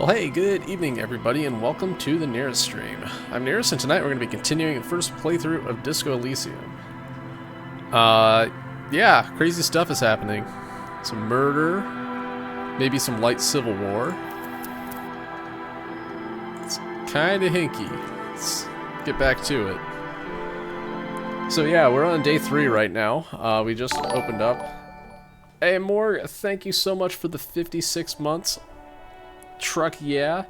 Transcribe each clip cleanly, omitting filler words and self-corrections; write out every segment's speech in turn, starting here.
Well, hey, good evening, everybody, and welcome to the Nearest stream. I'm Nearest, and tonight we're going to be continuing the first playthrough of Disco Elysium. Yeah, crazy stuff is happening. Some murder, maybe some light civil war. It's kinda hinky. Let's get back to it. So yeah, we're on day 3 right now. We just opened up. Hey, Morg, thank you so much for the 56 months. Truck, yeah.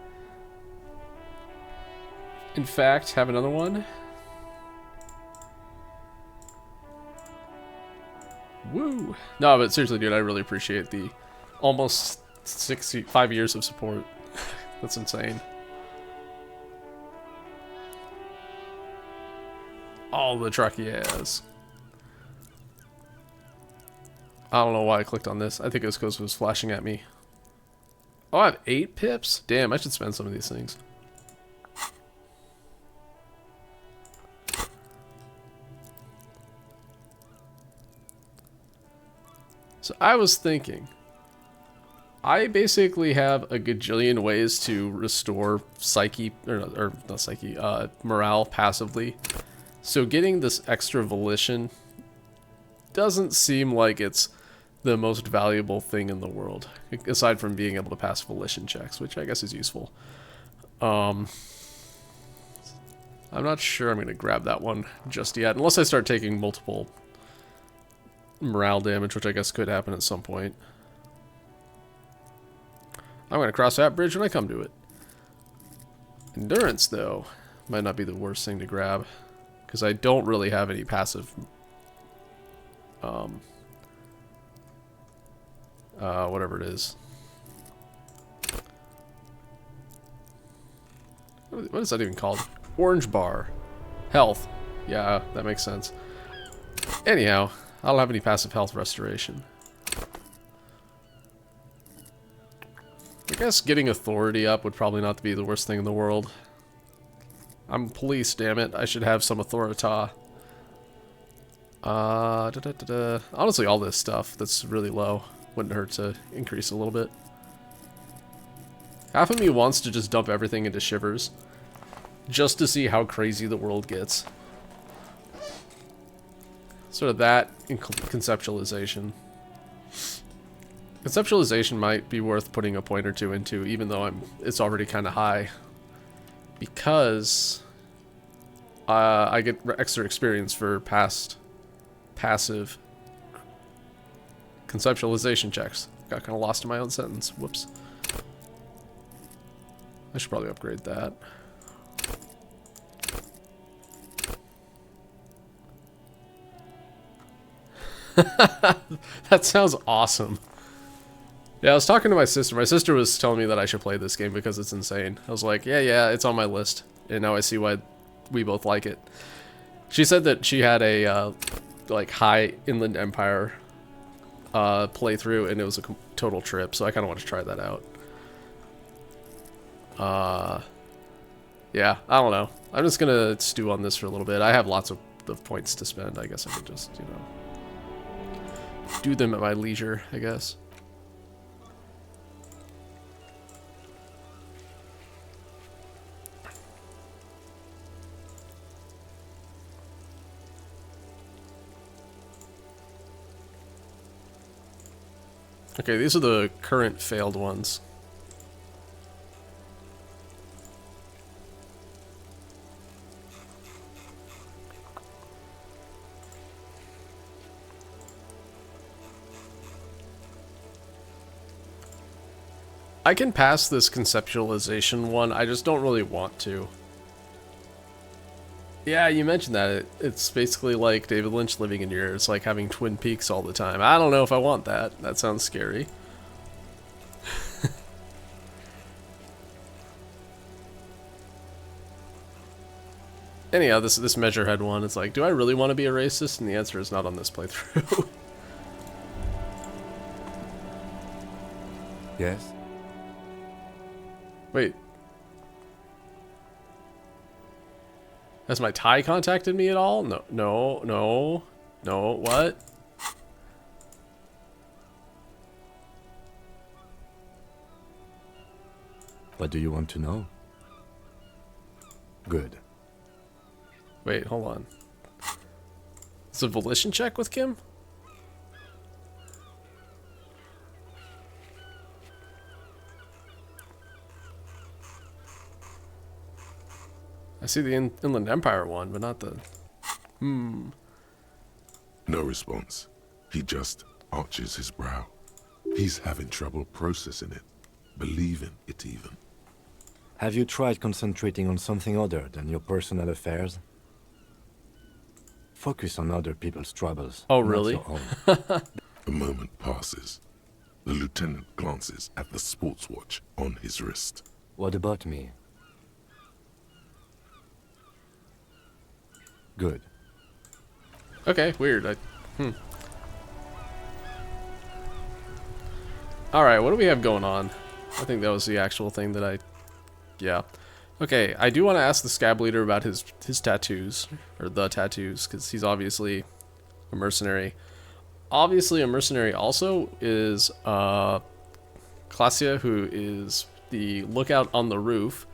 In fact, have another one. Woo! No, but seriously, dude, I really appreciate the almost 65 years of support. That's insane. All the truck, yes. I don't know why I clicked on this. I think it was because it was flashing at me. Oh, I have 8 pips? Damn, I should spend some of these things. So I was thinking, I basically have a gajillion ways to restore psyche, or not psyche, morale passively. So getting this extra volition doesn't seem like it's the most valuable thing in the world, aside from being able to pass volition checks, which I guess is useful. I'm not sure I'm going to grab that one just yet, unless I start taking multiple morale damage, which I guess could happen at some point. I'm going to cross that bridge when I come to it. Endurance, though, might not be the worst thing to grab, because I don't really have any passive whatever it is. What is that even called? Orange bar. Health. Yeah, that makes sense. Anyhow, I don't have any passive health restoration. I guess getting authority up would probably not be the worst thing in the world. I'm police, damn it. I should have some authorita. Honestly, all this stuff that's really low wouldn't hurt to increase a little bit. Half of me wants to just dump everything into Shivers, just to see how crazy the world gets. Sort of that in conceptualization. Conceptualization might be worth putting a point or two into, even though it's already kind of high, because I get extra experience for passive conceptualization checks. Got kind of lost in my own sentence. Whoops. I should probably upgrade that. That sounds awesome. Yeah, I was talking to my sister. My sister was telling me that I should play this game because it's insane. I was like, yeah, it's on my list. And now I see why we both like it. She said that she had a like high Inland Empire playthrough, and it was a total trip, so I kind of want to try that out. Yeah, I don't know. I'm just gonna stew on this for a little bit. I have lots of points to spend. I guess I could just, you know, do them at my leisure, I guess. Okay, these are the current failed ones. I can pass this conceptualization one, I just don't really want to. Yeah, you mentioned that. It's basically like David Lynch living in your... It's like having Twin Peaks all the time. I don't know if I want that. That sounds scary. Anyhow, this Measurehead one, it's like, do I really want to be a racist? And the answer is not on this playthrough. Yes? Wait. Has my Thai contacted me at all? No, what? What do you want to know? Good. Wait, hold on. It's a volition check with Kim? I see the Inland Empire one, but not the... No response. He just arches his brow. He's having trouble processing it, believing it even. Have you tried concentrating on something other than your personal affairs? Focus on other people's troubles. Oh, not really? your own. A moment passes. The lieutenant glances at the sports watch on his wrist. What about me? Good. Okay, weird. Alright, what do we have going on? I think that was the actual thing that I... Yeah. Okay, I do want to ask the scab leader about his tattoos. Or the tattoos, because he's obviously a mercenary. Obviously a mercenary also is Klassia, who is the lookout on the roof.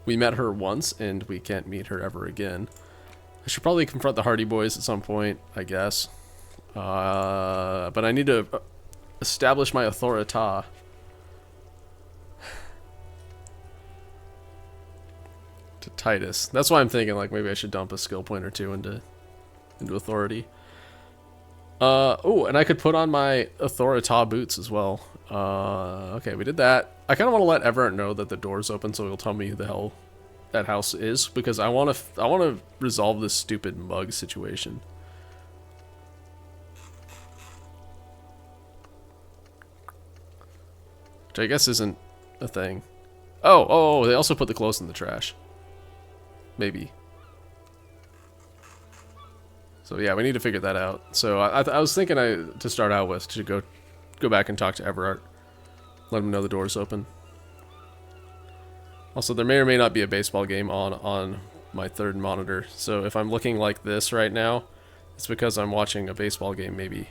We met her once, and we can't meet her ever again. I should probably confront the Hardy Boys at some point, I guess. But I need to establish my authority. To Titus. That's why I'm thinking, like, maybe I should dump a skill point or two into authority. Oh, and I could put on my authorita boots as well. Okay, we did that. I kind of want to let Everett know that the door's open, so he'll tell me who the hell that house is, because I want to resolve this stupid mug situation. Which I guess isn't a thing. Oh, they also put the clothes in the trash. Maybe. So yeah, we need to figure that out. So I was thinking to start out with to go back and talk to Everett, let him know the door's open. Also, there may or may not be a baseball game on my third monitor. So if I'm looking like this right now, it's because I'm watching a baseball game, maybe.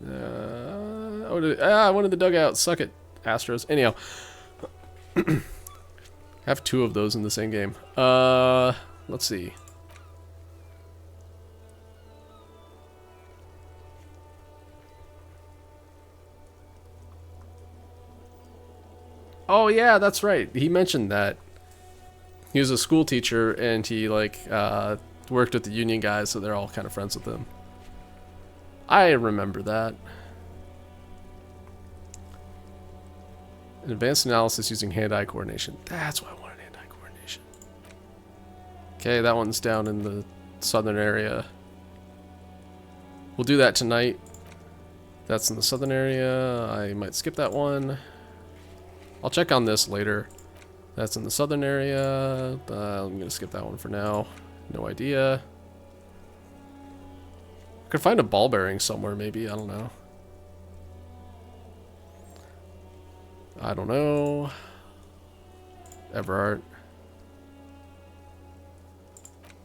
I wanted the dugout. Suck it, Astros. Anyhow, have two of those in the same game. Let's see. Oh yeah, that's right. He mentioned that. He was a school teacher and he worked with the union guys, so they're all kind of friends with him. I remember that. An advanced analysis using hand-eye coordination. That's why I wanted hand-eye coordination. Okay, that one's down in the southern area. We'll do that tonight. That's in the southern area. I might skip that one. I'll check on this later. That's in the southern area. I'm going to skip that one for now. No idea. I could find a ball bearing somewhere, maybe. I don't know. I don't know. Everart.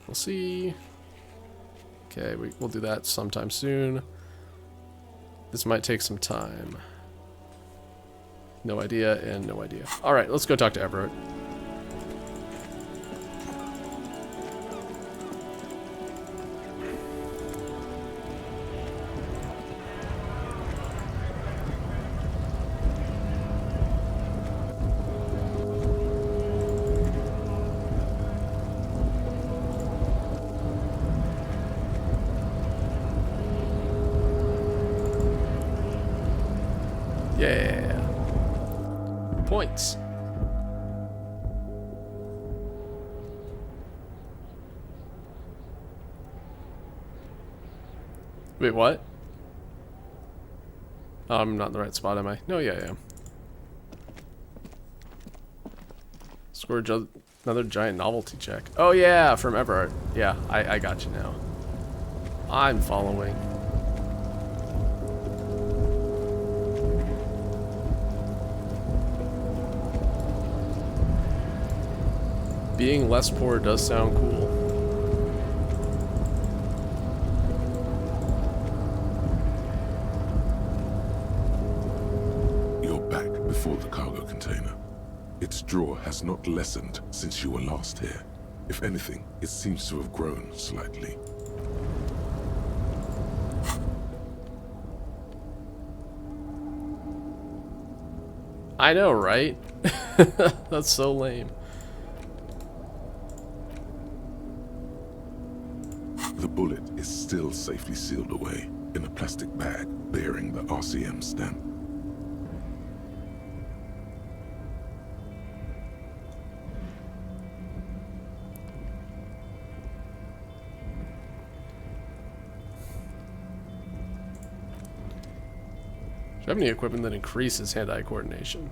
We'll see. Okay, we'll do that sometime soon. This might take some time. No idea and no idea. Alright, let's go talk to Everett. Yeah. Points. Wait, what? Oh, I'm not in the right spot, am I? No, yeah, I am. Score another giant novelty check. Oh, yeah, from Everart. Yeah, I got you now. I'm following. Being less poor does sound cool. You're back before the cargo container. Its draw has not lessened since you were last here. If anything, it seems to have grown slightly. I know, right? That's so lame. The bullet is still safely sealed away in a plastic bag bearing the RCM stamp. Do you have any equipment that increases hand-eye coordination?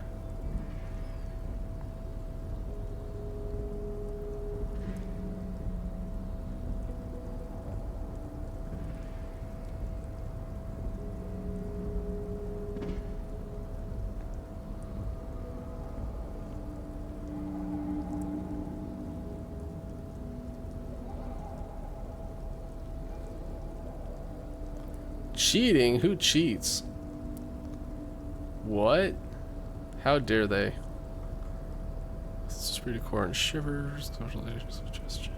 Cheating? Who cheats? What? How dare they? Esprit de corps and shivers. Social suggestion.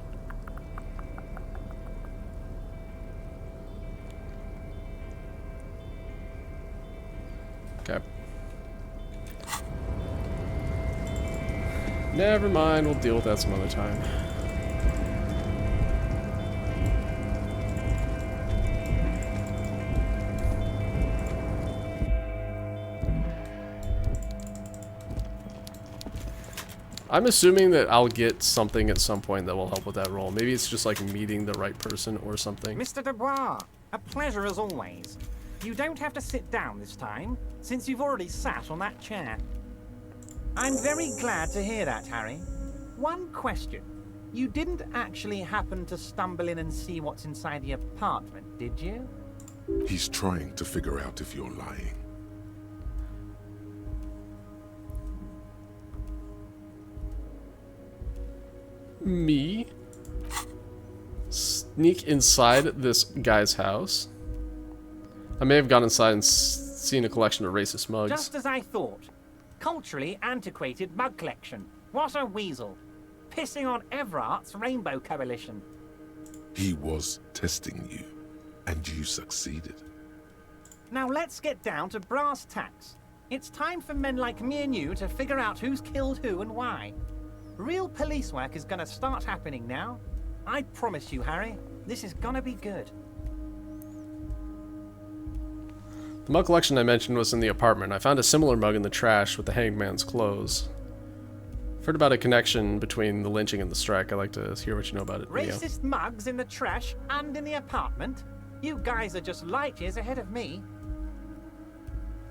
Okay. Never mind. We'll deal with that some other time. I'm assuming that I'll get something at some point that will help with that role. Maybe it's just like meeting the right person or something. Mr. Dubois, a pleasure as always. You don't have to sit down this time, since you've already sat on that chair. I'm very glad to hear that, Harry. One question. You didn't actually happen to stumble in and see what's inside the apartment, did you? He's trying to figure out if you're lying. Me? Sneak inside this guy's house? I may have gone inside and seen a collection of racist mugs. Just as I thought. Culturally antiquated mug collection. What a weasel. Pissing on Everart's Rainbow Coalition. He was testing you, and you succeeded. Now let's get down to brass tacks. It's time for men like me and you to figure out who's killed who and why. Real police work is gonna start happening now. I promise you, Harry, this is gonna be good. The mug collection I mentioned was in the apartment. I found a similar mug in the trash with the hangman's clothes. I've heard about a connection between the lynching and the strike. I'd like to hear what you know about it, Neo. Racist mugs in the trash and in the apartment? You guys are just light years ahead of me.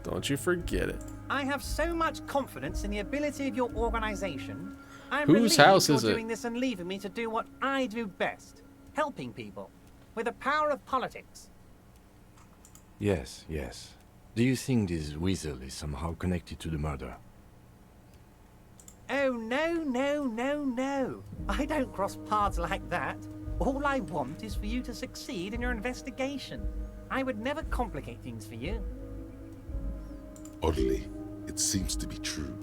Don't you forget it. I have so much confidence in the ability of your organization. I'm Whose relieved house you're is it? doing this and leaving me to do what I do best. Helping people. With the power of politics. Yes, yes. Do you think this weasel is somehow connected to the murder? Oh, no. I don't cross paths like that. All I want is for you to succeed in your investigation. I would never complicate things for you. Oddly, it seems to be true.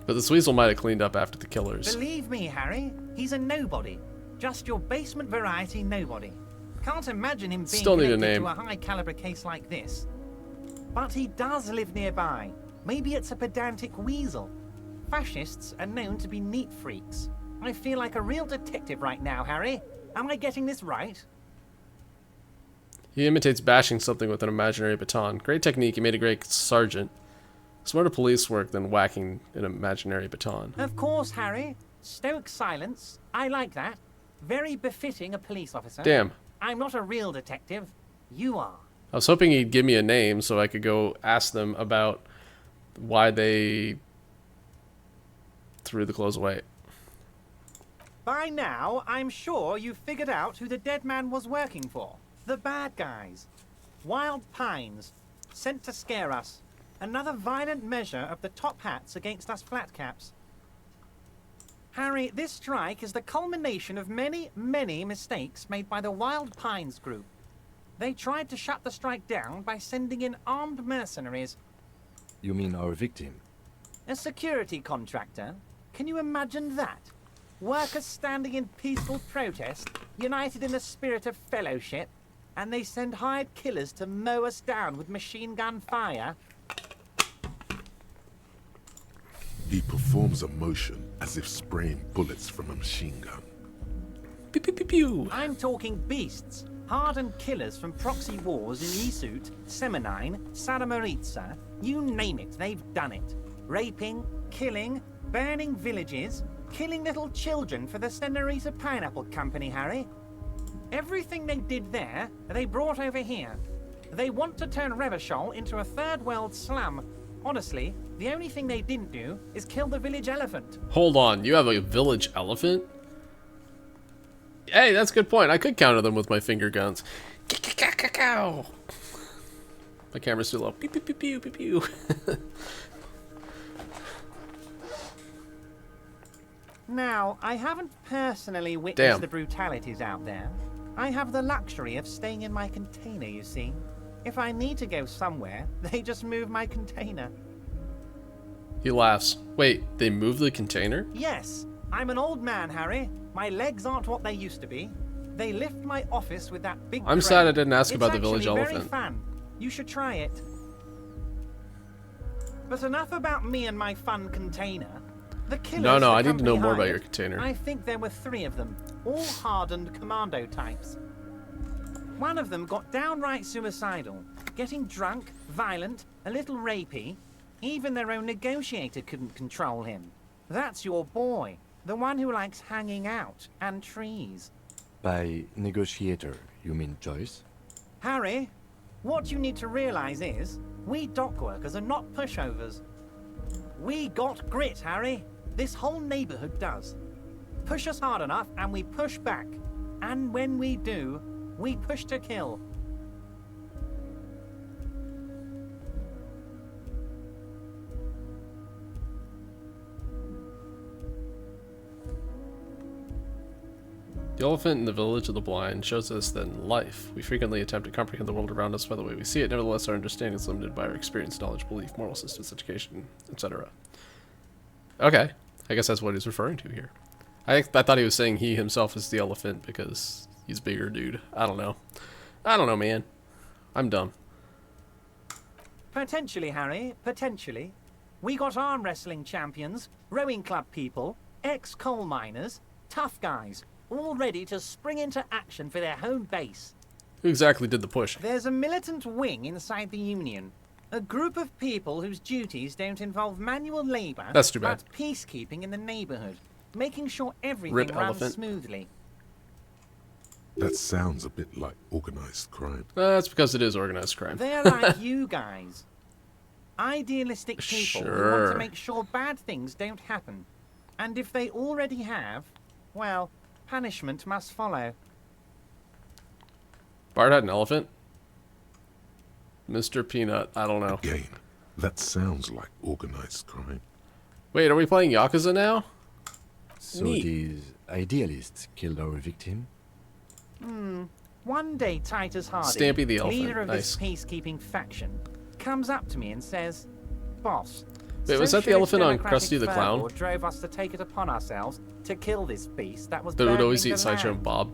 But this weasel might have cleaned up after the killers. Believe me, Harry, he's a nobody. Just your basement variety nobody. Can't imagine him being Still need a connected name. to a high-caliber case like this. But he does live nearby. Maybe it's a pedantic weasel. Fascists are known to be neat freaks. I feel like a real detective right now, Harry. Am I getting this right? He imitates bashing something with an imaginary baton. Great technique. He made a great sergeant. Smarter police work than whacking an imaginary baton. Of course, Harry. Stoic silence. I like that. Very befitting a police officer. Damn. I'm not a real detective. You are. I was hoping he'd give me a name so I could go ask them about why they threw the clothes away. By now, I'm sure you've figured out who the dead man was working for. The bad guys. Wild Pines. Sent to scare us. Another violent measure of the top hats against us flatcaps. Harry, this strike is the culmination of many, many mistakes made by the Wild Pines group. They tried to shut the strike down by sending in armed mercenaries. You mean our victim? A security contractor? Can you imagine that? Workers standing in peaceful protest, united in the spirit of fellowship, and they send hired killers to mow us down with machine gun fire? He performs a motion as if spraying bullets from a machine gun. Pew pew pew pew. I'm talking beasts. Hardened killers from proxy wars in Isut, Semenine, Saramoritsa. You name it, they've done it. Raping, killing, burning villages, killing little children for the Senorita Pineapple Company, Harry. Everything they did there, they brought over here. They want to turn Revachol into a third world slum. Honestly, the only thing they didn't do is kill the village elephant. Hold on, you have a village elephant? Hey, that's a good point. I could counter them with my finger guns. My camera's too low. Pew pew pew pew pew pew. Now, I haven't personally witnessed Damn. the brutalities out there. I have the luxury of staying in my container, you see. If I need to go somewhere, they just move my container. He laughs. Wait, they moved the container? Yes, I'm an old man, Harry. My legs aren't what they used to be. They lift my office with that big I'm crane. sad I didn't ask It's about the village actually elephant. very fun. You should try it. But enough about me and my fun container. The killers No, the I need to company know more about hired, your container. I think there were 3 of them, all hardened commando types. One of them got downright suicidal, getting drunk, violent, a little rapey. Even their own negotiator couldn't control him. That's your boy, the one who likes hanging out and trees. By negotiator, you mean Joyce? Harry, what you need to realize is, we dock workers are not pushovers. We got grit, Harry. This whole neighborhood does. Push us hard enough and we push back. And when we do, we push to kill. The elephant in the village of the blind shows us that in life, we frequently attempt to comprehend the world around us by the way we see it. Nevertheless, our understanding is limited by our experience, knowledge, belief, moral systems, education, etc. Okay, I guess that's what he's referring to here. I thought he was saying he himself is the elephant because he's bigger, dude. I don't know. I don't know, man. I'm dumb. Potentially, Harry, potentially. We got arm wrestling champions, rowing club people, ex-coal miners, tough guys, all ready to spring into action for their home base. Who exactly did the push? There's a militant wing inside the Union. A group of people whose duties don't involve manual labor, That's too bad. but peacekeeping in the neighborhood, making sure everything Rip runs elephant. smoothly. That sounds a bit like organized crime. That's because it is organized crime. They're like you guys. Idealistic people who want Sure. to make sure bad things don't happen. And if they already have, well, punishment must follow. Bart had an elephant? Mr. Peanut, I don't know. Again, that sounds like organized crime. Wait, are we playing Yakuza now? So Neat. these idealists killed our victim? One day Titus Harding, Stampy the elephant, leader of nice. this peacekeeping faction, comes up to me and says, "Boss, Wait, was that the Socialist elephant on Democratic Krusty the Clown? Fervor drove us to take it upon ourselves to kill this beast that was That would burning always the eat Sideshow land." Bob.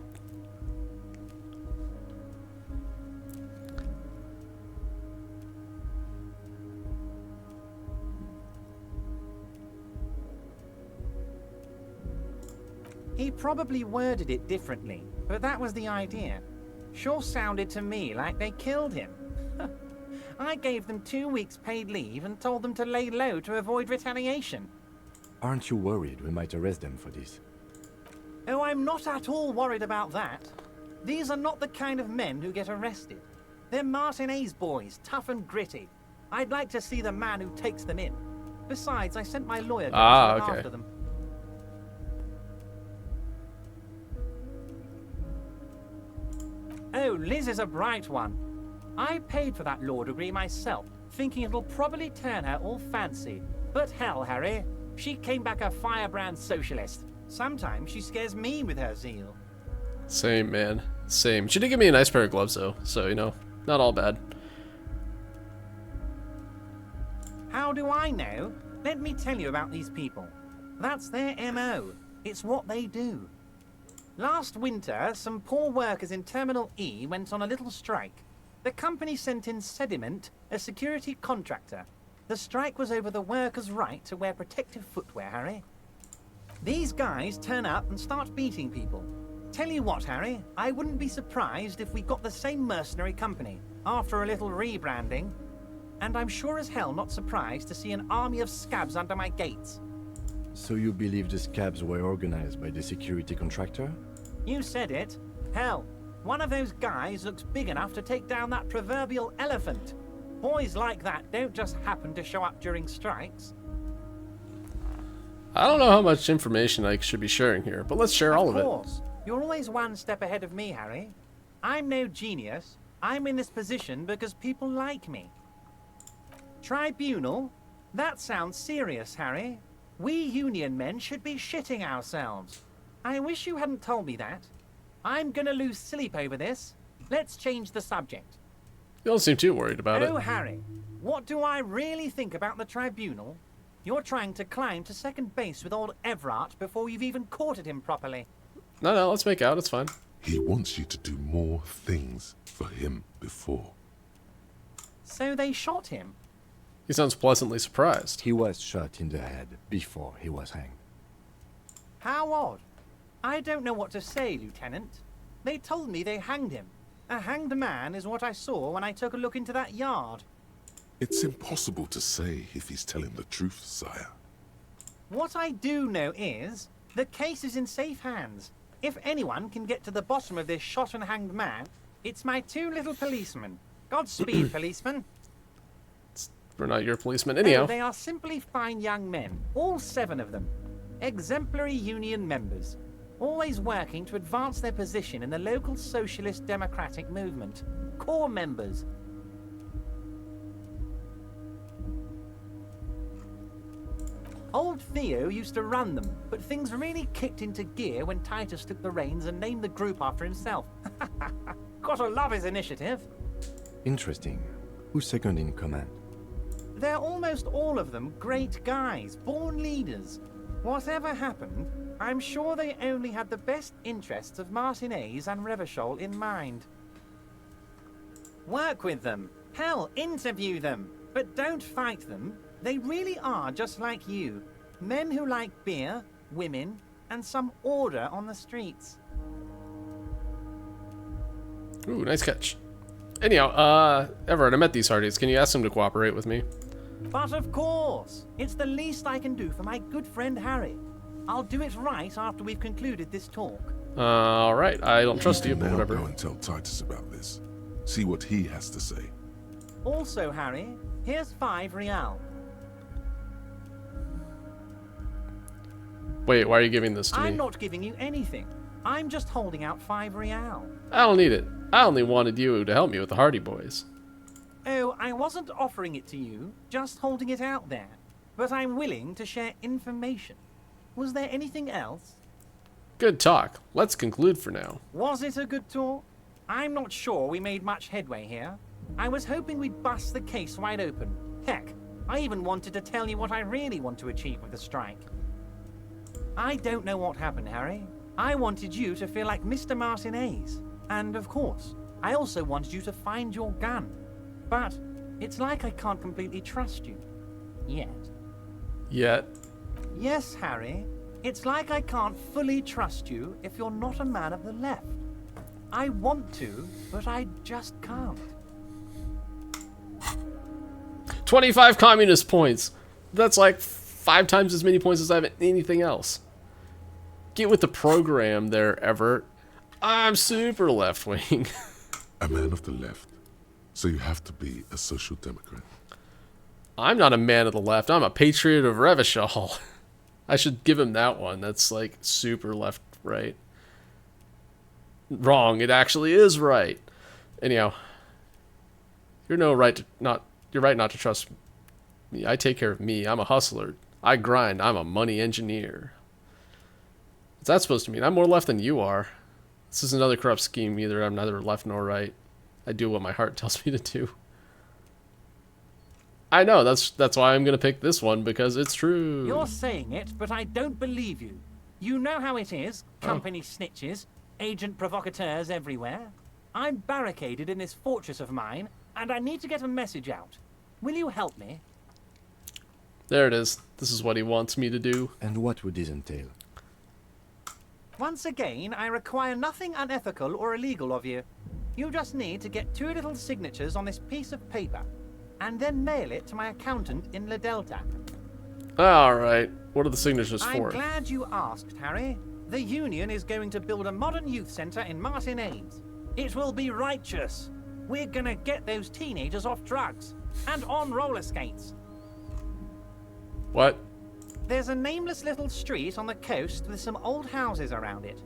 He probably worded it differently, but that was the idea. Sure sounded to me like they killed him. I gave them 2 weeks paid leave and told them to lay low to avoid retaliation. Aren't you worried we might arrest them for this? Oh, I'm not at all worried about that. These are not the kind of men who get arrested. They're Martinez boys, tough and gritty. I'd like to see the man who takes them in. Besides, I sent my lawyer down to look okay. after them. Oh, Liz is a bright one. I paid for that law degree myself, thinking it'll probably turn her all fancy. But hell, Harry, she came back a firebrand socialist. Sometimes she scares me with her zeal. Same, man. Same. She did give me a nice pair of gloves, though, so, you know, not all bad. How How do I know? Let me tell you about these people. That's their MO. It's what they do. Last winter, some poor workers in Terminal E went on a little strike. The company sent in Sediment, a security contractor. The strike was over the workers' right to wear protective footwear, Harry. These guys turn up and start beating people. Tell you what, Harry, I wouldn't be surprised if we got the same mercenary company after a little rebranding. And I'm sure as hell not surprised to see an army of scabs under my gates. So you believe the scabs were organized by the security contractor? You said it. Hell, one of those guys looks big enough to take down that proverbial elephant. Boys like that don't just happen to show up during strikes. I don't know how much information I should be sharing here, but let's share all of it. Of course. You're always one step ahead of me, Harry. I'm no genius. I'm in this position because people like me. Tribunal? That sounds serious, Harry. We Union men should be shitting ourselves. I wish you hadn't told me that. I'm gonna lose sleep over this. Let's change the subject. You don't seem too worried about Oh, it. Harry, what do I really think about the Tribunal? You're trying to climb to second base with old Everard before you've even courted him properly. No, let's make out. It's fine. He wants you to do more things for him before. So they shot him. He sounds pleasantly surprised. He was shot in the head before he was hanged. How odd. I don't know what to say, Lieutenant. They told me they hanged him. A hanged man is what I saw when I took a look into that yard. It's impossible to say if he's telling the truth, sire. What I do know is, the case is in safe hands. If anyone can get to the bottom of this shot and hanged man, it's my two little policemen. Godspeed, policemen. We're not your policeman. Oh, Anyhow, they are simply fine young men, all 7 of them. Exemplary union members, always working to advance their position in the local socialist democratic movement. Core members. Old Theo used to run them, but things really kicked into gear when Titus took the reins and named the group after himself. Gotta love his initiative. Interesting. Who's second in command? They're almost all of them great guys, born leaders. Whatever happened, I'm sure they only had the best interests of Martinez and Revachol in mind. Work with them. Hell, interview them. But don't fight them. They really are just like you. Men who like beer, women, and some order on the streets. ooh, nice catch. Anyhow, Everett, I met these hardies. Can you ask them to cooperate with me? But of course, it's the least I can do for my good friend Harry. I'll do it right after we've concluded this talk. All right. I don't trust you, but Now whatever. go and tell Titus about this. See what he has to say. Also, Harry, here's 5 real. Wait, why are you giving this to I'm me? not giving you anything. I'm just holding out 5 real. I don't need it. I only wanted you to help me with the Hardy Boys. Oh, I wasn't offering it to you, just holding it out there. But I'm willing to share information. Was there anything else? Good talk. Let's conclude for now. Was it a good talk? I'm not sure we made much headway here. I was hoping we'd bust the case wide open. Heck, I even wanted to tell you what I really want to achieve with the strike. I don't know what happened, Harry. I wanted you to feel like Mr. Martinez. And of course, I also wanted you to find your gun. But it's like I can't completely trust you. Yet. Yet. Yes, Harry. It's like I can't fully trust you if you're not a man of the left. I want to, but I just can't. 25 communist points. That's like 5 times as many points as I have in anything else. Get with the program there, Everett. I'm super left-wing. A man of the left. So you have to be a social democrat. I'm not a man of the left. I'm a patriot of Revachol. I should give him that one. That's like super left-right. Wrong. It actually is right. Anyhow, you're right not to trust me. I take care of me. I'm a hustler. I grind. I'm a money engineer. What's that supposed to mean? I'm more left than you are. This is another corrupt scheme. Either I'm neither left nor right. I do what my heart tells me to do. I know, that's why I'm gonna pick this one, because it's true. You're saying it, but I don't believe you. You know how it is. Company snitches, agent provocateurs everywhere. I'm barricaded in this fortress of mine, and I need to get a message out. Will you help me? There it is. This is what he wants me to do. And what would this entail? Once again, I require nothing unethical or illegal of you. You just need to get 2 little signatures on this piece of paper, and then mail it to my accountant in La Delta. Alright, what are the signatures I'm for? glad you asked, Harry. The Union is going to build a modern youth centre in Martinez. It will be righteous. We're gonna get those teenagers off drugs and on roller skates. What? There's a nameless little street on the coast with some old houses around it.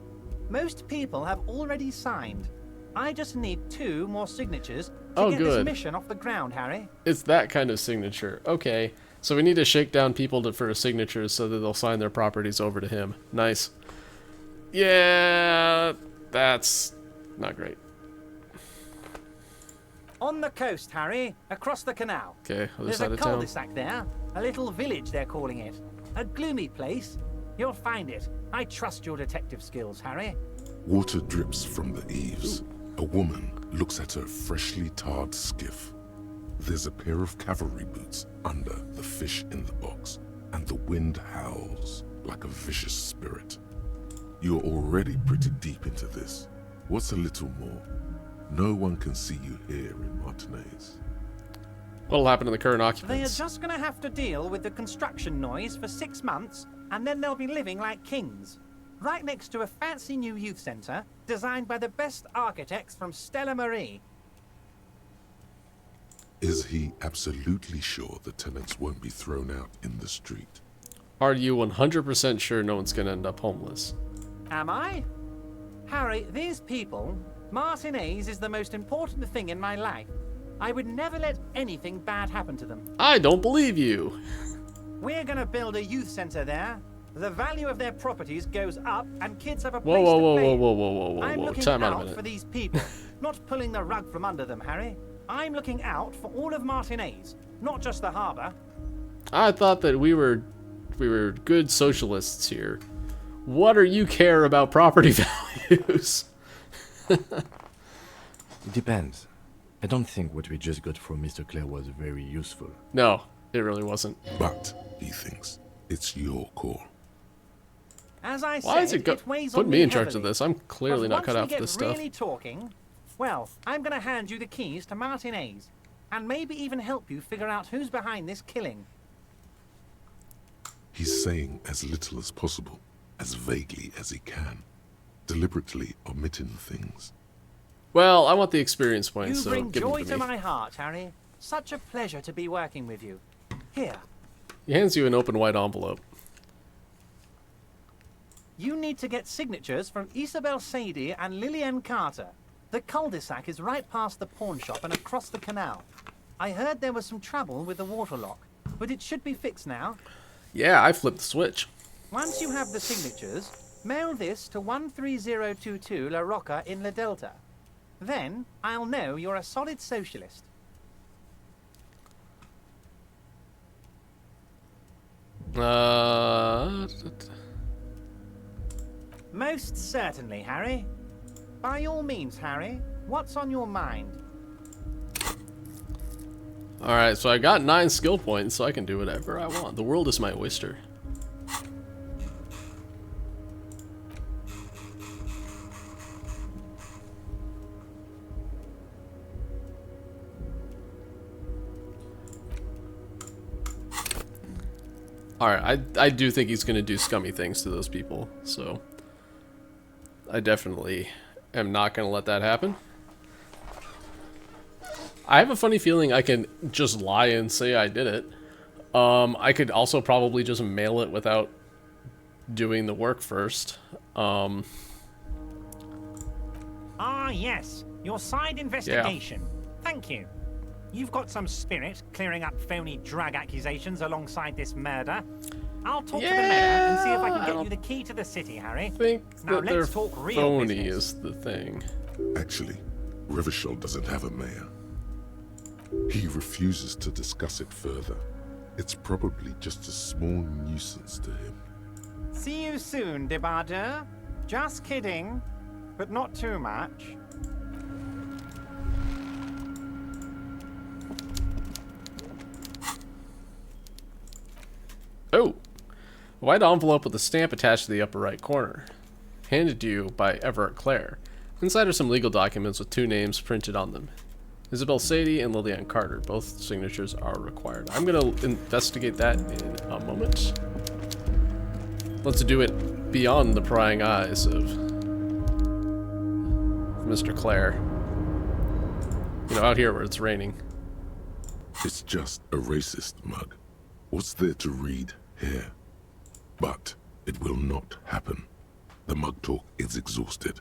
Most people have already signed. I just need 2 more signatures to get this mission off the ground, Harry. It's that kind of signature. Okay, so we need to shake down people for signatures so that they'll sign their properties over to him. Nice. Yeah, that's not great. On the coast, Harry, across the canal. Okay, other There's side a of town. cul-de-sac there, a little village they're calling it. A gloomy place. You'll find it. I trust your detective skills, Harry. Water drips from the eaves. A woman looks at her freshly tarred skiff. There's a pair of cavalry boots under the fish in the box, and the wind howls like a vicious spirit. You're already pretty deep into this. What's a little more? No one can see you here in Martinez. What'll happen to the current They are occupants? just going to have to deal with the construction noise for 6 months, and then they'll be living like kings. Right next to a fancy new youth centre, designed by the best architects from Stella Marie. Is he absolutely sure the tenants won't be thrown out in the street? Are you 100% sure no one's gonna end up homeless? Am I? Harry, these people, Martinez is the most important thing in my life. I would never let anything bad happen to them. I don't believe you. We're gonna build a youth centre there. The value of their properties goes up, and kids have a place Whoa, whoa, to whoa, play. whoa, whoa, whoa, whoa, whoa, I'm whoa. looking Time out a out minute. for these people, not pulling the rug from under them, Harry. I'm looking out for all of Martinez, not just the harbour. I thought that we were good socialists here. What do you care about property values? It depends. I don't think what we just got from Mr. Clare was very useful. No, it really wasn't. But, he thinks, it's your call. As I Why said, is it weighs put on me in charge of heavily. this? I'm clearly But not cut out once for we this get stuff. really talking, well, I'm going to hand you the keys to Martinez, and maybe even help you figure out who's behind this killing. He's saying as little as possible, as vaguely as he can, deliberately omitting things. Well, I want the experience You points, so bring give them joy to to me. my heart, Harry. Such a pleasure to be working with you. Here, He hands you an open white envelope. you need to get signatures from Isabel Sadie and Lillian Carter. The cul-de-sac is right past the pawn shop and across the canal. I heard there was some trouble with the water lock, but it should be fixed now. Yeah, I flipped the switch. Once you have the signatures, mail this to 13022 La Rocca in La Delta. Then I'll know you're a solid socialist. Most certainly, Harry. By all means, Harry. What's on your mind? Alright, so I got 9 skill points, so I can do whatever I want. The world is my oyster. Alright, I do think he's gonna do scummy things to those people, so I definitely am not gonna let that happen. I have a funny feeling I can just lie and say I did it. I could also probably just mail it without doing the work first. Ah, yes. Your side investigation. Thank you. You've got some spirit clearing up phony drug accusations alongside this murder. I'll talk to the mayor and see if I can get you the key to the city, Harry. I think Now that they're let's talk real phony business. is the thing. Actually, Revachol doesn't have a mayor. He refuses to discuss it further. It's probably just a small nuisance to him. See you soon, Debardeur. Just kidding, but not too much. Oh! A white envelope with a stamp attached to the upper right corner. Handed to you by Everett Clare. Inside are some legal documents with 2 names printed on them. Isabel Sadie and Lillian Carter. Both signatures are required. I'm going to investigate that in a moment. Let's do it beyond the prying eyes of Mr. Clare. You know, out here where it's raining. It's just a racist mug. What's there to read here? But it will not happen. The mug talk is exhausted.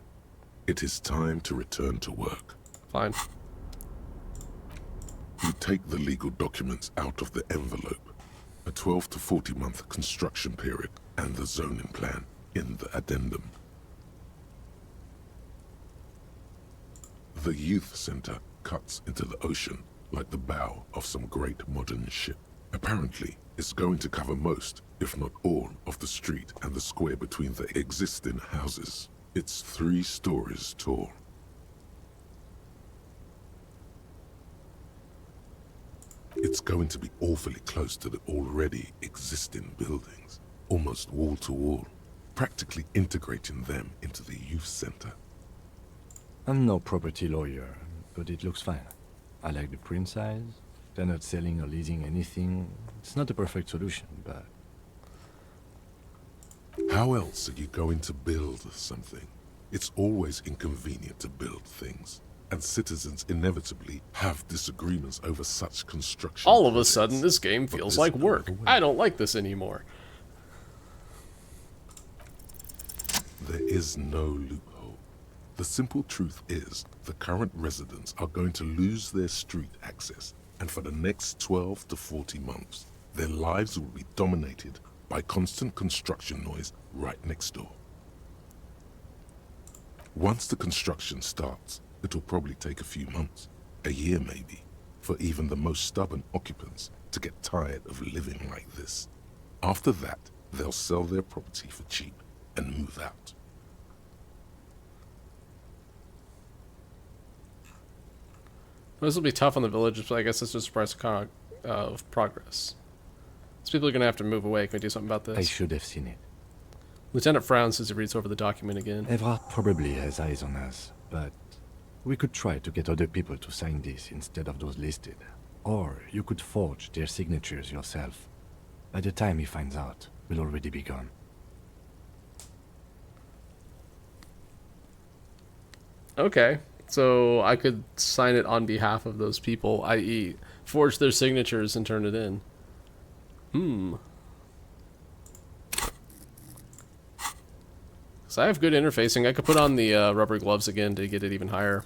It is time to return to work. Fine. You take the legal documents out of the envelope. A 12 to 40 month construction period and the zoning plan in the addendum. The youth center cuts into the ocean like the bow of some great modern ship. Apparently, it's going to cover most, if not all, of the street and the square between the existing houses. It's 3 stories tall. It's going to be awfully close to the already existing buildings, almost wall to wall, practically integrating them into the youth center. I'm no property lawyer, but it looks fine. I like the print size. They're not selling or leasing anything. It's not a perfect solution, but... How else are you going to build something? It's always inconvenient to build things, and citizens inevitably have disagreements over such construction. All of a projects. sudden, this game But feels there's like no work. other way. I don't like this anymore. There is no loophole. The simple truth is, the current residents are going to lose their street access, and for the next 12 to 40 months, their lives will be dominated by constant construction noise right next door. Once the construction starts, it'll probably take a few months, a year maybe, for even the most stubborn occupants to get tired of living like this. After that, they'll sell their property for cheap and move out. This will be tough on the villagers, but I guess it's just a price of progress. These people are going to have to move away. Can we do something about I this? should have seen it. Lieutenant frowns as he reads over the document again. Everard probably has eyes on us, but we could try to get other people to sign this instead of those listed. Or you could forge their signatures yourself. By the time he finds out, we'll already be gone. Okay, so I could sign it on behalf of those people, i.e. forge their signatures and turn it in. So I have good interfacing. I could put on the rubber gloves again to get it even higher.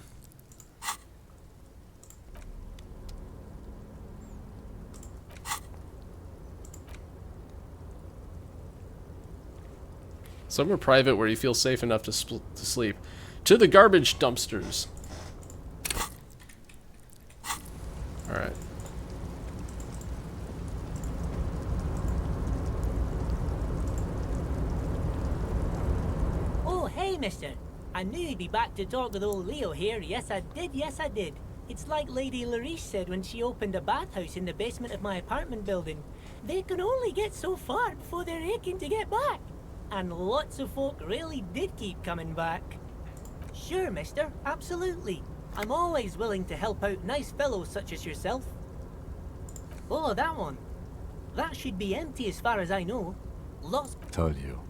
Somewhere private where you feel safe enough to sleep. To the garbage dumpsters. Alright. Oh, hey, mister. I knew you'd be back to talk with old Leo here. Yes, I did. Yes, I did. It's like Lady Lariche said when she opened a bathhouse in the basement of my apartment building. They can only get so far before they're aching to get back. And lots of folk really did keep coming back. Sure, mister. Absolutely. I'm always willing to help out nice fellows such as yourself. Oh, that one. That should be empty as far as I know. Lots... Told you.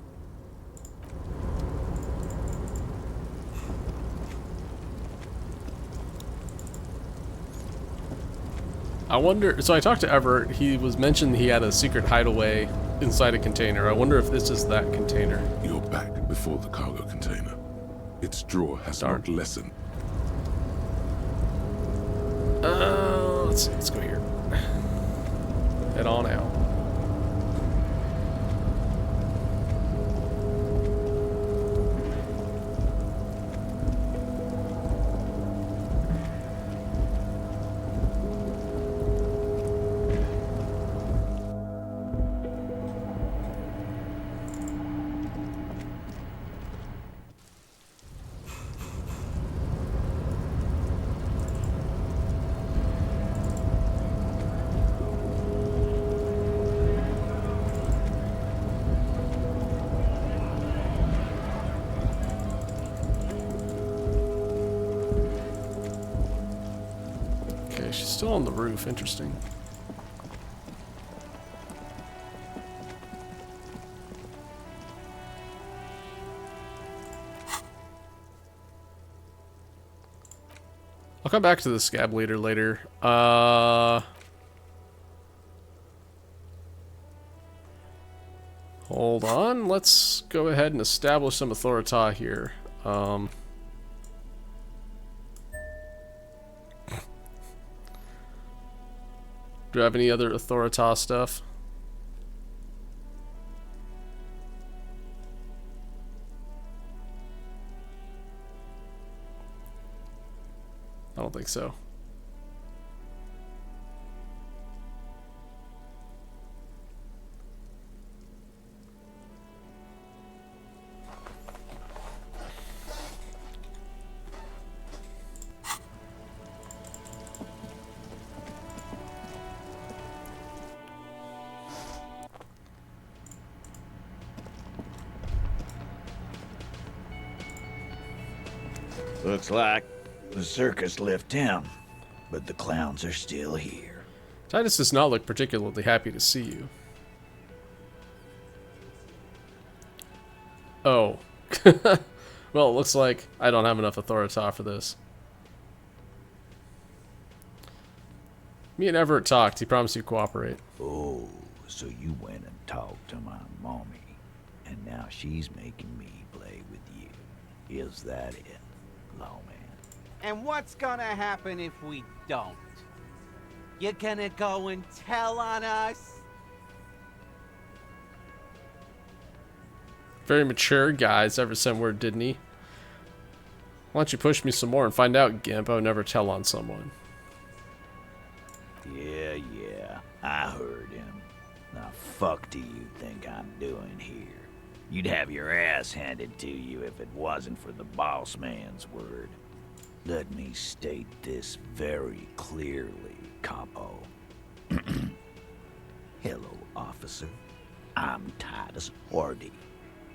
I wonder, so I talked to Everett, he was mentioned he had a secret hideaway inside a container. I wonder if this is that container. You're back before the cargo container. Its drawer has not lessened. Let's go here. Head on out. Still on the roof. Interesting. I'll come back to the scab leader later. Hold on. Let's go ahead and establish some authority here. Do I have any other authority stuff? I don't think so. Looks like the circus left town, but the clowns are still here. Titus does not look particularly happy to see you. Oh. Well, it looks like I don't have enough authority for this. Me and Everett talked. He promised he'd cooperate. Oh, so you went and talked to my mommy, and now she's making me play with you. Is that it, lawman? And what's gonna happen if we don't? You gonna go and tell on us? Very mature guy. Everett sent word, didn't he? Why don't you push me some more and find out, Gimp? I would never tell on someone. Yeah, I heard him. Now fuck do you think I'm doing here? You'd have your ass handed to you if it wasn't for the boss man's word. Let me state this very clearly, Capo. Hello, officer. I'm Titus Hardy,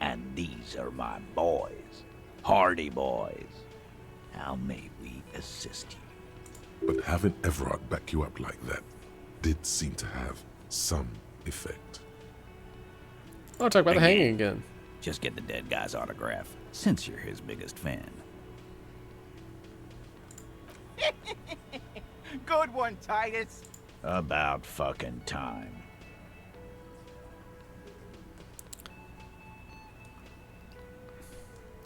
and these are my boys. Hardy boys. How may we assist you? But having Everard back you up like that did seem to have some effect. I'll talk about the hanging again. Just get the dead guy's autograph, since you're his biggest fan. Good one, Titus. About fucking time.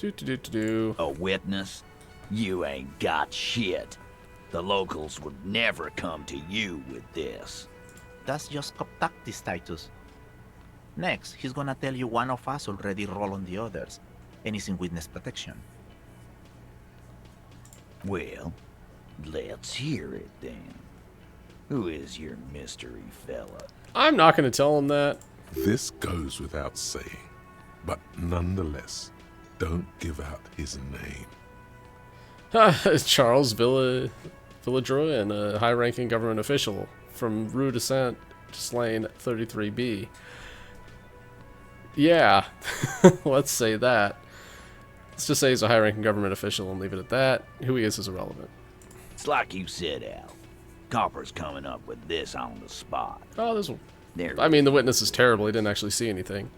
A witness? You ain't got shit. The locals would never come to you with this. That's just cop tactics, Titus. Next, he's gonna tell you one of us already roll on the others, and he's in witness protection. Well, let's hear it then. Who is your mystery fella? I'm not going to tell him that. This goes without saying, but nonetheless, don't give out his name. Charles Villadroy, and a high-ranking government official from Rue de Saint Slain 33B. Yeah, let's say that. Let's just say he's a high-ranking government official and leave it at that. Who he is irrelevant. It's like you said, Al. Copper's coming up with this on the spot. Oh, this. There. I mean, the witness is terrible. He didn't actually see anything.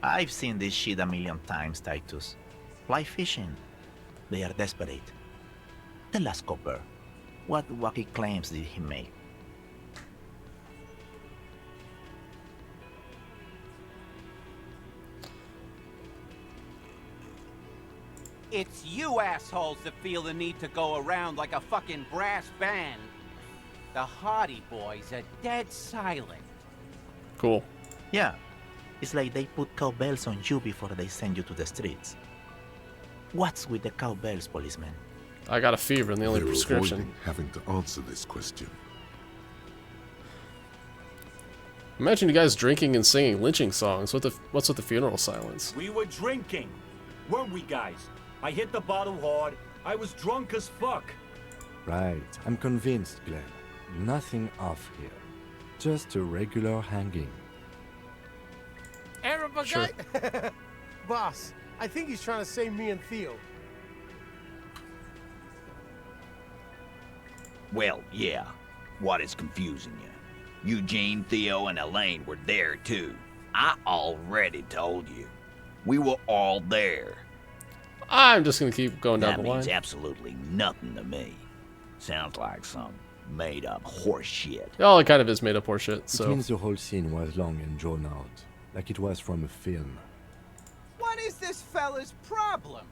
I've seen this shit a million times, Titus. Fly fishing. They are desperate. Tell us, Copper, what wacky claims did he make? It's you assholes that feel the need to go around like a fucking brass band. The Hardy boys are dead silent. Cool. Yeah, it's like they put cowbells on you before they send you to the streets. What's with the cowbells, policeman? I got a fever, and the only They're prescription. avoiding having to answer this question. Imagine you guys drinking and singing lynching songs. What's with the funeral silence? We were drinking, weren't we, guys? I hit the bottle hard. I was drunk as fuck. Right, I'm convinced, Glenn. Nothing off here. Just a regular hanging. Everybody, Sure. boss, I think he's trying to save me and Theo. Well, yeah. What is confusing you? Eugene, Theo, and Elaine were there too. I already told you. We were all there. I'm just gonna keep going down That the line. means absolutely nothing to me. Sounds like some made-up horse shit. Well, it kind of is made up horseshit, It so... means the whole scene was long and drawn out, like it was from a film. What is this fella's problem?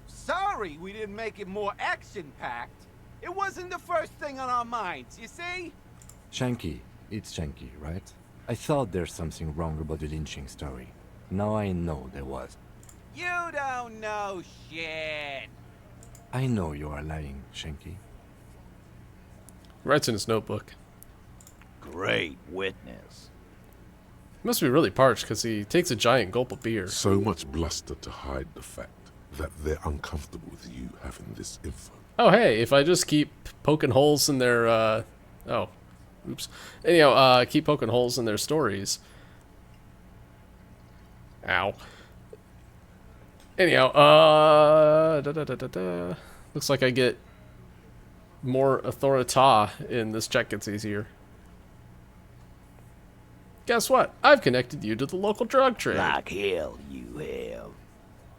Sorry we didn't make it more action-packed. It wasn't the first thing on our minds, you see? Shanky, it's Shanky, right? I thought there's something wrong about the lynching story. Now I know there was. You don't know shit. I know you are lying, Shanky. Writes in his notebook. Great witness. He must be really parched, because he takes a giant gulp of beer. So much bluster to hide the fact that they're uncomfortable with you having this info. Oh, hey, if I just keep poking holes in their, oh, oops. Anyhow, keep poking holes in their stories. Ow. Anyhow, looks like I get more authorita and this check gets easier. Guess what? I've connected you to the local drug trade. Like hell you have.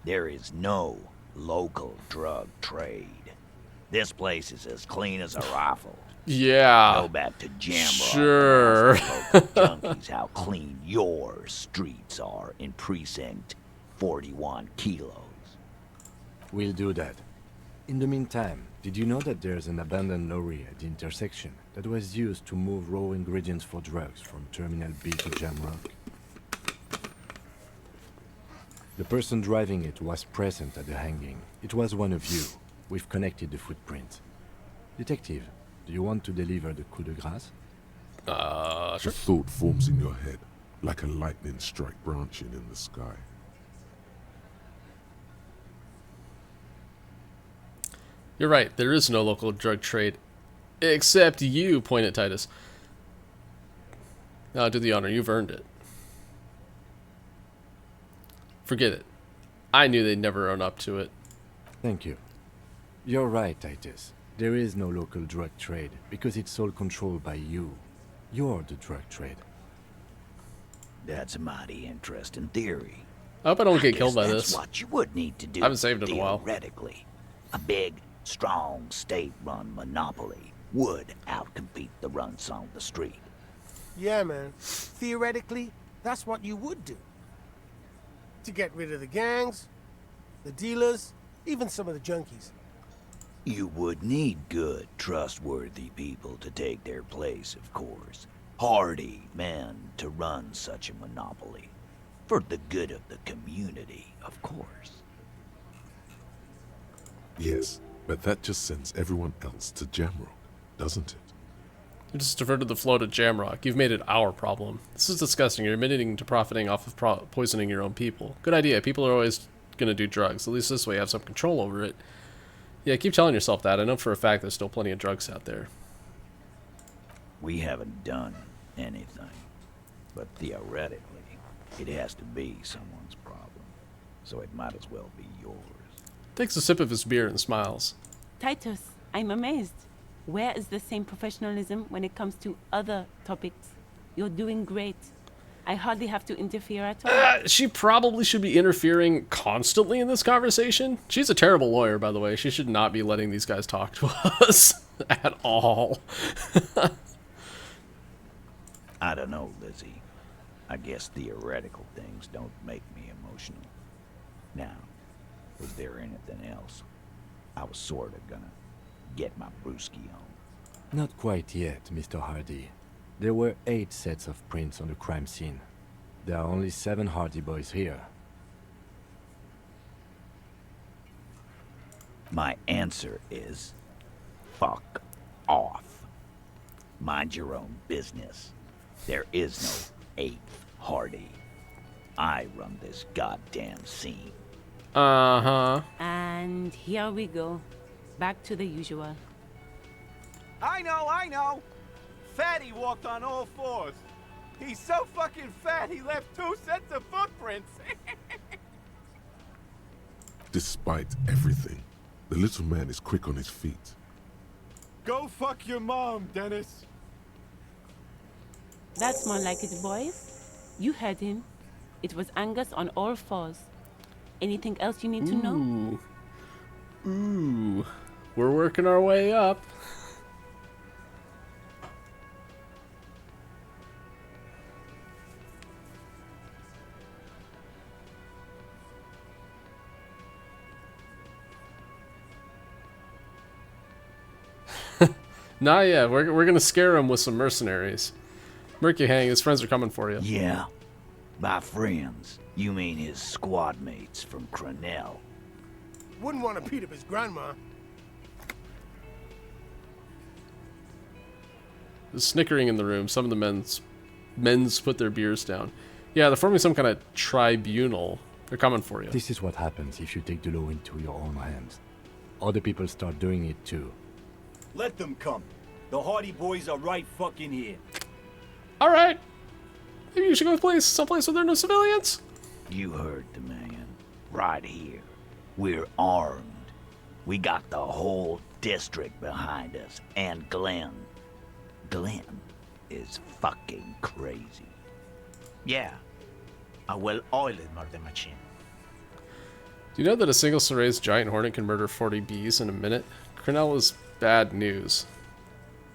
There is no local drug trade. This place is as clean as a rifle. Yeah. Go back to Jamrock. Sure. And ask the local junkies how clean your streets are in precinct 41 kilos. We'll do that. In the meantime, did you know that there's an abandoned lorry at the intersection that was used to move raw ingredients for drugs from Terminal B to Jamrock? The person driving it was present at the hanging. It was one of you. We've connected the footprint. Detective, do you want to deliver the coup de grace? The Sure. thought forms in your head, like a lightning strike branching in the sky. You're right, there is no local drug trade. Except you, point at Titus. Do the honor, you've earned it. Forget it. I knew they'd never own up to it. Thank you. You're right, Titus. There is no local drug trade because it's all controlled by you. You're the drug trade. That's a mighty interesting theory. I hope I don't get guess killed by that's this. what you would need to do. I haven't saved in a while. Theoretically, a big, strong, state-run monopoly would outcompete the runts on the street. Yeah, man. Theoretically, that's what you would do. To get rid of the gangs, the dealers, even some of the junkies. You would need good, trustworthy people to take their place, of course. Hardy men to run such a monopoly. For the good of the community, of course. Yes, but that just sends everyone else to Jamrock, doesn't it? You just diverted the flow to Jamrock. You've made it our problem. This is disgusting. You're admitting to profiting off of poisoning your own people. Good idea. People are always going to do drugs. At least this way you have some control over it. Yeah, keep telling yourself that. I know for a fact there's still plenty of drugs out there. We haven't done anything. But theoretically, it has to be someone's problem. So it might as well be yours. Takes a sip of his beer and smiles. Titus, I'm amazed. Where is the same professionalism when it comes to other topics? You're doing great. I hardly have to interfere at all. She probably should be interfering constantly in this conversation. She's a terrible lawyer, by the way. She should not be letting these guys talk to us at all. I don't know, Lizzie. I guess theoretical things don't make me emotional. Now, was there anything else? I was sorta gonna get my brewski on. Not quite yet, Mr. Hardy. There were 8 sets of prints on the crime scene. There are only 7 Hardy boys here. My answer is... fuck off. Mind your own business. There is no 8th Hardy. I run this goddamn scene. Uh-huh. And here we go. Back to the usual. I know. Fatty walked on all 4s. He's so fucking fat he left 2 sets of footprints. Despite everything, the little man is quick on his feet. Go fuck your mom, Dennis. That's more like it, boys. You heard him. It was Angus on all fours. Anything else you need to know? Ooh. We're working our way up. Not yet. We're gonna scare him with some mercenaries. Murky Hang, his friends are coming for you. Yeah. By friends, you mean his squad mates from Crenell. Wouldn't want to beat up his grandma. There's snickering in the room. Some of the men's put their beers down. Yeah, they're forming some kind of tribunal. They're coming for you. This is what happens if you take the law into your own hands. Other people start doing it too. Let them come. The Hardy Boys are right fucking here. All right. Maybe you should go someplace where there are no civilians. You heard the man. Right here. We're armed. We got the whole district behind us. And Glenn. Glenn is fucking crazy. Yeah. A well-oiled murder machine. Do you know that a single Sorae's giant hornet can murder 40 bees in a minute? Crenell is bad news.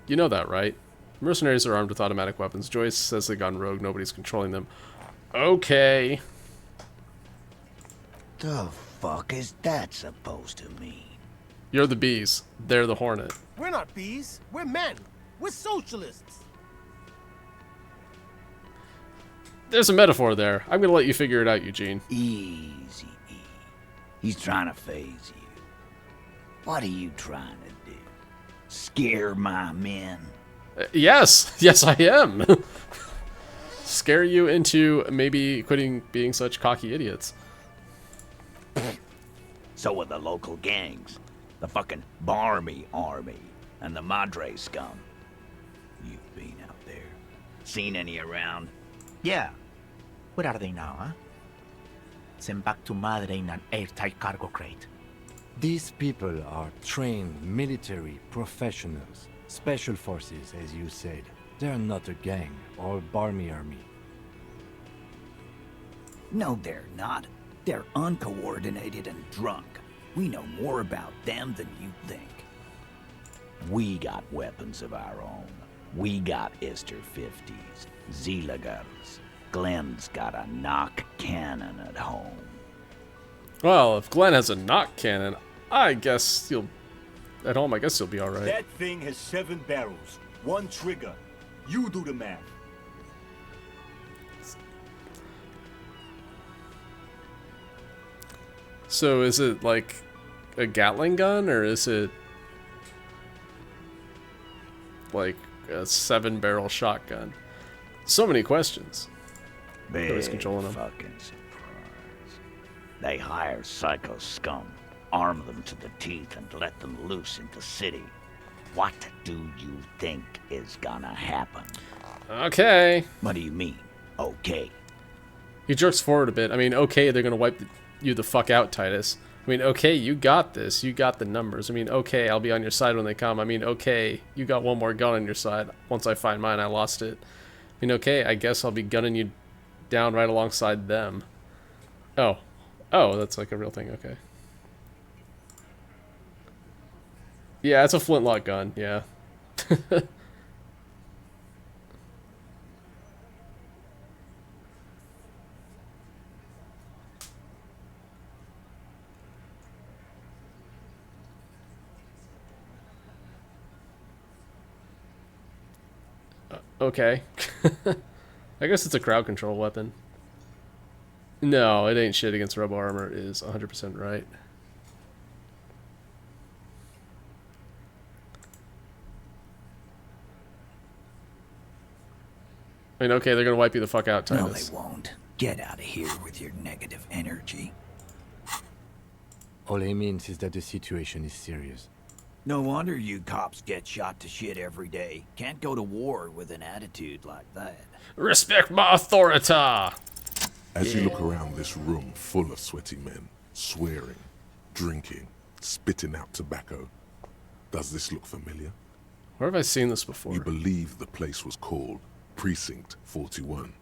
You know that, right? Mercenaries are armed with automatic weapons. Joyce says they gone rogue. Nobody's controlling them. Okay. The fuck is that supposed to mean? You're the bees. They're the hornet. We're not bees. We're men. We're socialists. There's a metaphor there. I'm gonna let you figure it out, Eugene. Easy, E. He's trying to phase you. What are you trying to do? Scare my men? Yes. Yes, I am. Scare you into maybe quitting being such cocky idiots. So are the local gangs. The fucking Barmy Army and the Madre scum. You've been out there. Seen any around? Yeah. Where are they now, huh? Sent back to Madre in an airtight cargo crate. These people are trained military professionals. Special forces, as you said. They're not a gang or Barmy army. No, they're not. They're uncoordinated and drunk. We know more about them than you think. We got weapons of our own. We got Ister 50s, Zila guns. Glenn's got a knock cannon at home. Well, if Glenn has a knock cannon, I guess you'll... At home, I guess you'll be alright. That thing has 7 barrels, 1 trigger. You do the math. So is it like a Gatling gun, or is it like a 7-barrel shotgun? So many questions. Nobody's controlling them. Fucking surprise. They hire psycho scum, arm them to the teeth, and let them loose into city. What do you think is gonna happen? Okay. What do you mean, okay? He jerks forward a bit. I mean, okay, they're gonna wipe you the fuck out, Titus. I mean, okay, you got this. You got the numbers. I mean, okay, I'll be on your side when they come. I mean, okay, you got one more gun on your side. Once I find mine, I lost it. I mean, okay, I guess I'll be gunning you down right alongside them. Oh. Oh, that's like a real thing. Okay. Yeah, it's a flintlock gun. Yeah. Okay. I guess it's a crowd control weapon. No, it ain't shit against Rebel armor is 100% right. I mean, okay, they're gonna wipe you the fuck out, No, Titus. they won't. Get out of here with your negative energy. All he means is that the situation is serious. No wonder you cops get shot to shit every day. Can't go to war with an attitude like that. Respect my authority! As you look around this room full of sweaty men, swearing, drinking, spitting out tobacco, does this look familiar? Where have I seen this before? You believe the place was called Precinct 41.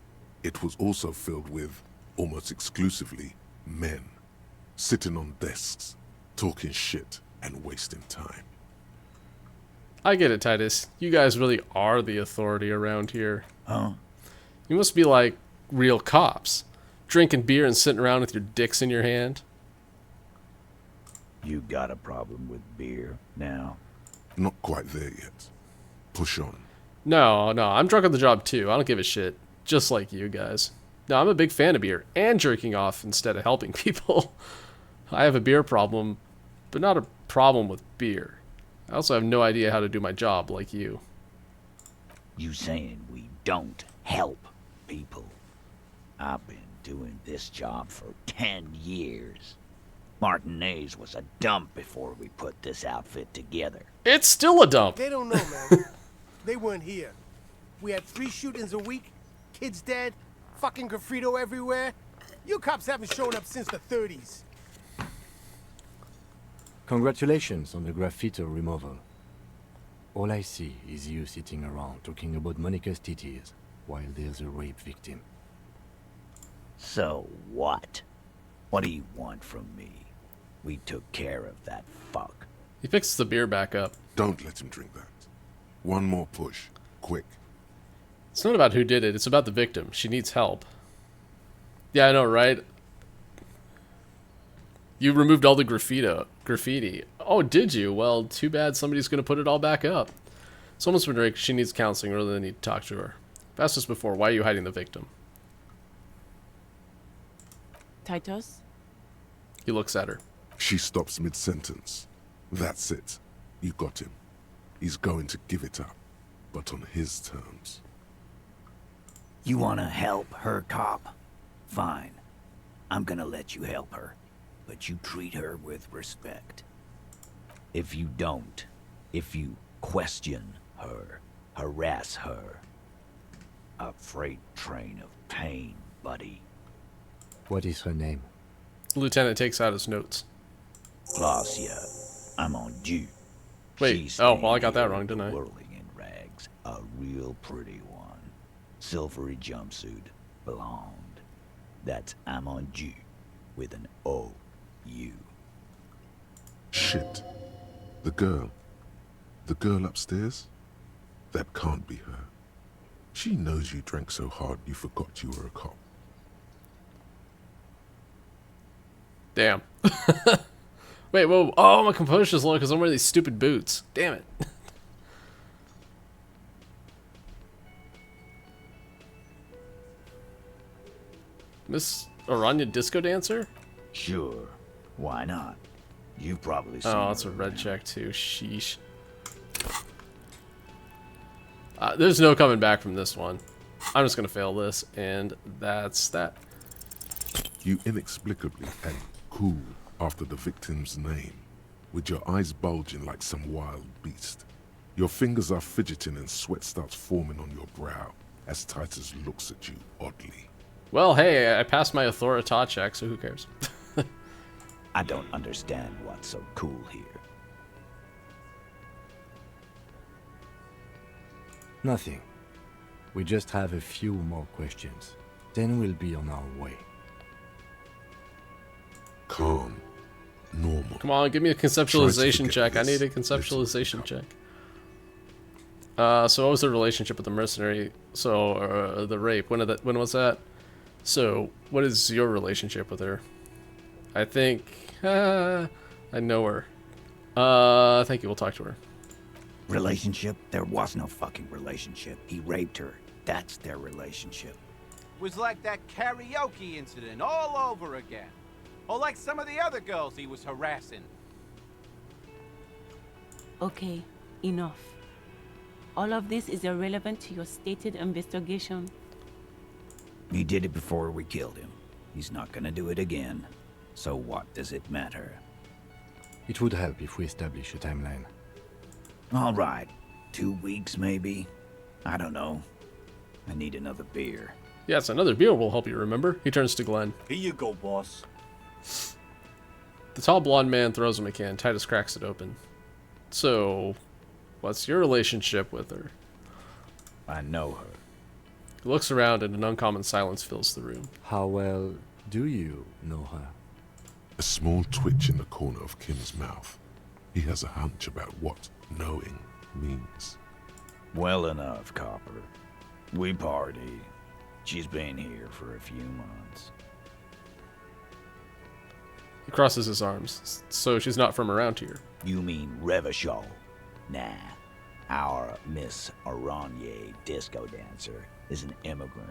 It was also filled with, almost exclusively, men. Sitting on desks, talking shit and wasting time. I get it, Titus. You guys really are the authority around here. Huh? You must be like real cops. Drinking beer and sitting around with your dicks in your hand. You got a problem with beer now? Not quite there yet. Push on. No, I'm drunk on the job too. I don't give a shit. Just like you guys. No, I'm a big fan of beer and jerking off instead of helping people. I have a beer problem, but not a problem with beer. I also have no idea how to do my job like you. You saying we don't help people? I've been doing this job for 10 years. Martinez was a dump before we put this outfit together. It's still a dump. They don't know, man. They weren't here. We had 3 shootings a week, kids dead, fucking graffito everywhere. You cops haven't shown up since the 30s. Congratulations on the graffito removal. All I see is you sitting around talking about Monica's titties while there's a rape victim. So what? What do you want from me? We took care of that fuck. He picks the beer back up. Don't let him drink that. One more push. Quick. It's not about who did it. It's about the victim. She needs help. Yeah, I know, right? You removed all the graffiti. Oh, did you? Well, too bad somebody's going to put it all back up. Someone's been right. She needs counseling rather than need to talk to her. I've asked this before. Why are you hiding the victim? Titus? He looks at her. She stops mid-sentence. That's it. You got him. He's going to give it up, but on his terms. You wanna help her, cop? Fine. I'm gonna let you help her, but you treat her with respect. If you don't, if you question her, harass her, a freight train of pain, buddy. What is her name? The lieutenant takes out his notes. Glacia, I'm on due. Wait, oh, well, I got that wrong, didn't I? Whirling in rags, a real pretty one. Silvery jumpsuit, blonde. That's I'm on due, with an O-U. Shit. The girl upstairs? That can't be her. She knows you drank so hard you forgot you were a cop. Damn. Wait, whoa. Oh, my composure's low because I'm wearing these stupid boots. Damn it. Miss Aranya Disco Dancer? Sure. Why not? You've probably seen Oh, that's her a red around. check too. Sheesh. There's no coming back from this one. I'm just going to fail this, and that's that. You inexplicably and cool after the victim's name, with your eyes bulging like some wild beast. Your fingers are fidgeting and sweat starts forming on your brow as Titus looks at you oddly. Well, hey, I passed my authorita check, so who cares? I don't understand what's so cool here. Nothing. We just have a few more questions. Then we'll be on our way. Calm. Normal. Come on, give me a conceptualization check. I need a conceptualization check. So what was the relationship with the mercenary? So, the rape. When was that? So, what is your relationship with her? I think, I know her. Thank you, we'll talk to her. Relationship? There was no fucking relationship. He raped her. That's their relationship. Was like that karaoke incident all over again. Or like some of the other girls he was harassing. Okay, enough. All of this is irrelevant to your stated investigation. He did it before we killed him. He's not gonna do it again. So what does it matter? It would help if we establish a timeline. All right. 2 weeks, maybe? I don't know. I need another beer. Yes, another beer will help you remember. He turns to Glenn. Here you go, boss. The tall blonde man throws him a can. Titus cracks it open. So, What's your relationship with her? I know her. He looks around and an uncommon silence fills the room. How well do you know her? A small twitch in the corner of Kim's mouth. He has a hunch about what knowing means. Well enough, Copper. We party. She's been here for a few months. He crosses his arms. So she's not from around here. You mean Revachol? Nah. Our Miss Aranye disco dancer is an immigrant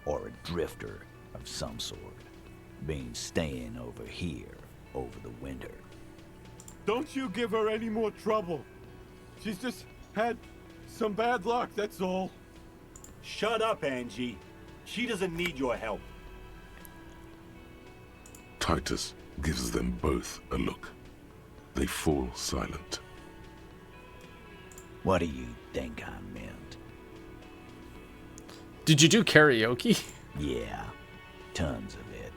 or a drifter of some sort. Been staying over here over the winter. Don't you give her any more trouble. She's just had some bad luck, that's all. Shut up, Angie. She doesn't need your help. Titus gives them both a look. They fall silent. What do you think I meant? Did you do karaoke? Yeah, tons of it.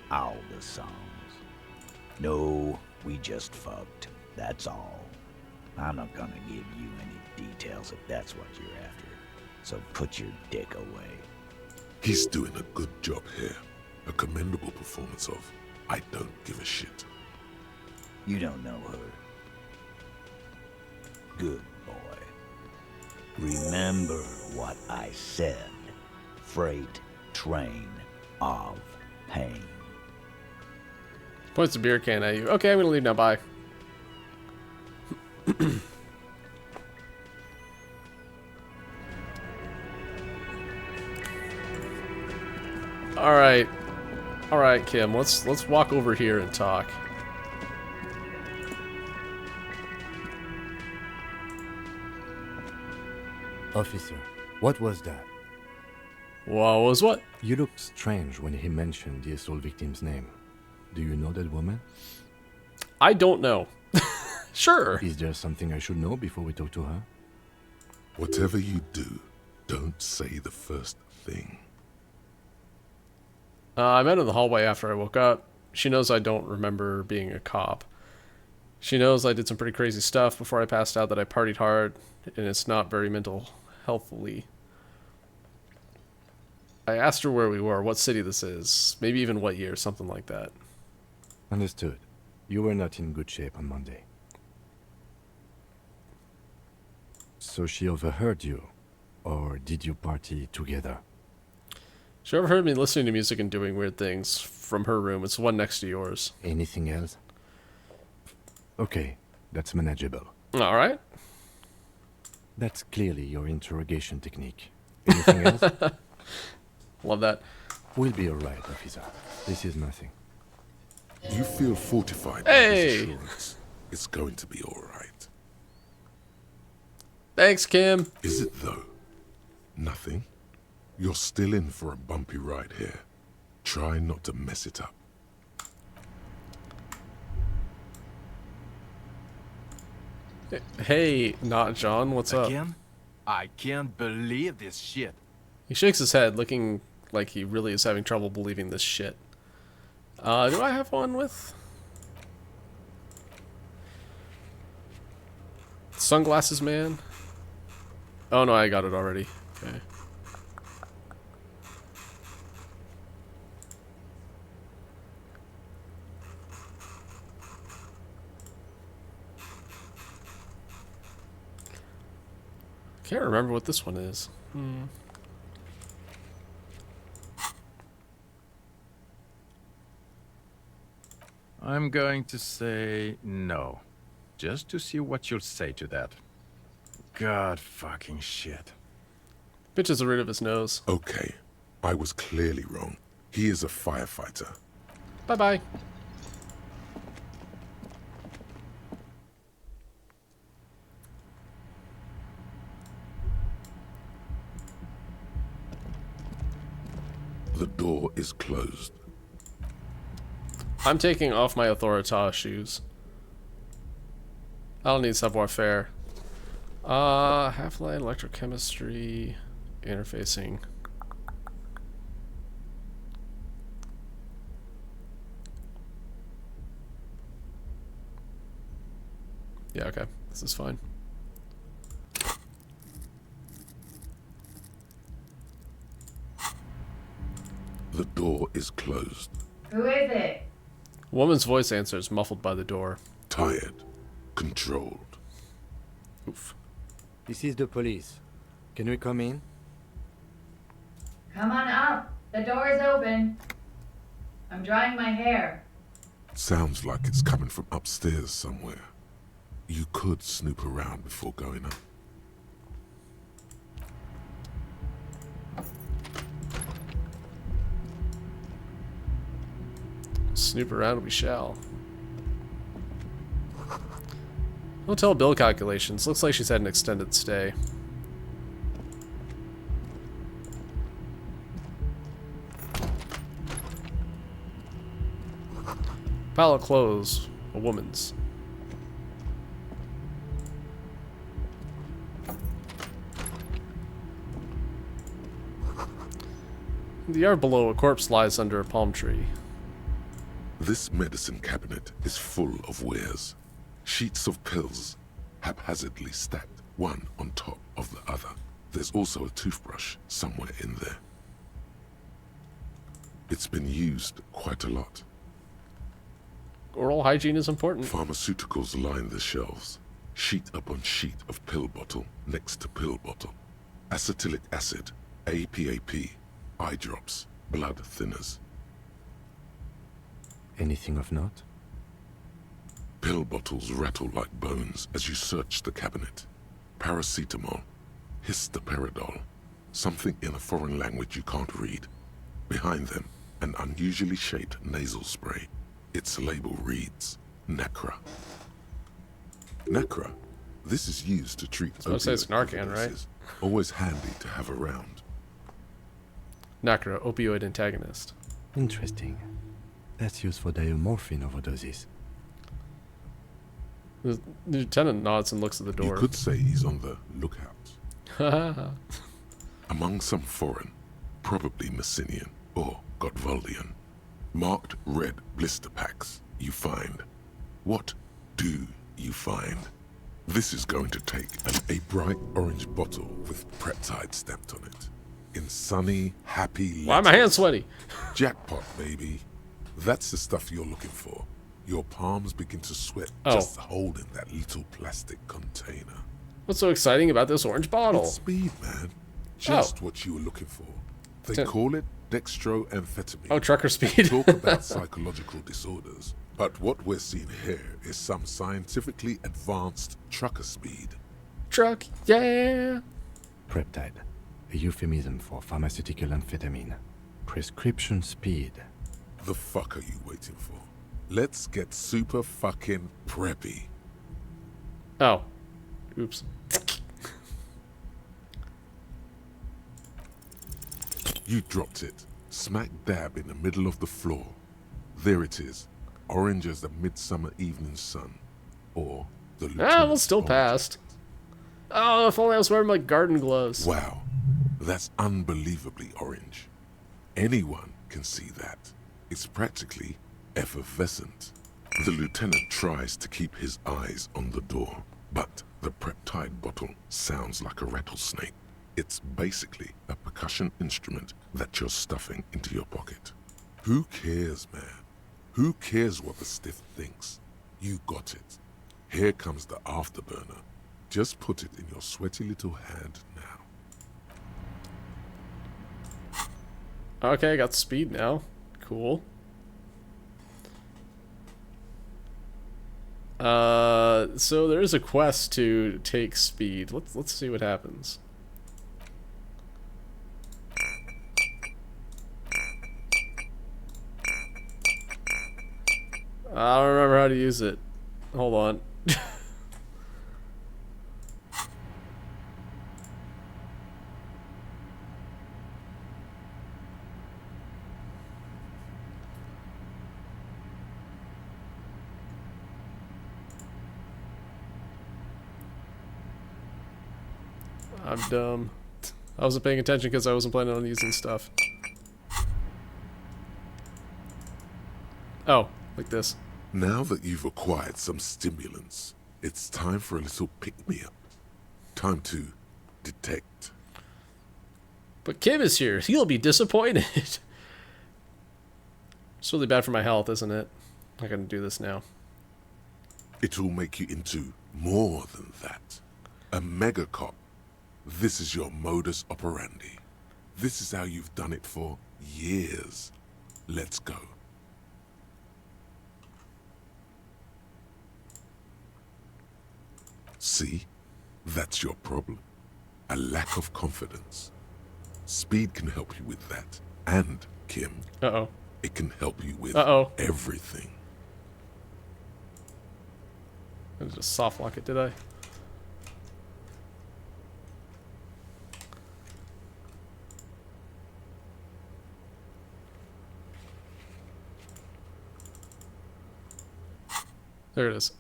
All the songs. No, we just fucked. That's all. I'm not gonna give you any details if that's what you're after. So put your dick away. He's doing a good job here. A commendable performance of I don't give a shit. You don't know her. Good boy. Remember what I said. Freight train of pain. Points a beer can at you. Okay, I'm gonna leave now. Bye. All right, Kim. Let's walk over here and talk. Officer, what was that? What was what? You looked strange when he mentioned the assault victim's name. Do you know that woman? I don't know. Sure. Is there something I should know before we talk to her? Whatever you do, don't say the first thing. I met her in the hallway after I woke up. She knows I don't remember being a cop. She knows I did some pretty crazy stuff before I passed out, that I partied hard, and it's not very mental healthily. I asked her where we were, what city this is, maybe even what year, something like that. Understood. You were not in good shape on Monday. So she overheard you? Or did you party together? She overheard me listening to music and doing weird things from her room. It's the one next to yours. Anything else? Okay, that's manageable. Alright. That's clearly your interrogation technique. Anything else? Love that. We'll be alright, officer. This is nothing. You feel fortified Hey! by his assurance. It's going to be all right. Thanks, Kim. Is it though? Nothing? You're still in for a bumpy ride here. Try not to mess it up. Hey, not John, what's up? Again? I can't believe this shit. He shakes his head, looking like he really is having trouble believing this shit. Do I have one with? Sunglasses Man? Oh no, I got it already. Okay. Can't remember what this one is. I'm going to say no. Just to see what you'll say to that. God fucking shit. Pinches the root of his nose. Okay, I was clearly wrong. He is a firefighter. Bye-bye. The door is closed. I'm taking off my Authoritas shoes. I don't need savoir-faire. Half-light, electrochemistry, interfacing. Yeah, okay. This is fine. The door is closed. Who is it? A woman's voice answers, muffled by the door. Tired. Controlled. Oof. This is the police. Can we come in? Come on up. The door is open. I'm drying my hair. Sounds like it's coming from upstairs somewhere. You could snoop around before going up. Snoop around we shall. Hotel bill calculations. Looks like she's had an extended stay. Pile of clothes. A woman's. In the yard below, a corpse lies under a palm tree. This medicine cabinet is full of wares. Sheets of pills, haphazardly stacked, one on top of the other. There's also a toothbrush somewhere in there. It's been used quite a lot. Oral hygiene is important. Pharmaceuticals line the shelves. Sheet upon sheet of pill bottle next to pill bottle. Acetylic acid, APAP, eye drops, blood thinners. Anything of note? Pill bottles rattle like bones as you search the cabinet. Paracetamol, histoparidol, something in a foreign language you can't read. Behind them, an unusually shaped nasal spray. Its label reads, Nacra. Nacra? This is used to treat I was gonna say it's Narcan, overdoses. right? Always handy to have around. Nacra, opioid antagonist. Interesting. That's used for diamorphine overdoses. The lieutenant nods and looks at the door. You could say he's on the lookout. Among some foreign, probably Messinian or Gotvaldian, marked red blister packs you find. What do you find? This is going to take a bright orange bottle with Preptide stamped on it. In sunny, happy letters. Why are my hands sweaty? Jackpot, baby. That's the stuff you're looking for. Your palms begin to sweat Oh. just holding that little plastic container. What's so exciting about this orange bottle? It's speed, man. Just what you were looking for. They call it dextroamphetamine. Oh, trucker speed. Talk about psychological disorders. But what we're seeing here is some scientifically advanced trucker speed. Truck, yeah. Preptide, a euphemism for pharmaceutical amphetamine. Prescription speed. The fuck are you waiting for? Let's get super fucking preppy. Oh. Oops. You dropped it, smack dab in the middle of the floor. There it is, orange as the midsummer evening sun. Or the Well, still passed. Oh, if only I was wearing my garden gloves. Wow, that's unbelievably orange. Anyone can see that. It's practically effervescent. The lieutenant tries to keep his eyes on the door, but the Preptide bottle sounds like a rattlesnake. It's basically a percussion instrument that you're stuffing into your pocket. Who cares, man? Who cares what the stiff thinks? You got it. Here comes the afterburner. Just put it in your sweaty little hand now. Okay, I got speed now. Cool. So there is a quest to take speed. Let's see what happens. I don't remember how to use it. Hold on. I'm dumb. I wasn't paying attention because I wasn't planning on using stuff. Oh, like this. Now that you've acquired some stimulants, it's time for a little pick-me-up. Time to detect. But Kim is here. He'll be disappointed. It's really bad for my health, isn't it? I'm gonna do this now. It'll make you into more than that. A mega cop. This is your modus operandi. This is how you've done it for years. Let's go. See? That's your problem. A lack of confidence. Speed can help you with that. And, Kim, Uh-oh. it can help you with everything. I just soft lock it, did I? There it is.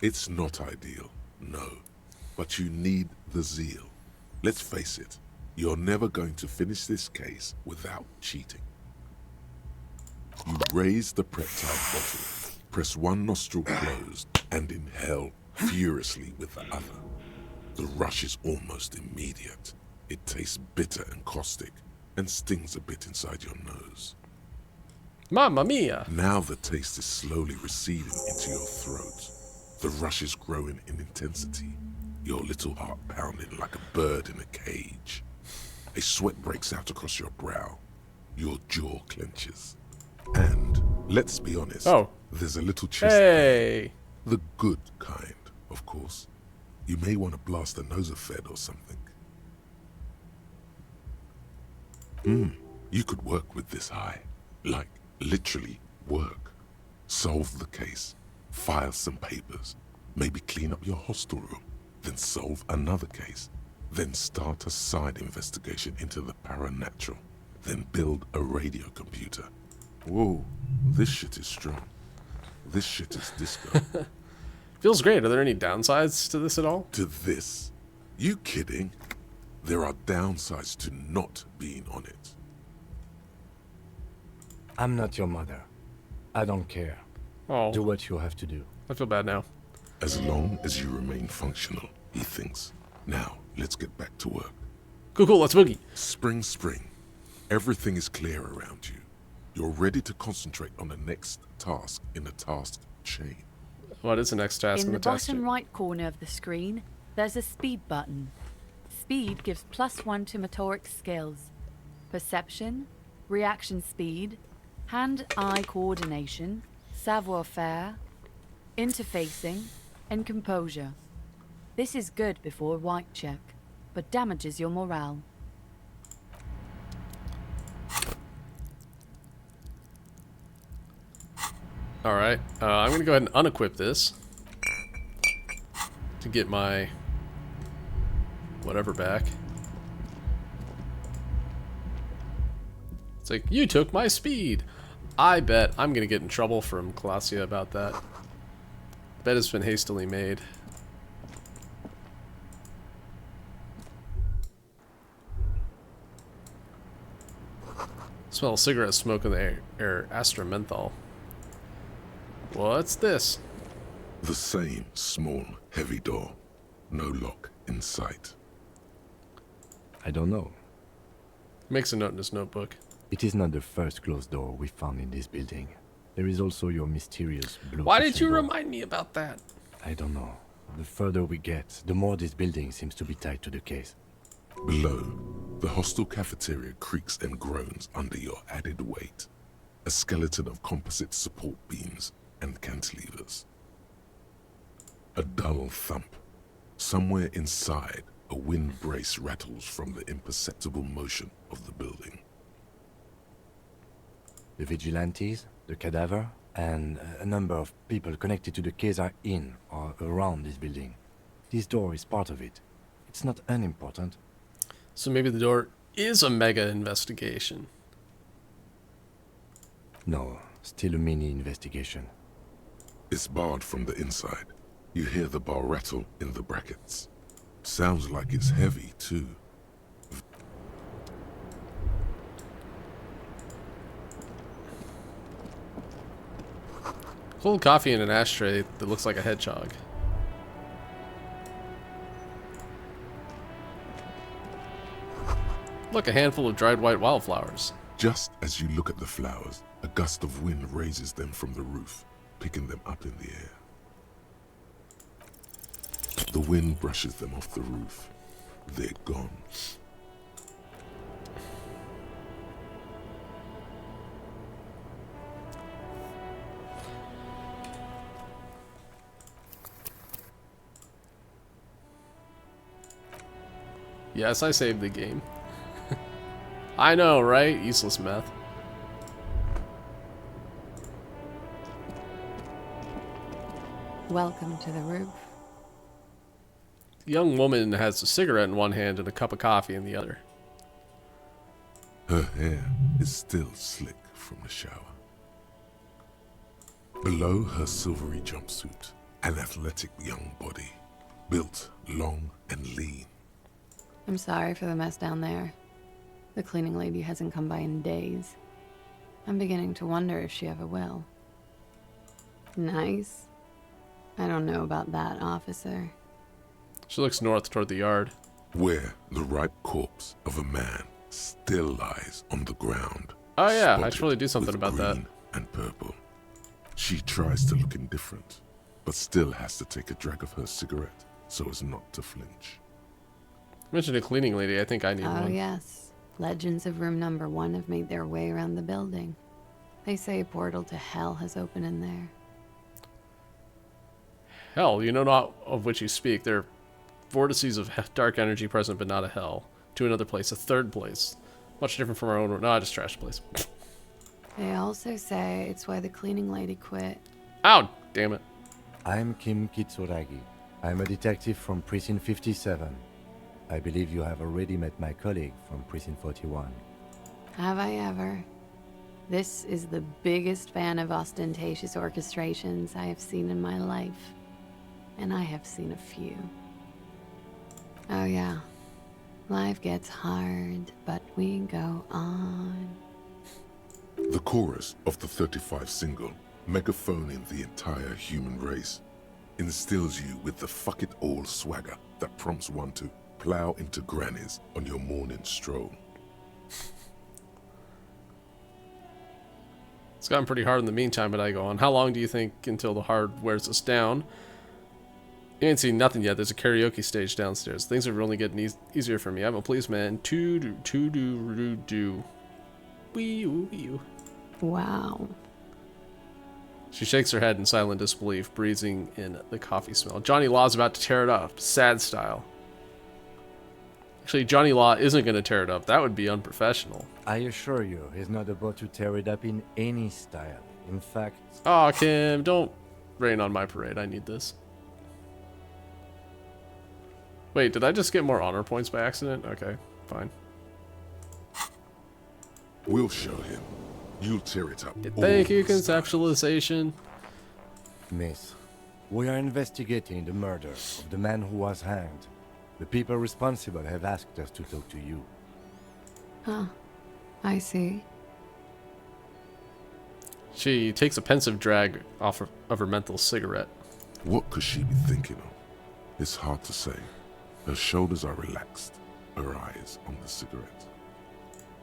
It's not ideal, no. But you need the zeal. Let's face it, you're never going to finish this case without cheating. You raise the peptide bottle, press one nostril closed, and inhale furiously with the other. The rush is almost immediate. It tastes bitter and caustic, and stings a bit inside your nose. Mamma mia! Now the taste is slowly receding into your throat. The rush is growing in intensity, your little heart pounding like a bird in a cage. A sweat breaks out across your brow. Your jaw clenches. And, let's be honest, there's a little chest pain. The good kind, of course. You may want to blast a Nosafed or something. You could work with this high. Like, literally work. Solve the case. File some papers. Maybe clean up your hostel room. Then solve another case. Then start a side investigation into the paranatural. Then build a radio computer. Whoa, this shit is strong. This shit is disco. Feels great. Are there any downsides to this at all? To this? You kidding? There are downsides to not being on it. I'm not your mother. I don't care. Oh. Do what you have to do. I feel bad now. As long as you remain functional, he thinks. Now, let's get back to work. Cool, let's boogie. Spring. Everything is clear around you. You're ready to concentrate on the next task in the task chain. What is the next task in the task chain? In the bottom right corner of the screen, there's a speed button. Speed gives +1 to motoric skills. Perception, reaction speed, hand-eye coordination, savoir-faire, interfacing, and composure. This is good before a white check, but damages your morale. Alright, I'm going to go ahead and unequip this to get my whatever back. It's like, you took my speed! I bet I'm going to get in trouble from Colossia about that. Bet it's been hastily made. Smell cigarette smoke in the air. Astra menthol. What's this? The same small, heavy door. No lock in sight. I don't know. Makes a note in his notebook. It is not the first closed door we found in this building. There is also your mysterious blue. Why did you remind me about that? I don't know. The further we get, the more this building seems to be tied to the case. Below, the hostel cafeteria creaks and groans under your added weight. A skeleton of composite support beams and cantilevers. A dull thump. Somewhere inside, a wind brace rattles from the imperceptible motion of the building. The vigilantes, the cadaver, and a number of people connected to the case are in or around this building. This door is part of it. It's not unimportant. So maybe the door is a mega investigation. No, still a mini investigation. It's barred from the inside. You hear the bar rattle in the brackets. Sounds like it's heavy, too. Cold coffee in an ashtray that looks like a hedgehog. Look, a handful of dried white wildflowers. Just as you look at the flowers, a gust of wind raises them from the roof, picking them up in the air. The wind brushes them off the roof. They're gone. Yes, I saved the game. I know, right? Useless meth. Welcome to the roof. The young woman has a cigarette in one hand and a cup of coffee in the other. Her hair is still slick from the shower. Below her silvery jumpsuit, an athletic young body, built long and lean. I'm sorry for the mess down there. The cleaning lady hasn't come by in days. I'm beginning to wonder if she ever will. Nice. I don't know about that, officer. She looks north toward the yard. Where the ripe corpse of a man still lies on the ground. Oh yeah, I should spotted probably do something with about that. green and purple. She tries to look indifferent, but still has to take a drag of her cigarette so as not to flinch. Mentioned a cleaning lady. I think I need Oh one. yes. Legends of room number 1 have made their way around the building. They say a portal to hell has opened in there. Hell, you know not of which you speak. There are vortices of dark energy present, but not a hell. To another place, a third place. Much different from our own. No, I just trashed the place. They also say it's why the cleaning lady quit. Ow! Damn it. I'm Kim Kitsuragi. I'm a detective from Precinct 57. I believe you have already met my colleague from Precinct 41. Have I ever? This is the biggest fan of ostentatious orchestrations I have seen in my life. And I have seen a few. Oh yeah. Life gets hard, but we go on. The chorus of the 35 single, megaphoning the entire human race, instills you with the fuck it all swagger that prompts one to plow into grannies on your morning stroll. It's gotten pretty hard in the meantime, but I go on. How long do you think until the hard wears us down? You ain't seen nothing yet. There's a karaoke stage downstairs. Things are only getting easier for me. I'm a policeman. To-do-do-do-do. Wee-oo-wee-oo. Wow. She shakes her head in silent disbelief, breathing in the coffee smell. Johnny Law's about to tear it up, sad style. Actually, Johnny Law isn't going to tear it up. That would be unprofessional. I assure you, he's not about to tear it up in any style. In fact... Aw, Kim, don't rain on my parade. I need this. Wait, did I just get more honor points by accident? Okay, fine. We'll show him. You'll tear it up. Thank you, conceptualization. Miss, we are investigating the murder of the man who was hanged. The people responsible have asked us to talk to you. Huh. I see. She takes a pensive drag off of her menthol cigarette. What could she be thinking of? It's hard to say. Her shoulders are relaxed, her eyes on the cigarette.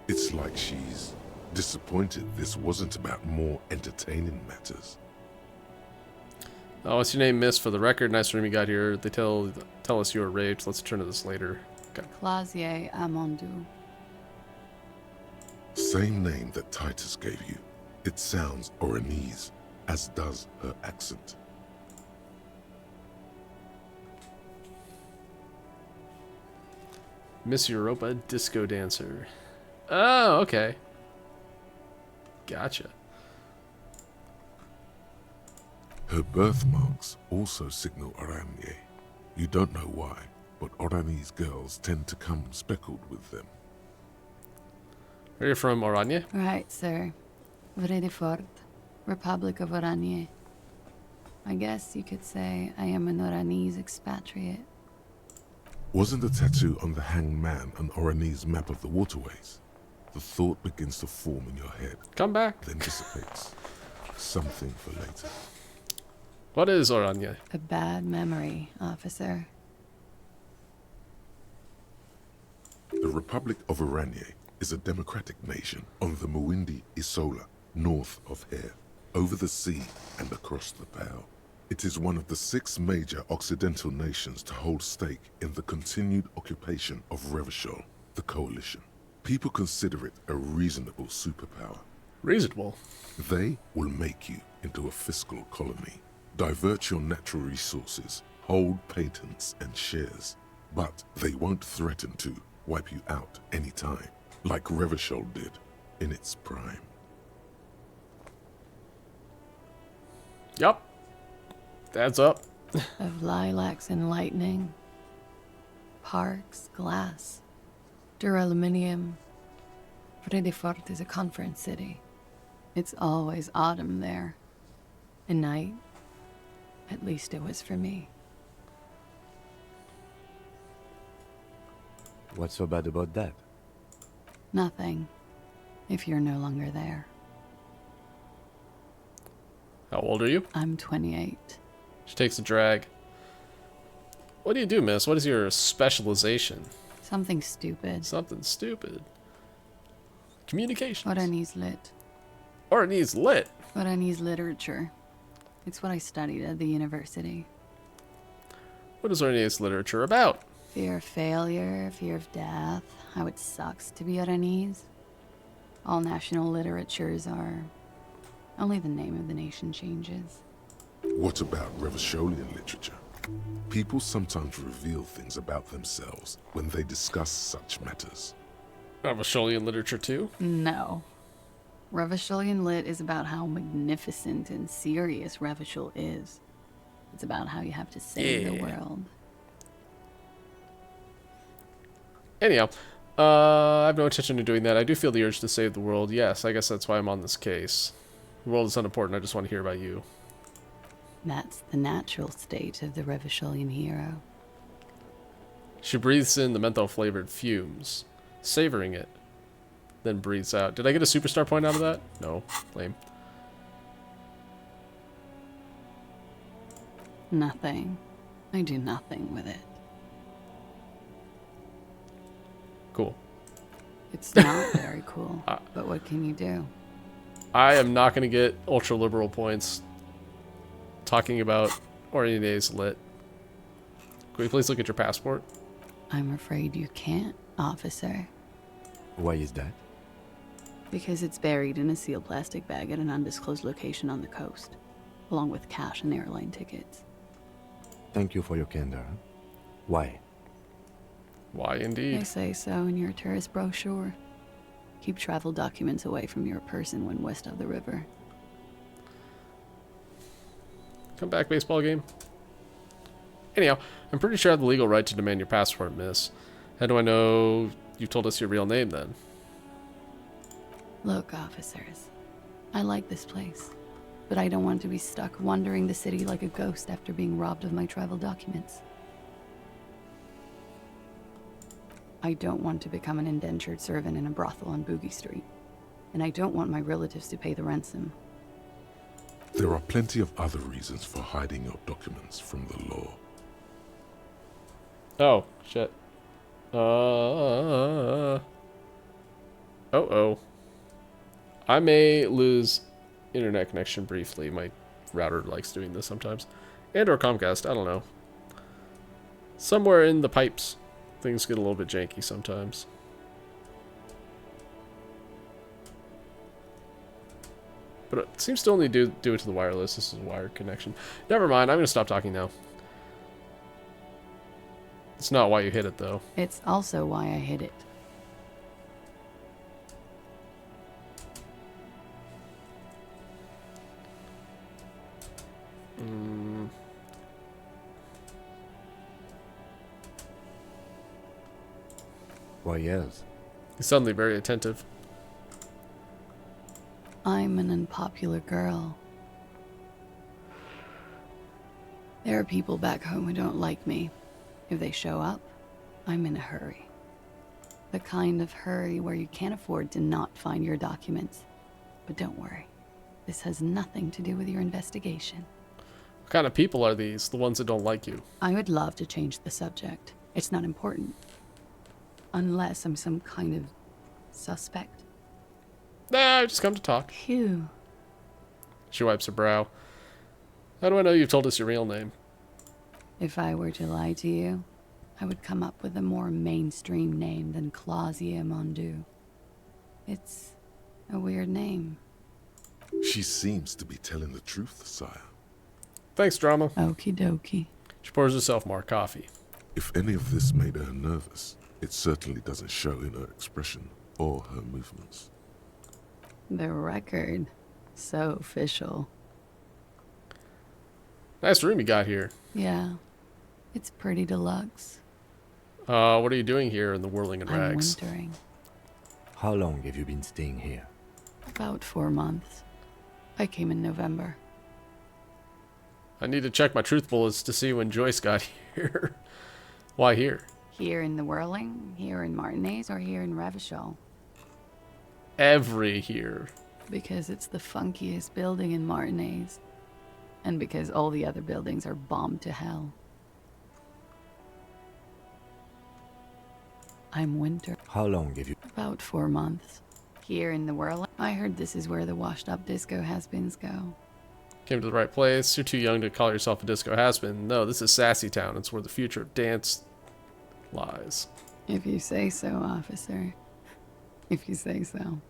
It's like she's disappointed this wasn't about more entertaining matters. Oh, what's your name, miss? For the record, nice room you got here. They tell us you were raped. Let's turn to this later. Okay. Clausier Amondou. Same name that Titus gave you. It sounds Oranese, as does her accent. Miss Europa disco dancer. Oh, okay. Gotcha. Her birthmarks also signal Oranje. You don't know why, but Oranese girls tend to come speckled with them. Are you from Oranje? Right, sir. Vredefort, Republic of Oranje. I guess you could say I am an Oranese expatriate. Wasn't the tattoo on the hanged man an Oranese map of the waterways? The thought begins to form in your head. Come back. Then dissipates. Something for later. What is Oranje? A bad memory, officer. The Republic of Oranje is a democratic nation on the Muindi Isola, north of here, over the sea and across the Pale. It is one of the 6 major Occidental nations to hold stake in the continued occupation of Revachol, the coalition. People consider it a reasonable superpower. Reasonable? They will make you into a fiscal colony, divert your natural resources, hold patents and shares, but they won't threaten to wipe you out anytime, like Revachol did in its prime. Yup. Adds up. Of lilacs and lightning, parks, glass, duraluminium. Fredefort is a conference city. It's always autumn there. And night. At least it was for me. What's so bad about that? Nothing. If you're no longer there. How old are you? I'm 28. She takes a drag. What do you do, miss? What is your specialization? Something stupid. Something stupid. Communication. Oranese lit. Oranese lit? Oranese literature. It's what I studied at the university. What is Oranese literature about? Fear of failure, fear of death, how it sucks to be Oranese. All national literatures are... Only the name of the nation changes. What about Revacholian literature? People sometimes reveal things about themselves when they discuss such matters. Revacholian literature too? No. Revacholian lit is about how magnificent and serious Revachol is. It's about how you have to save the world. Anyhow, I have no intention of doing that. I do feel the urge to save the world. Yes, I guess that's why I'm on this case. The world is unimportant. I just want to hear about you. That's the natural state of the Revacholian hero. She breathes in the menthol-flavored fumes, savoring it, then breathes out. Did I get a superstar point out of that? No. Lame. Nothing. I do nothing with it. Cool. It's not very cool, but what can you do? I am not going to get ultra-liberal points talking about Oranese lit. Can we please look at your passport? I'm afraid you can't, officer. Why is that? Because it's buried in a sealed plastic bag at an undisclosed location on the coast, along with cash and airline tickets. Thank you for your candor. Why? Why indeed? They say so in your tourist brochure. Keep travel documents away from your person when west of the river. Come back, baseball game. Anyhow, I'm pretty sure I have the legal right to demand your passport, miss. How do I know you told us your real name, then? Look, officers. I like this place, but I don't want to be stuck wandering the city like a ghost after being robbed of my travel documents. I don't want to become an indentured servant in a brothel on Boogie Street. And I don't want my relatives to pay the ransom. There are plenty of other reasons for hiding your documents from the law. Oh, shit. Uh-oh. I may lose internet connection briefly. My router likes doing this sometimes. And or Comcast, I don't know. Somewhere in the pipes, things get a little bit janky sometimes. But it seems to only do it to the wireless. This is a wired connection. Never mind, I'm going to stop talking now. It's not why you hit it, though. It's also why I hid it. Why, yes. He's suddenly very attentive. I'm an unpopular girl. There are people back home who don't like me. If they show up, I'm in a hurry. The kind of hurry where you can't afford to not find your documents. But don't worry. This has nothing to do with your investigation. What kind of people are these? The ones that don't like you? I would love to change the subject. It's not important. Unless I'm some kind of suspect. Nah, I've just come to talk. Phew. She wipes her brow. How do I know you've told us your real name? If I were to lie to you, I would come up with a more mainstream name than Clausia Mondu. It's a weird name. She seems to be telling the truth, sire. Thanks, drama. Okie dokie. She pours herself more coffee. If any of this made her nervous, it certainly doesn't show in her expression or her movements. The record. So official. Nice room you got here. Yeah. It's pretty deluxe. What are you doing here in the whirling in I'm rags? wintering. How long have you been staying here? About 4 months. I came in November. I need to check my truth bullets to see when Joyce got here. Why here? Here in the Whirling, here in Martinez, or here in Revachol? Every here. Because it's the funkiest building in Martinez. And because all the other buildings are bombed to hell. I'm winter. How long have you... About 4 months. Here in the Whirling. I heard this is where the washed-up disco has-beens go. Came to the right place. You're too young to call yourself a disco has-been. No, this is Sassy Town. It's where the future of dance lies. If you say so, officer. If you say so.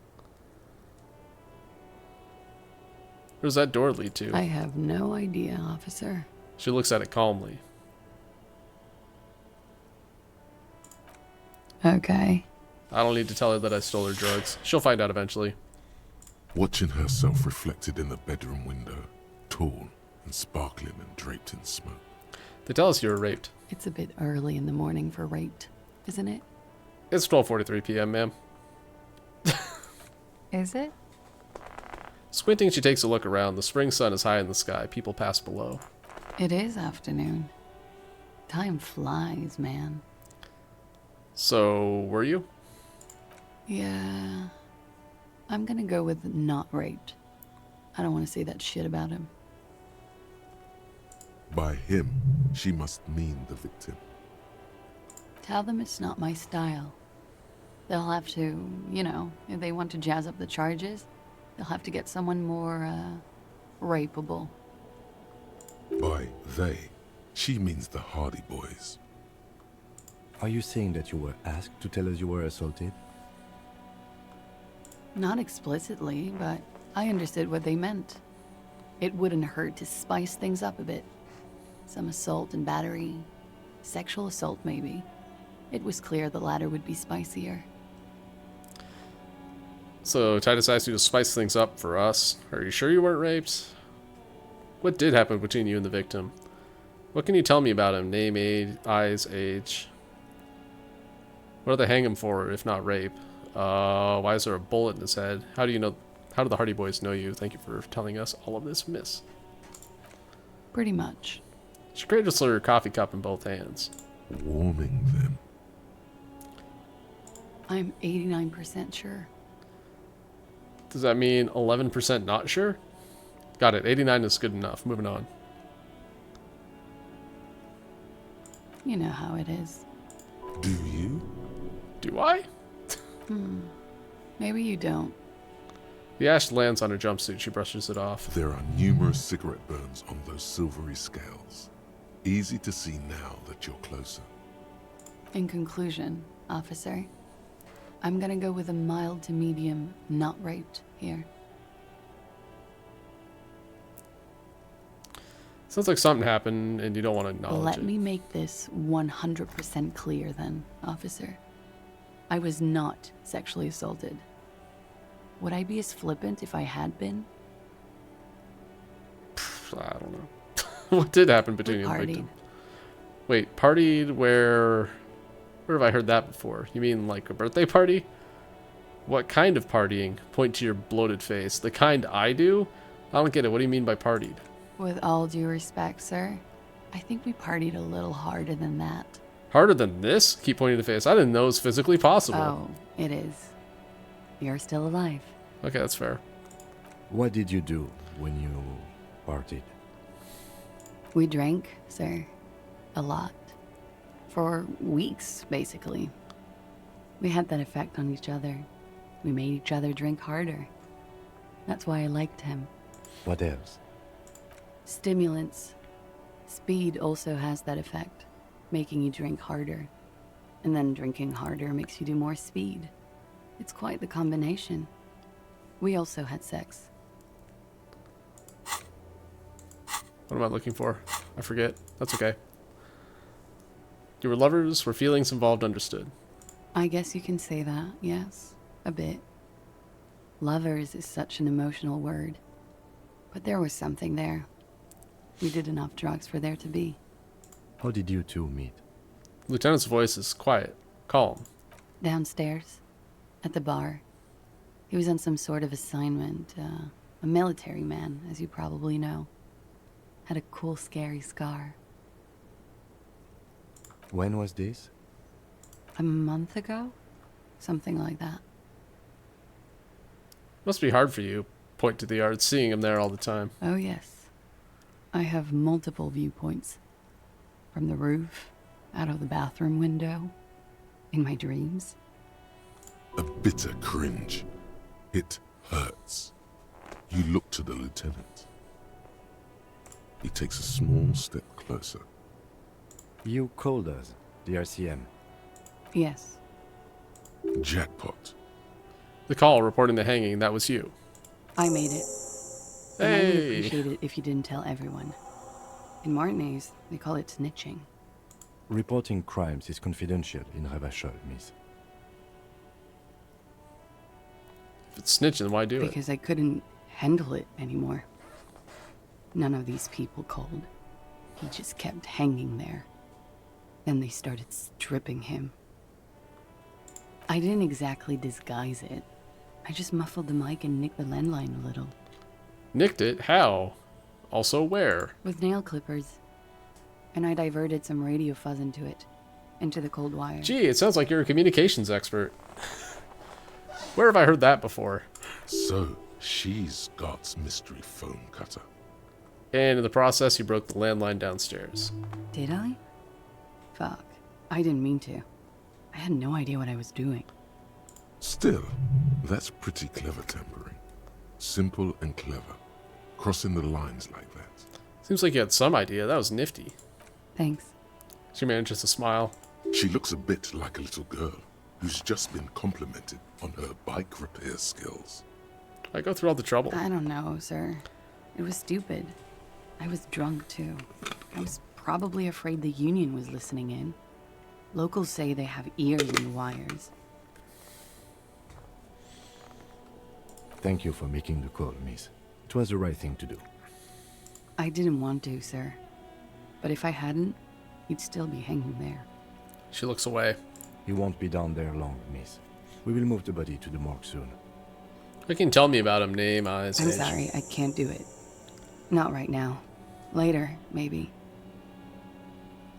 Where's that door lead to? I have no idea, officer. She looks at it calmly. Okay. I don't need to tell her that I stole her drugs. She'll find out eventually. Watching herself reflected in the bedroom window, tall and sparkling and draped in smoke. They tell us you were raped. It's a bit early in the morning for raped, isn't it? It's 12:43 p.m., ma'am. Is it? Squinting, she takes a look around. The spring sun is high in the sky. People pass below. It is afternoon. Time flies, man. So, were you? Yeah. I'm gonna go with not raped. I don't want to say that shit about him. By him, she must mean the victim. Tell them it's not my style. They'll have to, you know, if they want to jazz up the charges, they'll have to get someone more, rapeable. By they, she means the Hardy Boys. Are you saying that you were asked to tell us you were assaulted? Not explicitly, but I understood what they meant. It wouldn't hurt to spice things up a bit. Some assault and battery. Sexual assault, maybe. It was clear the latter would be spicier. So, Titus asked you to spice things up for us. Are you sure you weren't raped? What did happen between you and the victim? What can you tell me about him? Name, age, eyes, age. What do they hang him for, if not rape? Why is there a bullet in his head? How do you know? How do the Hardy Boys know you? Thank you for telling us all of this, miss. Pretty much. She cradles her coffee cup in both hands. Warming them. I'm 89% sure. Does that mean 11% not sure? Got it. 89 is good enough. Moving on. You know how it is. Do you? Do I? Maybe you don't. The ash lands on her jumpsuit. She brushes it off. There are numerous cigarette burns on those silvery scales. Easy to see now that you're closer. In conclusion, officer, I'm gonna go with a mild to medium, not raped here. Sounds like something happened and you don't want to acknowledge Let it. me make this 100% clear then, officer. I was not sexually assaulted. Would I be as flippant if I had been? I don't know. What did happen between you and the victim? Wait, partied where have I heard that before? You mean like a birthday party? What kind of partying? Point to your bloated face. The kind I do? I don't get it. What do you mean by partied? With all due respect, sir, I think we partied a little harder than that. Harder than this? Keep pointing to the face. I didn't know it was physically possible. Oh, it is. You're still alive. Okay, that's fair. What did you do when you partied? We drank, sir. A lot. For weeks, basically. We had that effect on each other. We made each other drink harder. That's why I liked him. What else? Stimulants. Speed also has that effect, making you drink harder. And then drinking harder makes you do more speed. It's quite the combination. We also had sex. What am I looking for? I forget. That's okay. You were lovers, were feelings involved, understood. I guess you can say that, yes. A bit. Lovers is such an emotional word. But there was something there. We did enough drugs for there to be. How did you two meet? Lieutenant's voice is quiet, calm. Downstairs. At the bar. He was on some sort of assignment. A military man, as you probably know. Had a cool, scary scar. When was this? A month ago? Something like that. Must be hard for you, point to the yard, seeing him there all the time. Oh, yes. I have multiple viewpoints. From the roof, out of the bathroom window, in my dreams. A bitter cringe. It hurts. You look to the lieutenant. He takes a small step closer. You called us, the RCM. Yes. Jackpot. The call reporting the hanging, that was you. I made it. And I would Hey! appreciate it if you didn't tell everyone. In Martinez, they call it snitching. Reporting crimes is confidential in Ravachol, miss. If it's snitching, why do it? Because I couldn't handle it anymore. None of these people called. He just kept hanging there. Then they started stripping him. I didn't exactly disguise it. I just muffled the mic and nicked the landline a little. Nicked it? How? Also where? With nail clippers. And I diverted some radio fuzz into it. Into the cold wire. Gee, it sounds like you're a communications expert. Where have I heard that before? So, she's God's mystery phone cutter. And in the process, you broke the landline downstairs. Did I? Fuck. I didn't mean to. I had no idea what I was doing. Still, that's pretty clever tampering. Simple and clever. Crossing the lines like that. Seems like you had some idea. That was nifty. Thanks. She manages to smile. She looks a bit like a little girl who's just been complimented on her bike repair skills. I go through all the trouble. I don't know, sir. It was stupid. I was drunk, too. I was probably afraid the Union was listening in. Locals say they have ears in the wires. Thank you for making the call, miss. It was the right thing to do. I didn't want to, sir. But if I hadn't, he'd still be hanging there. She looks away. He won't be down there long, miss. We will move the body to the morgue soon. You can tell me about him, name, eyes, I'm age. sorry, I can't do it. Not right now. Later, maybe.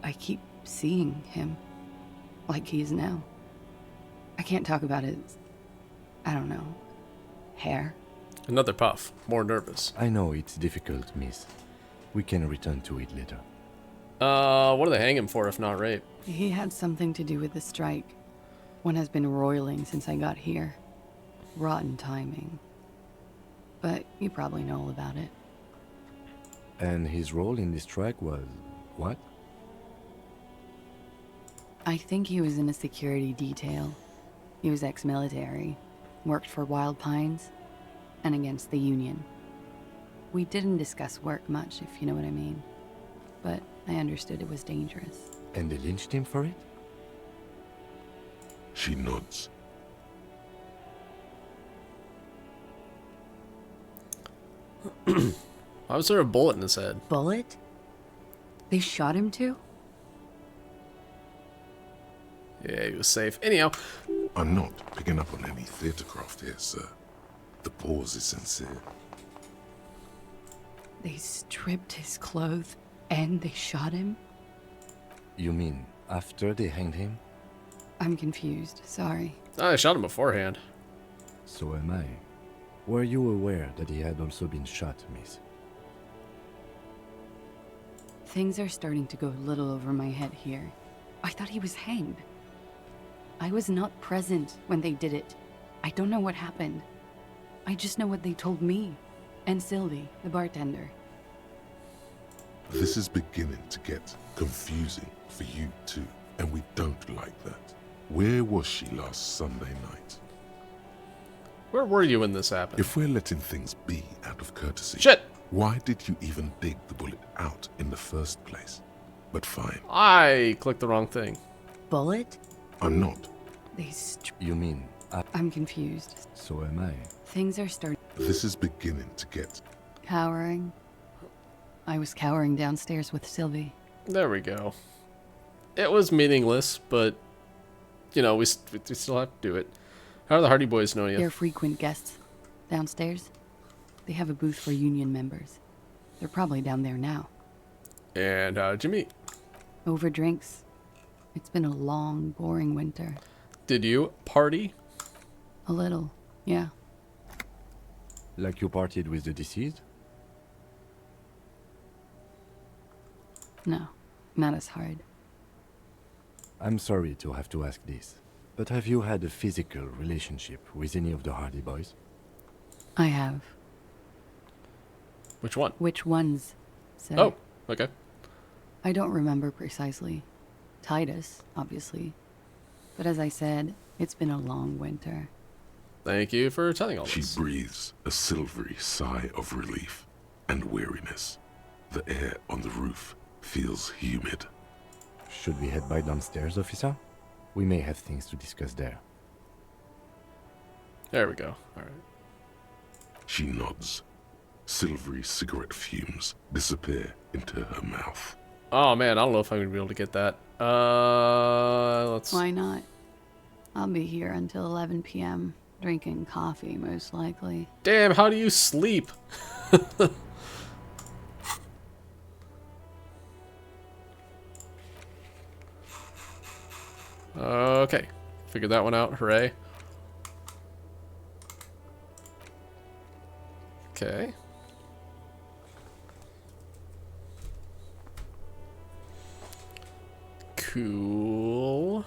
I keep seeing him. Like he is now. I can't talk about his... I don't know. Hair. Another puff. More nervous. I know it's difficult, miss. We can return to it later. What do they hang him for if not rape? He had something to do with the strike. One has been roiling since I got here. Rotten timing. But you probably know all about it. And his role in this strike was... what? I think he was in a security detail. He was ex-military. Worked for Wild Pines. And against the Union. We didn't discuss work much, if you know what I mean. But I understood it was dangerous. And they lynched him for it? She nods. Why was there a bullet in his head? Bullet? They shot him too? Yeah, he was safe. Anyhow. I'm not picking up on any theatre craft here, sir. The pause is sincere. They stripped his clothes and they shot him? You mean after they hanged him? I'm confused. Sorry. I shot him beforehand. So am I. Were you aware that he had also been shot, miss? Things are starting to go a little over my head here. I thought he was hanged. I was not present when they did it. I don't know what happened. I just know what they told me. And Sylvie, the bartender. This is beginning to get confusing for you too, and we don't like that. Where was she last Sunday night? Where were you when this happened? If we're letting things be out of courtesy, Shit! why did you even dig the bullet out in the first place? But fine. I clicked the wrong thing. Bullet? I'm not. You mean, I'm confused. so am I. Things are starting. This is beginning to get... Cowering. I was cowering downstairs with Sylvie. There we go. It was meaningless, but, you know, we still have to do it. How are the Hardy Boys know you? They're frequent guests. Downstairs. They have a booth for union members. They're probably down there now. And how did you meet? Over drinks. It's been a long, boring winter. Did you party? A little, yeah. Like you partied with the deceased? No, not as hard. I'm sorry to have to ask this, but have you had a physical relationship with any of the Hardy Boys? I have. Which one? Which ones, sir? Oh, okay. I don't remember precisely. Titus, obviously. But as I said, it's been a long winter. Thank you for telling all She this. breathes a silvery sigh of relief and weariness. The air on the roof feels humid. Should we head by downstairs, officer? We may have things to discuss there. There we go. All right. She nods. Silvery cigarette fumes disappear into her mouth. Oh man, I don't know if I'm gonna be able to get that. Let's. Why not? I'll be here until 11 p.m. drinking coffee, most likely. Damn, how do you sleep? Okay, figured that one out. Hooray. Okay. Cool.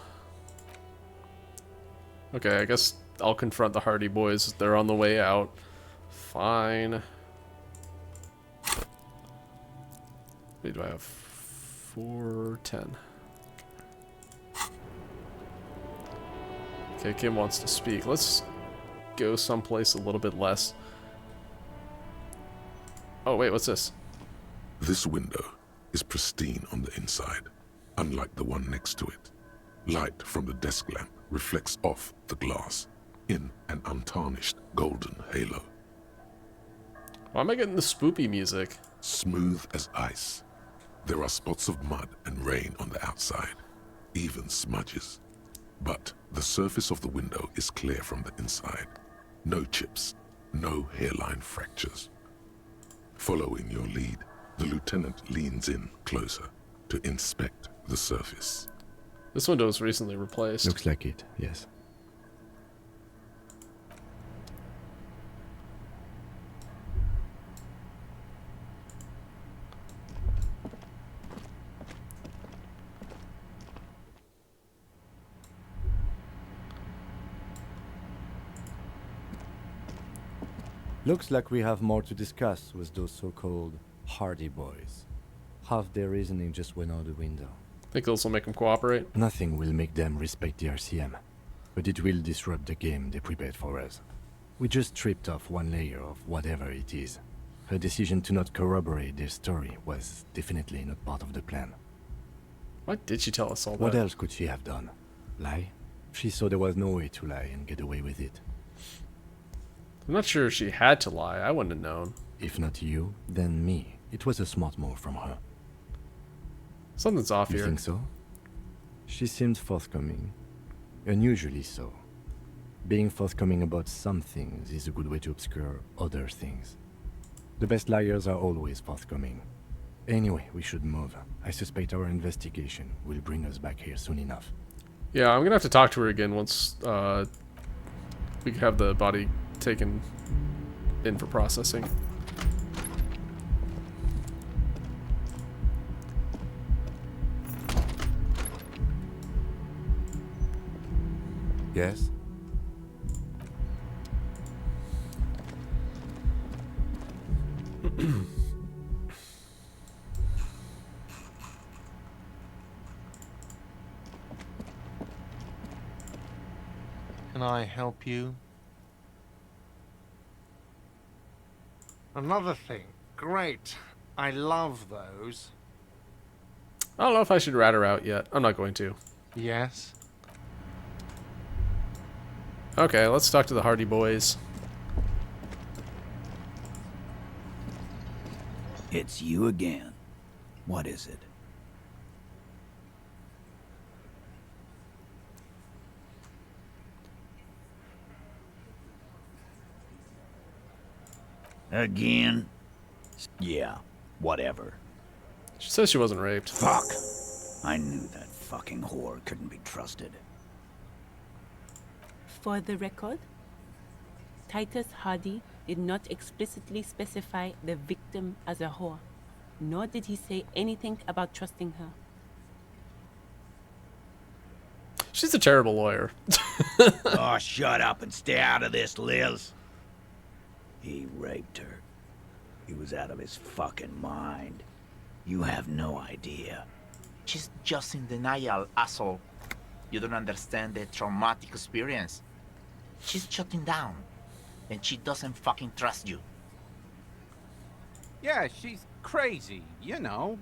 Okay, I guess I'll confront the Hardy Boys. They're on the way out. Fine. Wait, do I have 410? Okay, Kim wants to speak. Let's go someplace a little bit less. Oh, wait, what's this? This window is pristine on the inside, unlike the one next to it. Light from the desk lamp reflects off the glass in an untarnished golden halo. Why am I getting the spoopy music? Smooth as ice. There are spots of mud and rain on the outside, even smudges. But the surface of the window is clear from the inside. No chips, no hairline fractures. Following your lead, the lieutenant leans in closer to inspect the surface. This window was recently replaced. Looks like it, yes. Looks like we have more to discuss with those so-called Hardy Boys. Half their reasoning just went out the window. Think this will make them cooperate? Nothing will make them respect the RCM, but it will disrupt the game they prepared for us. We just stripped off one layer of whatever it is. Her decision to not corroborate their story was definitely not part of the plan. Why did she tell us all that? What else could she have done? Lie? She saw there was no way to lie and get away with it. I'm not sure she had to lie. I wouldn't have known. If not you, then me. It was a smart move from her. Something's off You here. think so? She seemed forthcoming. Unusually so. Being forthcoming about some things is a good way to obscure other things. The best liars are always forthcoming. Anyway, we should move. I suspect our investigation will bring us back here soon enough. Yeah, I'm gonna have to talk to her again once we have the body taken in for processing. Yes? Can I help you? Another thing. Great. I love those. I don't know if I should rat her out yet. I'm not going to. Yes? Okay, let's talk to the Hardy Boys. It's you again. What is it? Again? Yeah, whatever. She says she wasn't raped. Fuck! I knew that fucking whore couldn't be trusted. For the record, Titus Hardy did not explicitly specify the victim as a whore, nor did he say anything about trusting her. She's a terrible lawyer. Oh, shut up and stay out of this, Liz. He raped her. He was out of his fucking mind. You have no idea. She's just in denial, asshole. You don't understand the traumatic experience. She's shutting down. And she doesn't fucking trust you. Yeah, she's crazy, you know.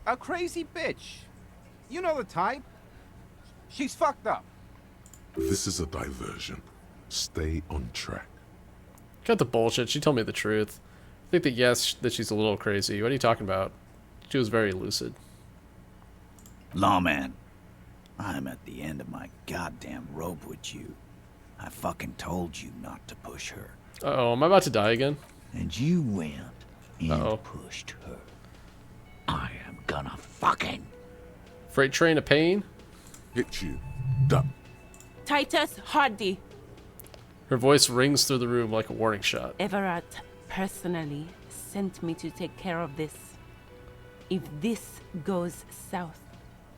A crazy bitch. You know the type. She's fucked up. This is a diversion. Stay on track. Cut the bullshit. She told me the truth. I think that yes, that she's a little crazy. What are you talking about? She was very lucid. Lawman, I'm at the end of my goddamn rope with you. I fucking told you not to push her. Uh-oh, am I about to die again? And you went and Uh-oh. pushed her. I am gonna fucking... Freight train of pain? Hit you. Duck. Titus Hardy! Her voice rings through the room like a warning shot. Everett personally sent me to take care of this. If this goes south,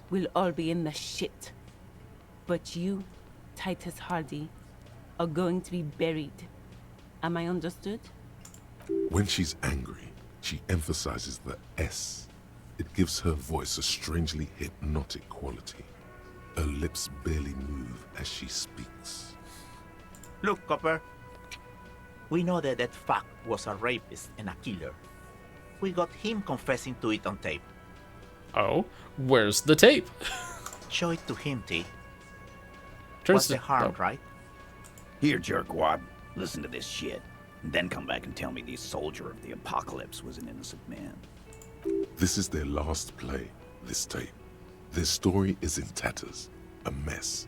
we'll all be in the shit. But you, Titus Hardy, are going to be buried. Am I understood? When she's angry, she emphasizes the S. It gives her voice a strangely hypnotic quality. Her lips barely move as she speaks. Look, Copper. We know that that fuck was a rapist and a killer. We got him confessing to it on tape. Oh, where's the tape? Show it to him, T. Turns What's to- the harm, oh. right? Here, jerkwad. Listen to this shit. And then come back and tell me the soldier of the apocalypse was an innocent man. This is their last play, this tape. Their story is in tatters, a mess.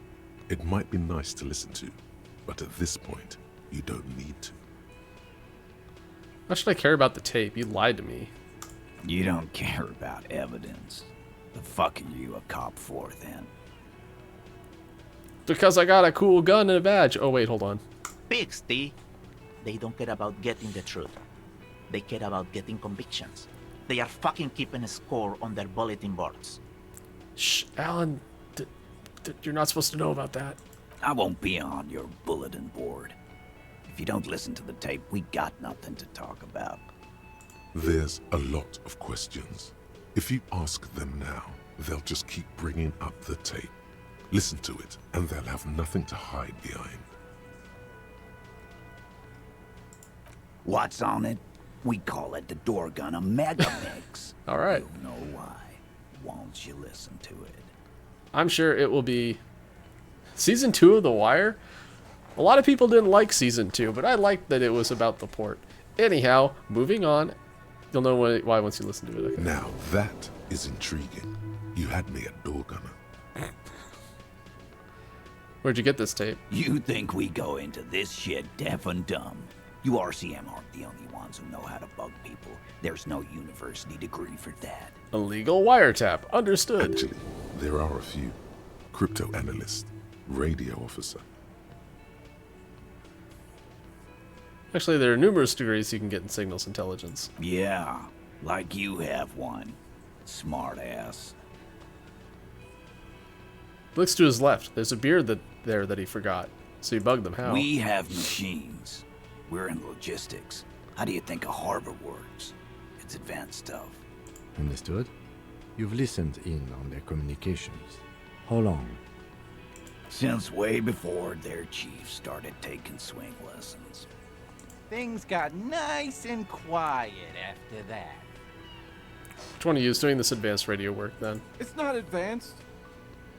It might be nice to listen to, but at this point, you don't need to. Why should I care about the tape? You lied to me. You don't care about evidence. The fuck are you a cop for, then? Because I got a cool gun and a badge. Oh, wait, hold on. Pigs, T. They don't care about getting the truth. They care about getting convictions. They are fucking keeping a score on their bulletin boards. Shh, Alan. You're not supposed to know about that. I won't be on your bulletin board. If you don't listen to the tape, we got nothing to talk about. There's a lot of questions. If you ask them now, they'll just keep bringing up the tape. Listen to it, and they'll have nothing to hide behind. What's on it? We call it the door gun a mega mix. All right. You'll know why. Won't you listen to it? I'm sure it will be season 2 of The Wire. A lot of people didn't like season 2, but I liked that it was about the port. Anyhow, moving on. You'll know why once you listen to it. Okay. Now that is intriguing. You had me at door gunner. Where'd you get this tape? You think we go into this shit deaf and dumb? You RCM aren't the only ones who know how to bug people. There's no university degree for that. Illegal wiretap. Understood. Actually, there are a few. Crypto analyst, radio officer. Actually, there are numerous degrees you can get in signals intelligence. Yeah, like you have one. Smart ass. Looks to his left. There's a beard there that he forgot. So he bugged them. How? We have machines. We're in logistics. How do you think a harbor works? It's advanced stuff. Understood? You've listened in on their communications. How long? Since way before their chief started taking swing lessons. Things got nice and quiet after that. Which one of you is doing this advanced radio work then? It's not advanced.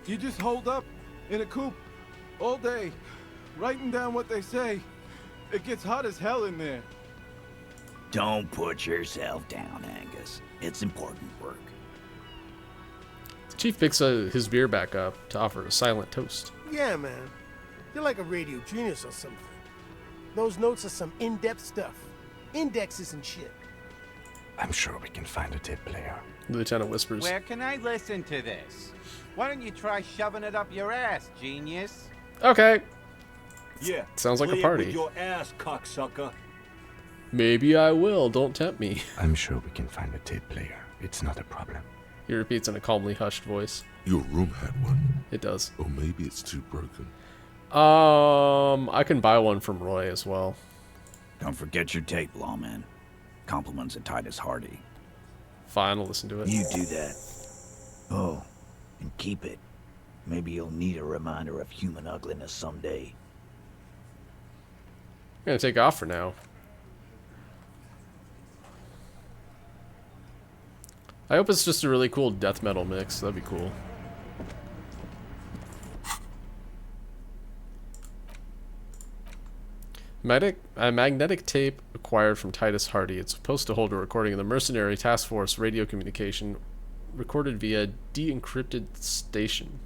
You just hold up in a coop all day, writing down what they say. It gets hot as hell in there. Don't put yourself down, Angus. It's important work. The chief picks his beer back up to offer a silent toast. Yeah, man. You're like a radio genius or something. Those notes are some in-depth stuff. Indexes and shit. I'm sure we can find a tape player. The lieutenant whispers. Where can I listen to this? Why don't you try shoving it up your ass, genius? Okay. Yeah. Sounds like a play it party. with your ass, cocksucker. Maybe I will. Don't tempt me. I'm sure we can find a tape player. It's not a problem. He repeats in a calmly hushed voice. Your room had one. It does. Or maybe it's too broken. I can buy one from Roy as well. Don't forget your tape, lawman. Compliments of Titus Hardy. Fine, I'll listen to it. You do that. Oh, and keep it. Maybe you'll need a reminder of human ugliness someday. I'm gonna take off for now. I hope it's just a really cool death metal mix. That'd be cool. Magnetic tape acquired from Titus Hardy. It's supposed to hold a recording of the Mercenary Task Force radio communication recorded via de-encrypted station.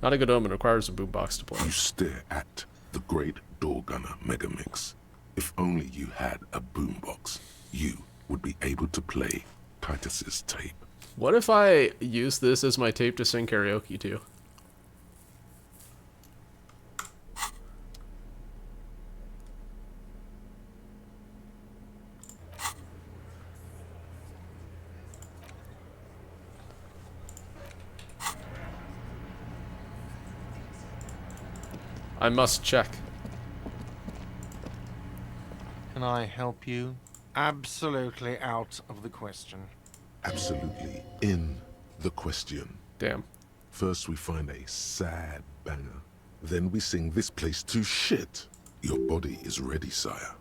Not a good omen. Requires a boombox to play. You stare at the great door gunner Megamix. If only you had a boombox, you would be able to play Titus's tape. What if I use this as my tape to sing karaoke to? I must check. Can I help you? Absolutely out of the question. Absolutely in the question. Damn. First we find a sad banger. Then we sing this place to shit. Your body is ready, sire.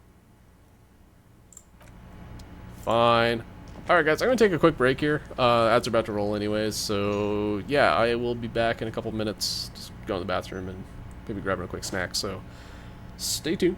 Fine. Alright guys, I'm going to take a quick break here. Ads are about to roll anyways, so yeah, I will be back in a couple minutes. Just go to the bathroom and maybe grabbing a quick snack, so stay tuned.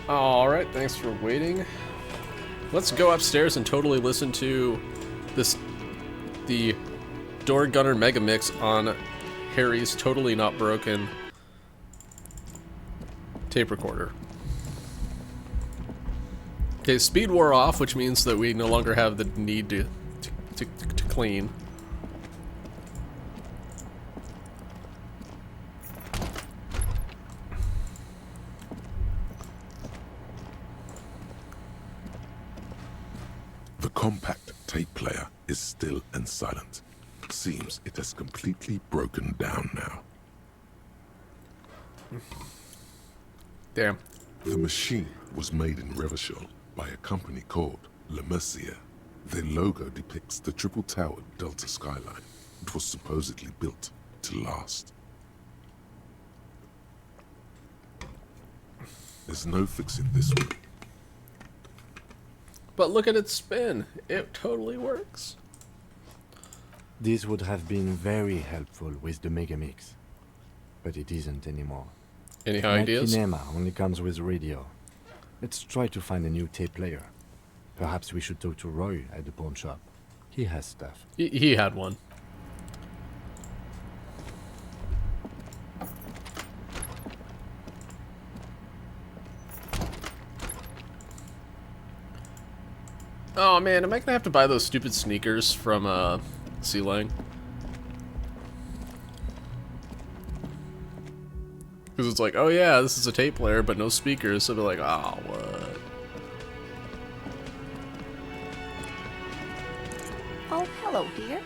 Alright, thanks for waiting. Let's go upstairs and totally listen to the Door Gunner Mega Mix on Harry's Totally Not Broken tape recorder. Okay, speed wore off, which means that we no longer have the need to clean. The compact tape player is still and silent. Seems it has completely broken down now. Damn. The machine was made in Revachol by a company called Le Mercier. Their logo depicts the triple-towered Delta skyline. It was supposedly built to last. There's no fixing this one. But look at it spin. It totally works. This would have been very helpful with the Megamix, but it isn't anymore. Any My ideas? Kinema only comes with radio. Let's try to find a new tape player. Perhaps we should talk to Roy at the pawn shop. He has stuff. He had one. Oh man, am I gonna have to buy those stupid sneakers from Sea Lang? Because it's like, oh yeah, this is a tape player, but no speakers. So they're like, oh, what? Oh, hello, dear.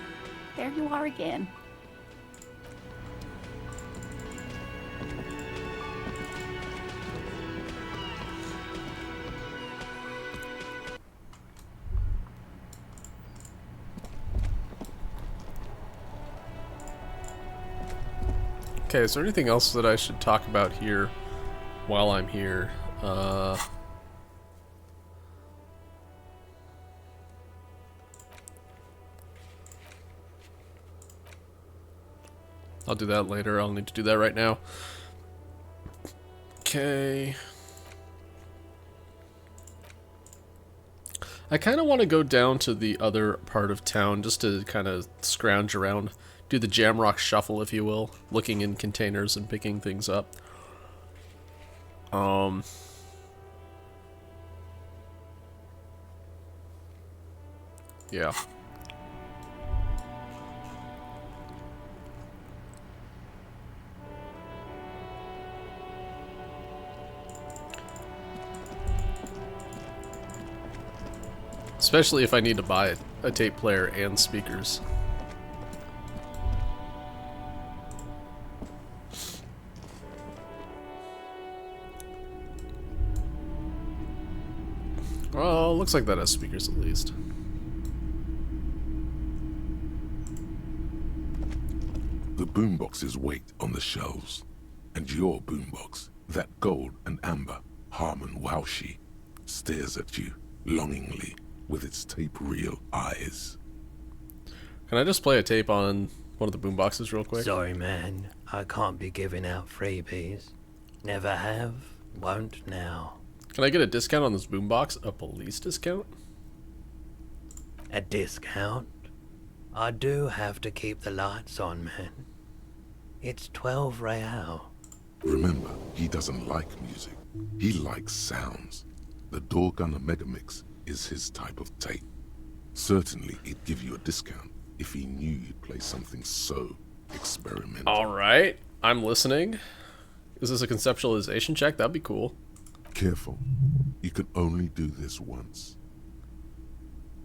There you are again. Okay, is there anything else that I should talk about here while I'm here? I'll do that later. I'll need to do that right now. Okay. I kind of want to go down to the other part of town just to kind of scrounge around. Do the Jamrock shuffle, if you will. Looking in containers and picking things up. Yeah. Especially if I need to buy a tape player and speakers. Well, looks like that has speakers at least. The boomboxes wait on the shelves. And your boombox, that gold and amber Harmon Waushi, stares at you longingly with its tape reel eyes. Can I just play a tape on one of the boomboxes real quick? Sorry, man. I can't be giving out freebies. Never have, won't now. Can I get a discount on this boombox? A police discount? A discount? I do have to keep the lights on, man. It's 12 real. Remember, he doesn't like music. He likes sounds. The Door Gunner Megamix is his type of tape. Certainly, he'd give you a discount if he knew you'd play something so experimental. Alright, I'm listening. Is this a conceptualization check? That'd be cool. Careful. You can only do this once.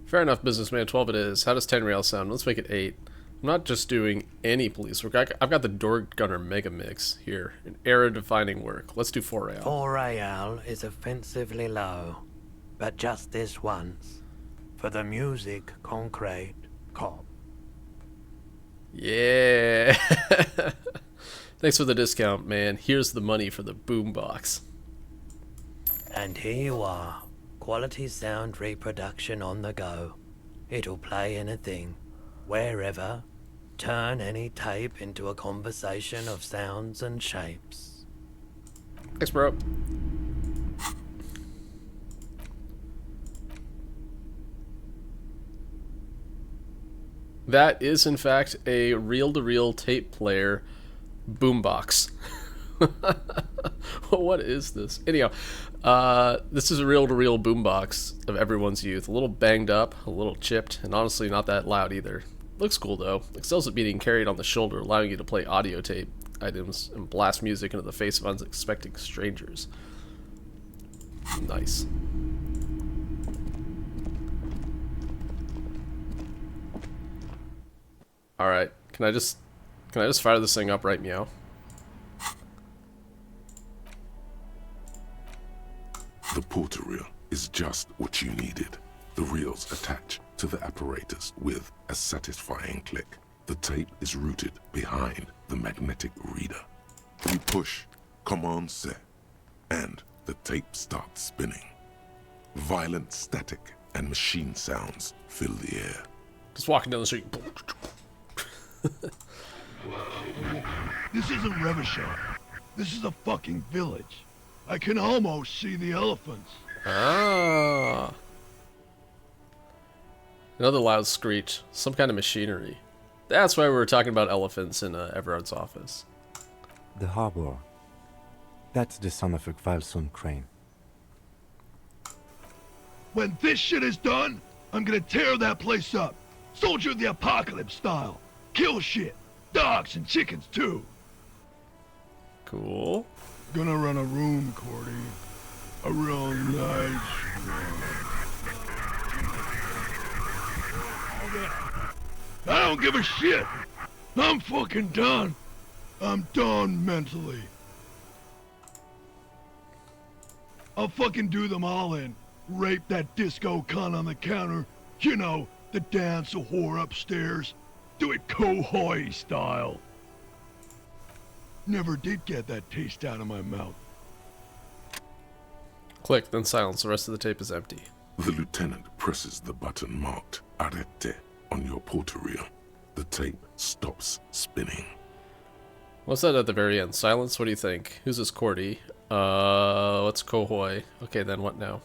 Fair enough, businessman. 12 it is. How does 10 real sound? Let's make it 8. I'm not just doing any police work. I've got the Door Gunner Mega Mix here. An era-defining work. Let's do 4 real. 4 real is offensively low. But just this once. For the music, concrete, cop. Yeah. Thanks for the discount, man. Here's the money for the boombox. And here you are. Quality sound reproduction on the go. It'll play anything, wherever. Turn any tape into a conversation of sounds and shapes. Thanks, bro. That is, in fact, a reel-to-reel tape player boombox. What is this? Anyhow, this is a reel-to-reel boombox of everyone's youth. A little banged up, a little chipped, and honestly not that loud either. Looks cool though. Excels at being carried on the shoulder, allowing you to play audio tape items and blast music into the face of unsuspecting strangers. Nice. Alright, can I just fire this thing up right meow? The porter reel is just what you needed. The reels attach to the apparatus with a satisfying click. The tape is routed behind the magnetic reader. You push Command Set, and the tape starts spinning. Violent static and machine sounds fill the air. Just walking down the street. This isn't Revachol. This is a fucking village. I can almost see the elephants. Ah. Another loud screech. Some kind of machinery. That's why we were talking about elephants in Everard's office. The harbor. That's the son of a Kvalson crane. When this shit is done, I'm gonna tear that place up. Soldier of the Apocalypse style. Kill shit. Dogs and chickens too. Cool. Gonna run a room, Cordy. A real nice room. I don't give a shit. I'm fucking done. I'm done mentally. I'll fucking do them all in. Rape that disco cunt on the counter. You know, the dance a whore upstairs. Do it Kohoi style. Never did get that taste out of my mouth. Click, then silence. The rest of the tape is empty. The lieutenant presses the button marked Arrête on your porter reel. The tape stops spinning. What's that at the very end? Silence? What do you think? Who's this Cordy? What's Kohoi? Okay, then what now?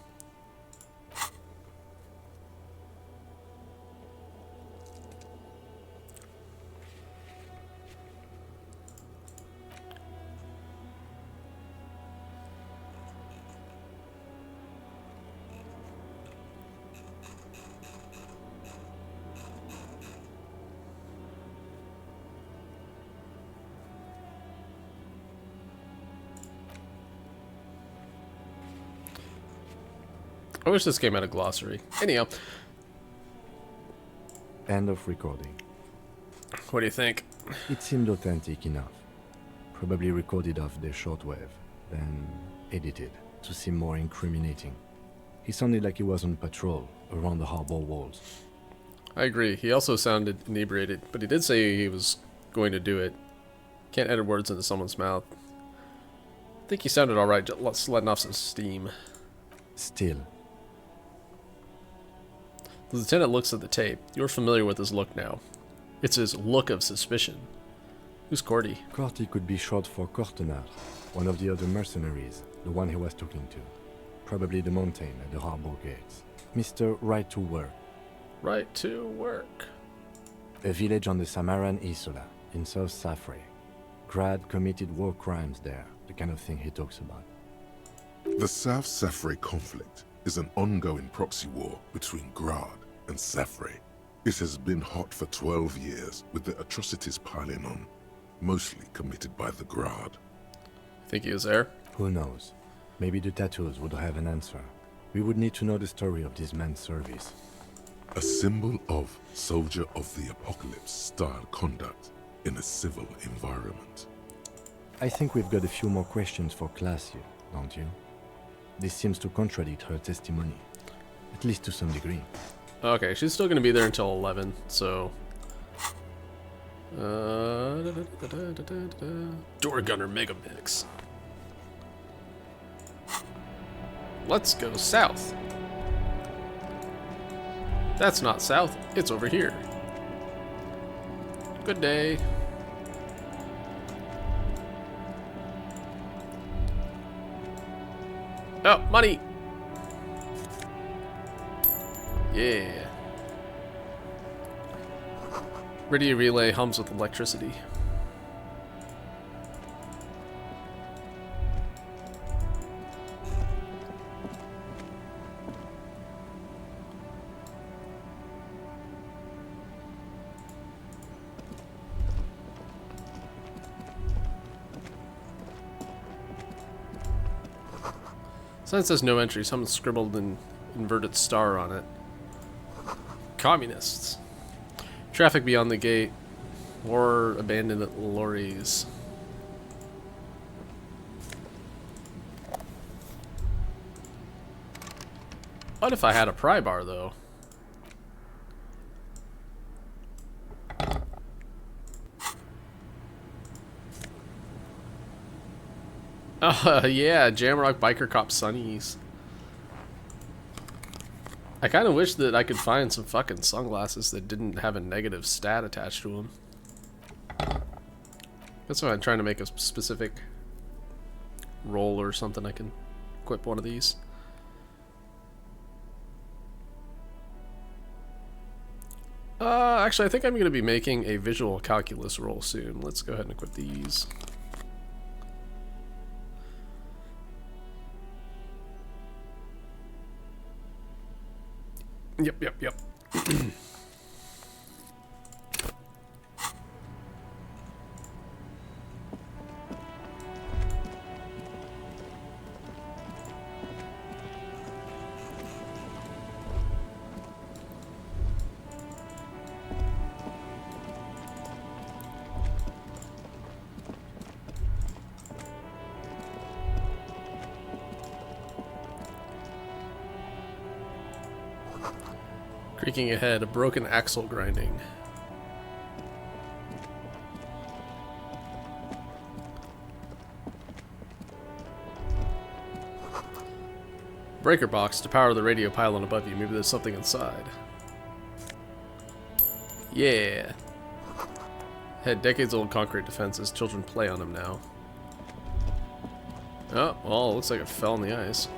I wish this game had a glossary. Anyhow. End of recording. What do you think? It seemed authentic enough. Probably recorded off the shortwave, then edited to seem more incriminating. He sounded like he was on patrol around the harbor walls. I agree. He also sounded inebriated, but he did say he was going to do it. Can't edit words into someone's mouth. I think he sounded alright, just letting off some steam. Still. The lieutenant looks at the tape. You're familiar with his look now. It's his look of suspicion. Who's Cordy? Cordy could be short for Cortenard, one of the other mercenaries, the one he was talking to. Probably the mountain at the harbor gates. Mr. Right to Work. Right to Work. A village on the Samaran Isola, in South Safre. Grad committed war crimes there, the kind of thing he talks about. The South Safre conflict is an ongoing proxy war between Grad and Safre. It has been hot for 12 years, with the atrocities piling on, mostly committed by the Grad. Think he was there? Who knows? Maybe the tattoos would have an answer. We would need to know the story of this man's service. A symbol of soldier of the apocalypse style conduct in a civil environment. I think we've got a few more questions for class here, don't you? This seems to contradict her testimony, at least to some degree. Okay, she's still going to be there until 11, so... Door Gunner Mega Mix. Let's go south. That's not south, it's over here. Good day. Oh, money! Yeah. Radio relay hums with electricity. Sign says no entry. Someone scribbled an inverted star on it. Communists. Traffic beyond the gate. More abandoned lorries. What if I had a pry bar, though? Yeah, Jamrock Biker Cop Sunnies. I kind of wish that I could find some fucking sunglasses that didn't have a negative stat attached to them. That's why I'm trying to make a specific roll or something. I can equip one of these. Actually, I think I'm going to be making a visual calculus roll soon. Let's go ahead and equip these. Yep. Creaking ahead, a broken axle grinding. Breaker box to power the radio pylon above you. Maybe there's something inside. Yeah. Had decades-old concrete defenses. Children play on them now. Oh, well, it looks like it fell in the ice.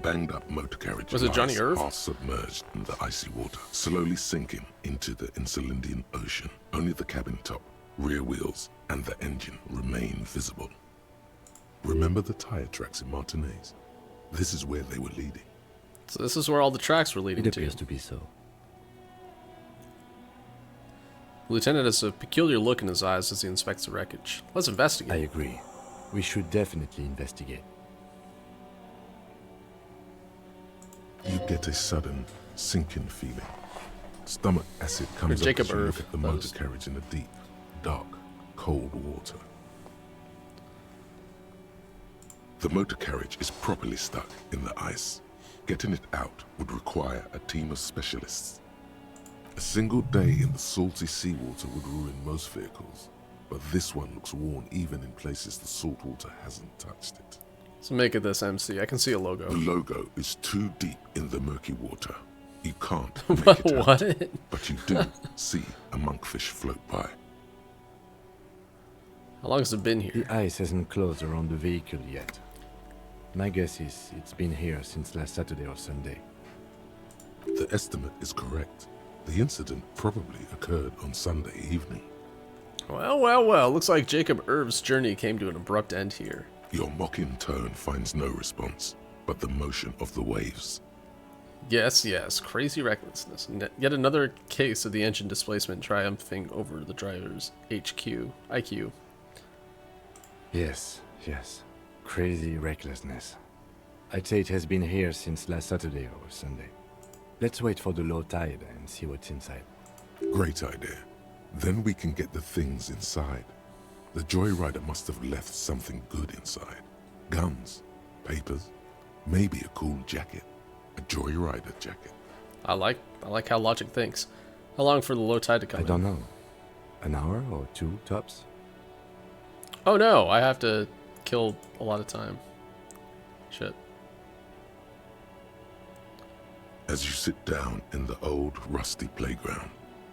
Banged up motor carriage Was it Johnny Irv? Are submerged in the icy water, slowly sinking into the Insulindian Ocean. Only the cabin top, rear wheels, and the engine remain visible. Remember the tire tracks in Martinez? This is where they were leading. So this is where all the tracks were leading It appears to be so. The lieutenant has a peculiar look in his eyes as he inspects the wreckage. Let's investigate. I agree. We should definitely investigate. You get a sudden sinking feeling. Stomach acid comes up Jacob as you look Irv, at the motor carriage in the deep, dark, cold water. The motor carriage is properly stuck in the ice. Getting it out would require a team of specialists. A single day in the salty seawater would ruin most vehicles, but this one looks worn even in places the salt water hasn't touched it. So make it this MC. I can see a logo. The logo is too deep in the murky water. You can't make it out, What? but you do see a monkfish float by. How long has it been here? The ice hasn't closed around the vehicle yet. My guess is it's been here since last Saturday or Sunday. The estimate is correct. The incident probably occurred on Sunday evening. Well. Looks like Jacob Irv's journey came to an abrupt end here. Your mocking tone finds no response, but the motion of the waves. Yes. Crazy recklessness. Yet another case of the engine displacement triumphing over the driver's IQ. Yes. Crazy recklessness. I'd say it has been here since last Saturday or Sunday. Let's wait for the low tide and see what's inside. Great idea. Then we can get the things inside. The joyrider must have left something good inside. Guns, papers, maybe a cool jacket. A joyrider jacket. I like how logic thinks. How long for the low tide to come I don't know. An hour or two, tops? Oh no, I have to kill a lot of time. Shit. As you sit down in the old, rusty playground,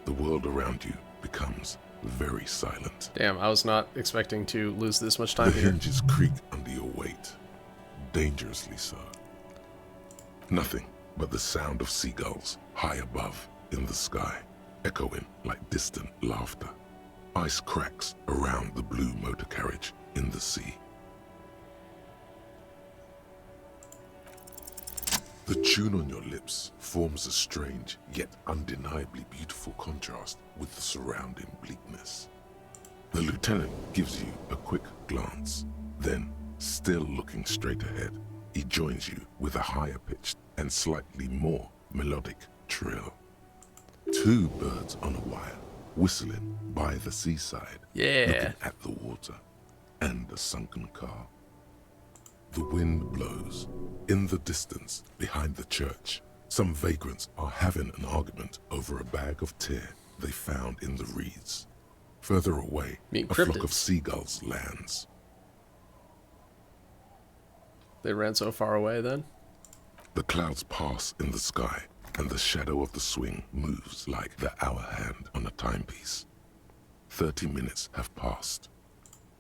the world around you becomes very silent. Damn, I was not expecting to lose this much time The here. hinges creak under your weight, dangerously so. Nothing but the sound of seagulls high above in the sky, echoing like distant laughter. Ice cracks around the blue motor carriage in the sea. The tune on your lips forms a strange yet undeniably beautiful contrast with the surrounding bleakness. The lieutenant gives you a quick glance, then, still looking straight ahead, he joins you with a higher pitched and slightly more melodic trill. Two birds on a wire, whistling by the seaside, looking at the water and a sunken car. The wind blows. In the distance, behind the church, some vagrants are having an argument over a bag of tear they found in the reeds. Further away, a flock of seagulls lands. They ran so far away then? The clouds pass in the sky, and the shadow of the swing moves like the hour hand on a timepiece. 30 minutes have passed.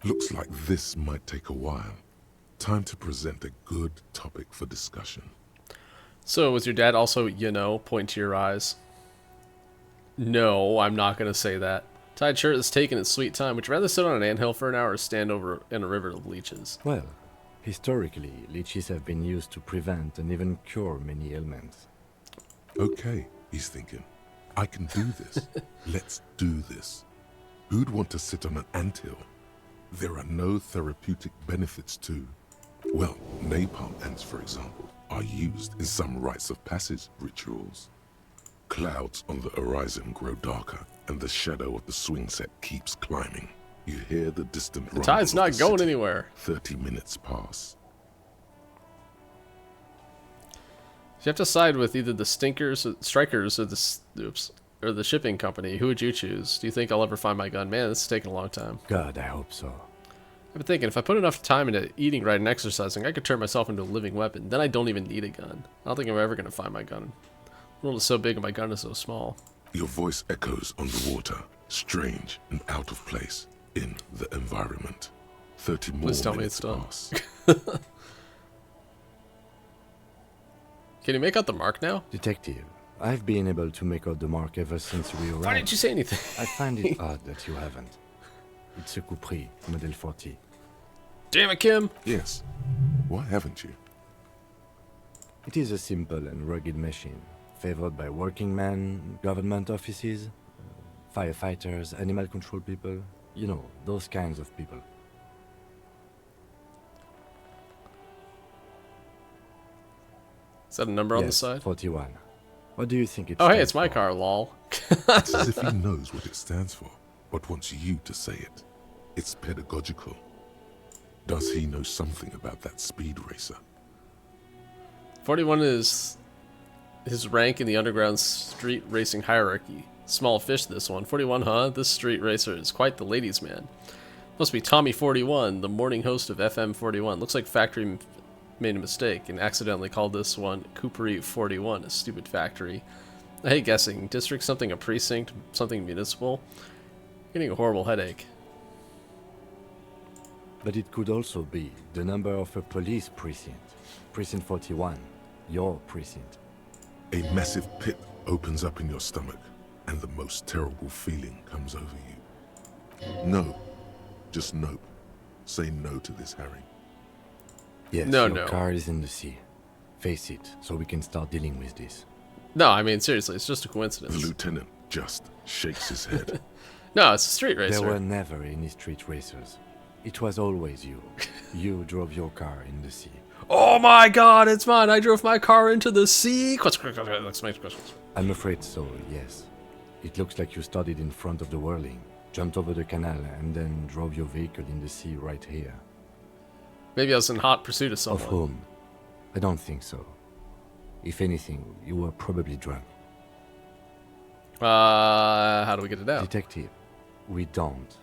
Looks like this might take a while. Time to present a good topic for discussion. So, was your dad also, you know, point to your eyes? No, I'm not going to say that. Tied shirt is taking its sweet time. Would you rather sit on an anthill for an hour or stand over in a river of leeches? Well, historically, leeches have been used to prevent and even cure many ailments. Okay, he's thinking. I can do this. Let's do this. Who'd want to sit on an anthill? There are no therapeutic benefits to... Well, napalm ants, for example, are used in some rites of passage rituals. Clouds on the horizon grow darker, and the shadow of the swing set keeps climbing. You hear the distant rumble. The tide's not going anywhere. 30 minutes pass. If you have to side with either the strikers, or the shipping company, who would you choose? Do you think I'll ever find my gun? Man, this is taking a long time. God, I hope so. I've been thinking, if I put enough time into eating right and exercising, I could turn myself into a living weapon. Then I don't even need a gun. I don't think I'm ever going to find my gun. The world is so big and my gun is so small. Your voice echoes on the water, strange and out of place in the environment. 30 more Please tell me minutes it's done. pass. Can you make out the mark now? Detective, I've been able to make out the mark ever since we arrived. Why didn't you say anything? I find it odd that you haven't. It's a Coupri, Model 40. Damn it, Kim! Yes. Why haven't you? It is a simple and rugged machine, favored by working men, government offices, firefighters, animal control people, you know, those kinds of people. Is that a number on the Yes, side? 41. What do you think it Oh, hey, stands it's my for? car, lol. It's as if he knows what it stands for, but wants you to say it. It's pedagogical. Does he know something about that speed racer? 41 is his rank in the underground street racing hierarchy. Small fish, this one. 41, huh? This street racer is quite the ladies' man. Must be Tommy 41, the morning host of FM 41. Looks like Factory made a mistake and accidentally called this one Coupri 41, a stupid factory. I hate guessing. District something a precinct, something municipal. Getting a horrible headache. But it could also be the number of a police precinct. Precinct 41. Your precinct. A massive pit opens up in your stomach, and the most terrible feeling comes over you. No. Just nope. Say no to this, Harry. Yes, your car is in the sea. Face it, so we can start dealing with this. No, I mean, seriously, it's just a coincidence. The lieutenant just shakes his head. No, it's a street racer. There were never any street racers. It was always you. You drove your car in the sea. Oh my god, it's mine! I drove my car into the sea! I'm afraid so, yes. It looks like you started in front of the whirling, jumped over the canal, and then drove your vehicle in the sea right here. Maybe I was in hot pursuit of someone. Of whom? I don't think so. If anything, you were probably drunk. How do we get it out? Detective, we don't.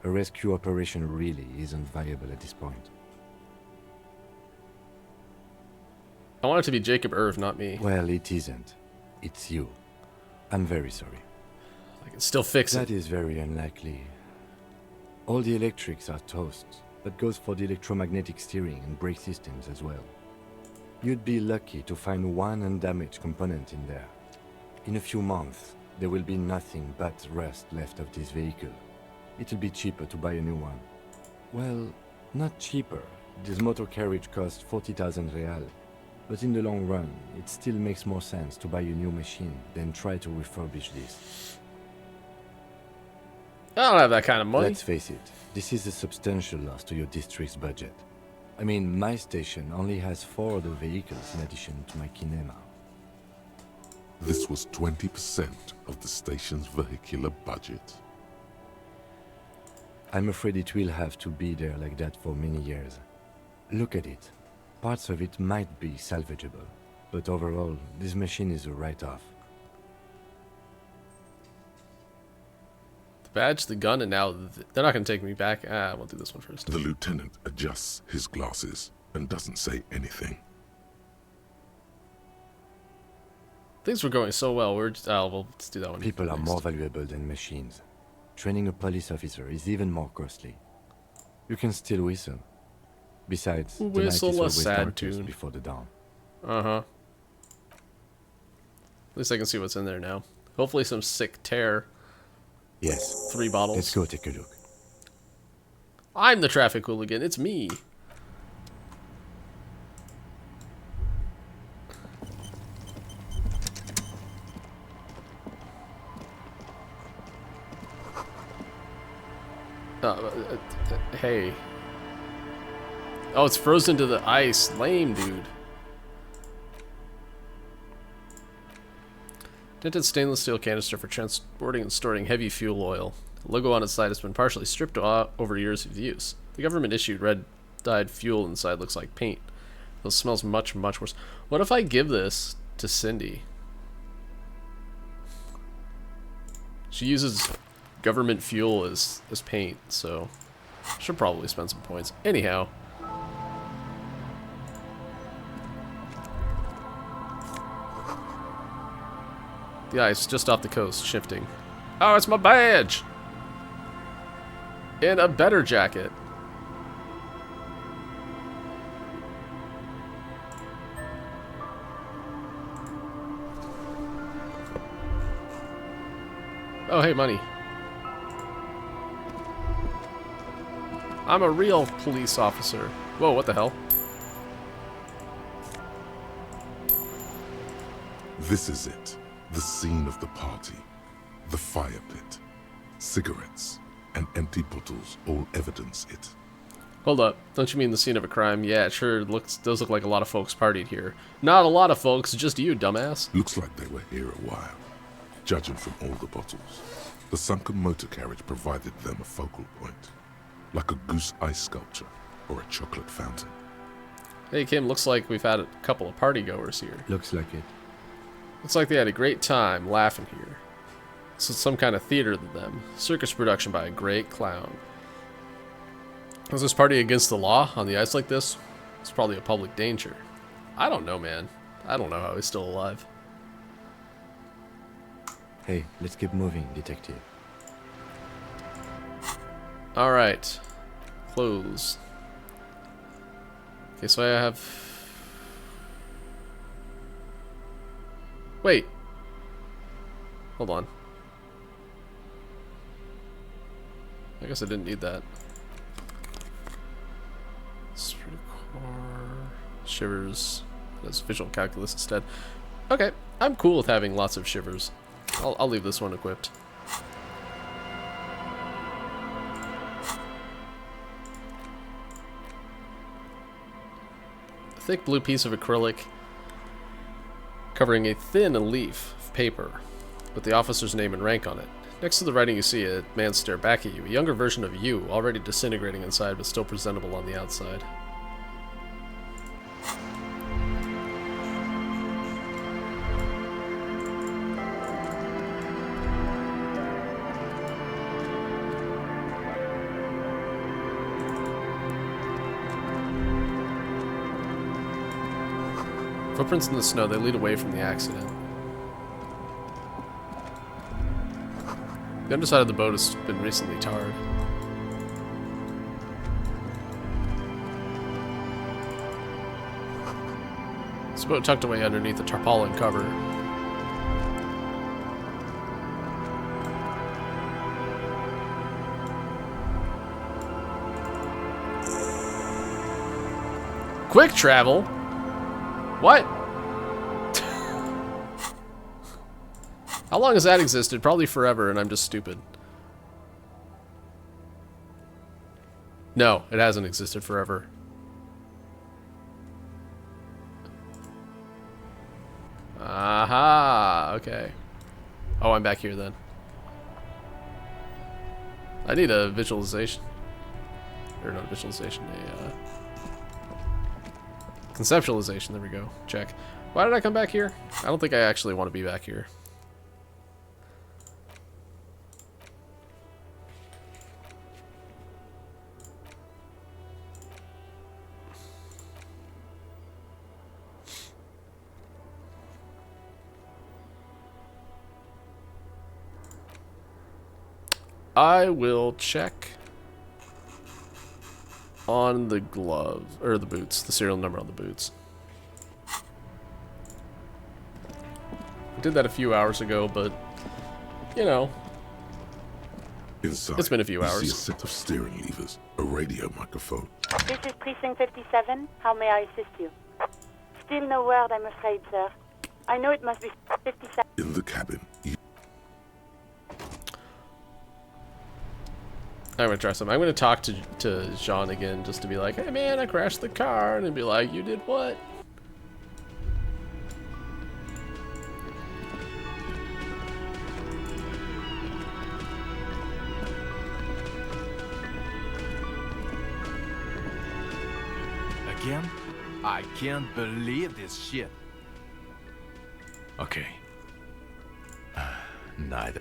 A rescue operation really isn't viable at this point. I want it to be Jacob Irv, not me. Well, it isn't. It's you. I'm very sorry. I can still fix it. That is very unlikely. All the electrics are toast. That goes for the electromagnetic steering and brake systems as well. You'd be lucky to find one undamaged component in there. In a few months, there will be nothing but rust left of this vehicle. It'll be cheaper to buy a new one. Well, not cheaper. This motor carriage costs 40,000 real. But in the long run, it still makes more sense to buy a new machine than try to refurbish this. I don't have that kind of money. Let's face it, this is a substantial loss to your district's budget. I mean, my station only has 4 other vehicles in addition to my kinema. This was 20% of the station's vehicular budget. I'm afraid it will have to be there like that for many years. Look at it. Parts of it might be salvageable, but overall, this machine is a write-off. The badge, the gun, and now they're not going to take me back. We'll do this one first. The lieutenant adjusts his glasses and doesn't say anything. Things were going so well. We're just, well, let's do that one. People are more valuable than machines. Training a police officer is even more costly. You can still whistle. Besides, the night is Whistle a always sad darkest tune before the dawn. Uh-huh. At least I can see what's in there now. Hopefully some sick tear. Yes. 3 bottles. Let's go take a look. I'm the traffic hooligan. It's me. Hey. Oh, it's frozen to the ice. Lame, dude. Dented stainless steel canister for transporting and storing heavy fuel oil. The logo on its side has been partially stripped over years of use. The government issued red dyed fuel inside looks like paint. It smells much, much worse. What if I give this to Cindy? She uses government fuel as paint, so should probably spend some points. Anyhow. The ice just off the coast, shifting. Oh, it's my badge! In a better jacket. Oh, hey, money. I'm a real police officer. Whoa, what the hell? This is it. The scene of the party. The fire pit. Cigarettes and empty bottles all evidence it. Hold up. Don't you mean the scene of a crime? Yeah, it sure does look like a lot of folks partied here. Not a lot of folks, just you, dumbass. Looks like they were here a while, judging from all the bottles. The sunken motor carriage provided them a focal point, like a goose ice sculpture or a chocolate fountain. Hey, Kim, looks like we've had a couple of partygoers here. Looks like it. Looks like they had a great time laughing here. This is some kind of theater to them. Circus production by a great clown. Was this party against the law on the ice like this? It's probably a public danger. I don't know, man. I don't know how he's still alive. Hey, let's keep moving, detective. Alright. Clothes. Okay, so I have... Wait. Hold on. I guess I didn't need that. Shivers. That's visual calculus instead. Okay, I'm cool with having lots of shivers. I'll leave this one equipped. A thick blue piece of acrylic covering a thin leaf of paper with the officer's name and rank on it. Next to the writing you see a man stare back at you, a younger version of you, already disintegrating inside but still presentable on the outside. Footprints in the snow, they lead away from the accident. The underside of the boat has been recently tarred. This boat tucked away underneath the tarpaulin cover. Quick travel? What? How long has that existed? Probably forever, and I'm just stupid. No, it hasn't existed forever. Aha, okay. Oh, I'm back here then. I need a visualization. Or not a visualization, a conceptualization, there we go. Check. Why did I come back here? I don't think I actually want to be back here. I will check on the glove, or the boots, the serial number on the boots. I did that a few hours ago, but, you know, Inside, it's been a few you hours. see a set of steering levers, a radio microphone. This is Precinct 57. How may I assist you? Still no word, I'm afraid, sir. I know it must be 57. In the cabin, I'm gonna try something. I'm gonna talk to Jean again just to be like, hey man, I crashed the car, and he'd be like, you did what? Again? I can't believe this shit. Okay. Neither.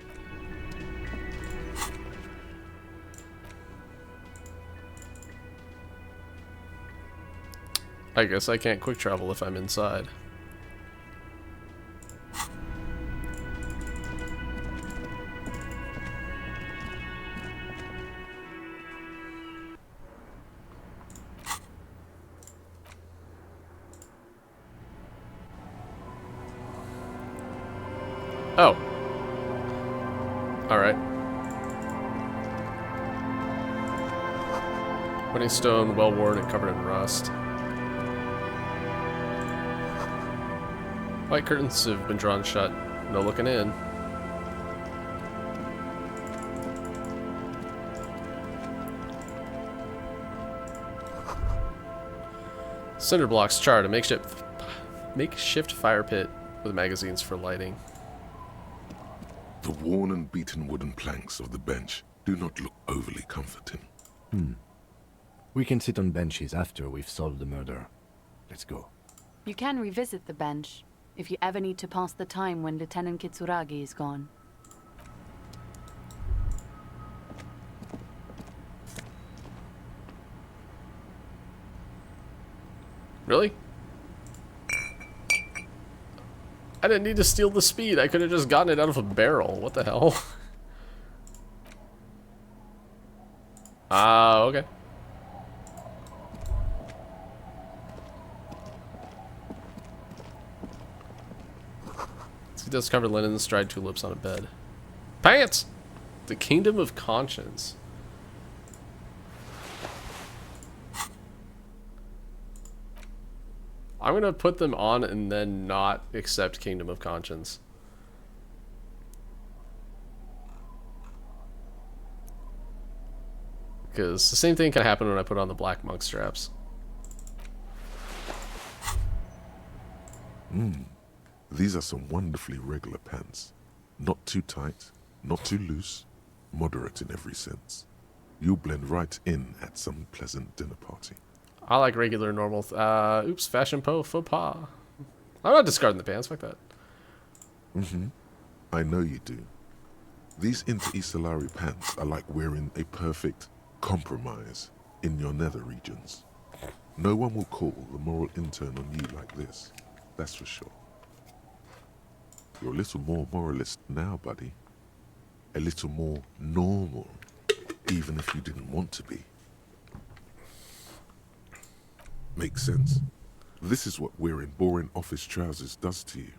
I guess I can't quick travel if I'm inside. Oh. Alright. Winning stone, well worn and covered in rust. White curtains have been drawn shut. No looking in. Cinder blocks charred, a makeshift fire pit with magazines for lighting. the worn and beaten wooden planks of the bench do not look overly comforting. We can sit on benches after we've solved the murder. Let's go. You can revisit the bench if you ever need to pass the time when Lieutenant Kitsuragi is gone. Really? I didn't need to steal the speed. I could have just gotten it out of a barrel. What the hell? Ah, okay. He does covered linen, dried tulips on a bed. Pants! The Kingdom of Conscience. I'm gonna put them on and then not accept Kingdom of Conscience. Because the same thing can happen when I put on the black monk straps. These are some wonderfully regular pants. Not too tight, not too loose, moderate in every sense. You'll blend right in at some pleasant dinner party. I like regular, normal. Oops, fashion faux pas. I'm not discarding the pants. Fuck that. I know you do. These inter-Isolari pants are like wearing a perfect compromise in your nether regions. No one will call the moral intern on you like this. That's for sure. You're a little more moralist now, buddy. a little more normal, even if you didn't want to be. Makes sense. This is what wearing boring office trousers does to you.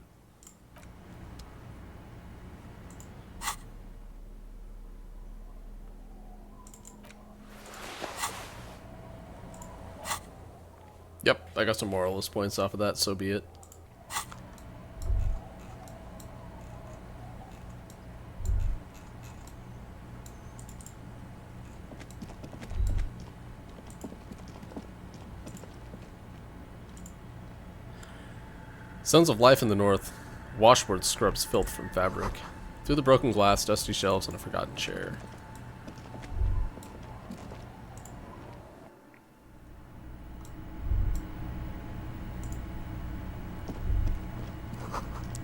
Yep, I got some moralist points off of that, so be it. Sons of life in the north. Washboard scrubs filth from fabric. Through the broken glass, dusty shelves, and a forgotten chair.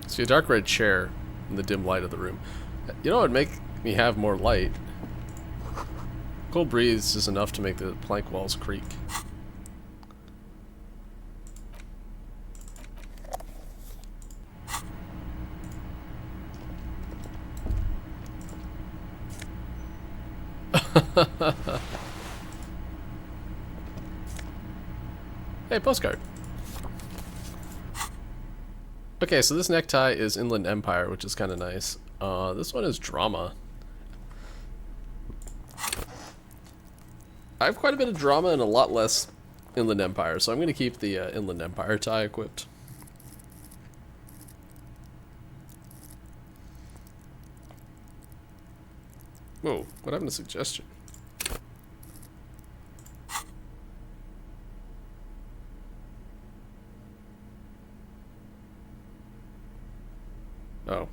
See a dark red chair in the dim light of the room. You know what would make me have more light? Cold breeze is enough to make the plank walls creak. Hey, postcard. Okay, so this necktie is Inland Empire, which is kind of nice. This one is drama. I have quite a bit of drama and a lot less Inland Empire, so I'm going to keep the Inland Empire tie equipped. Whoa, what happened to suggestion? Oh.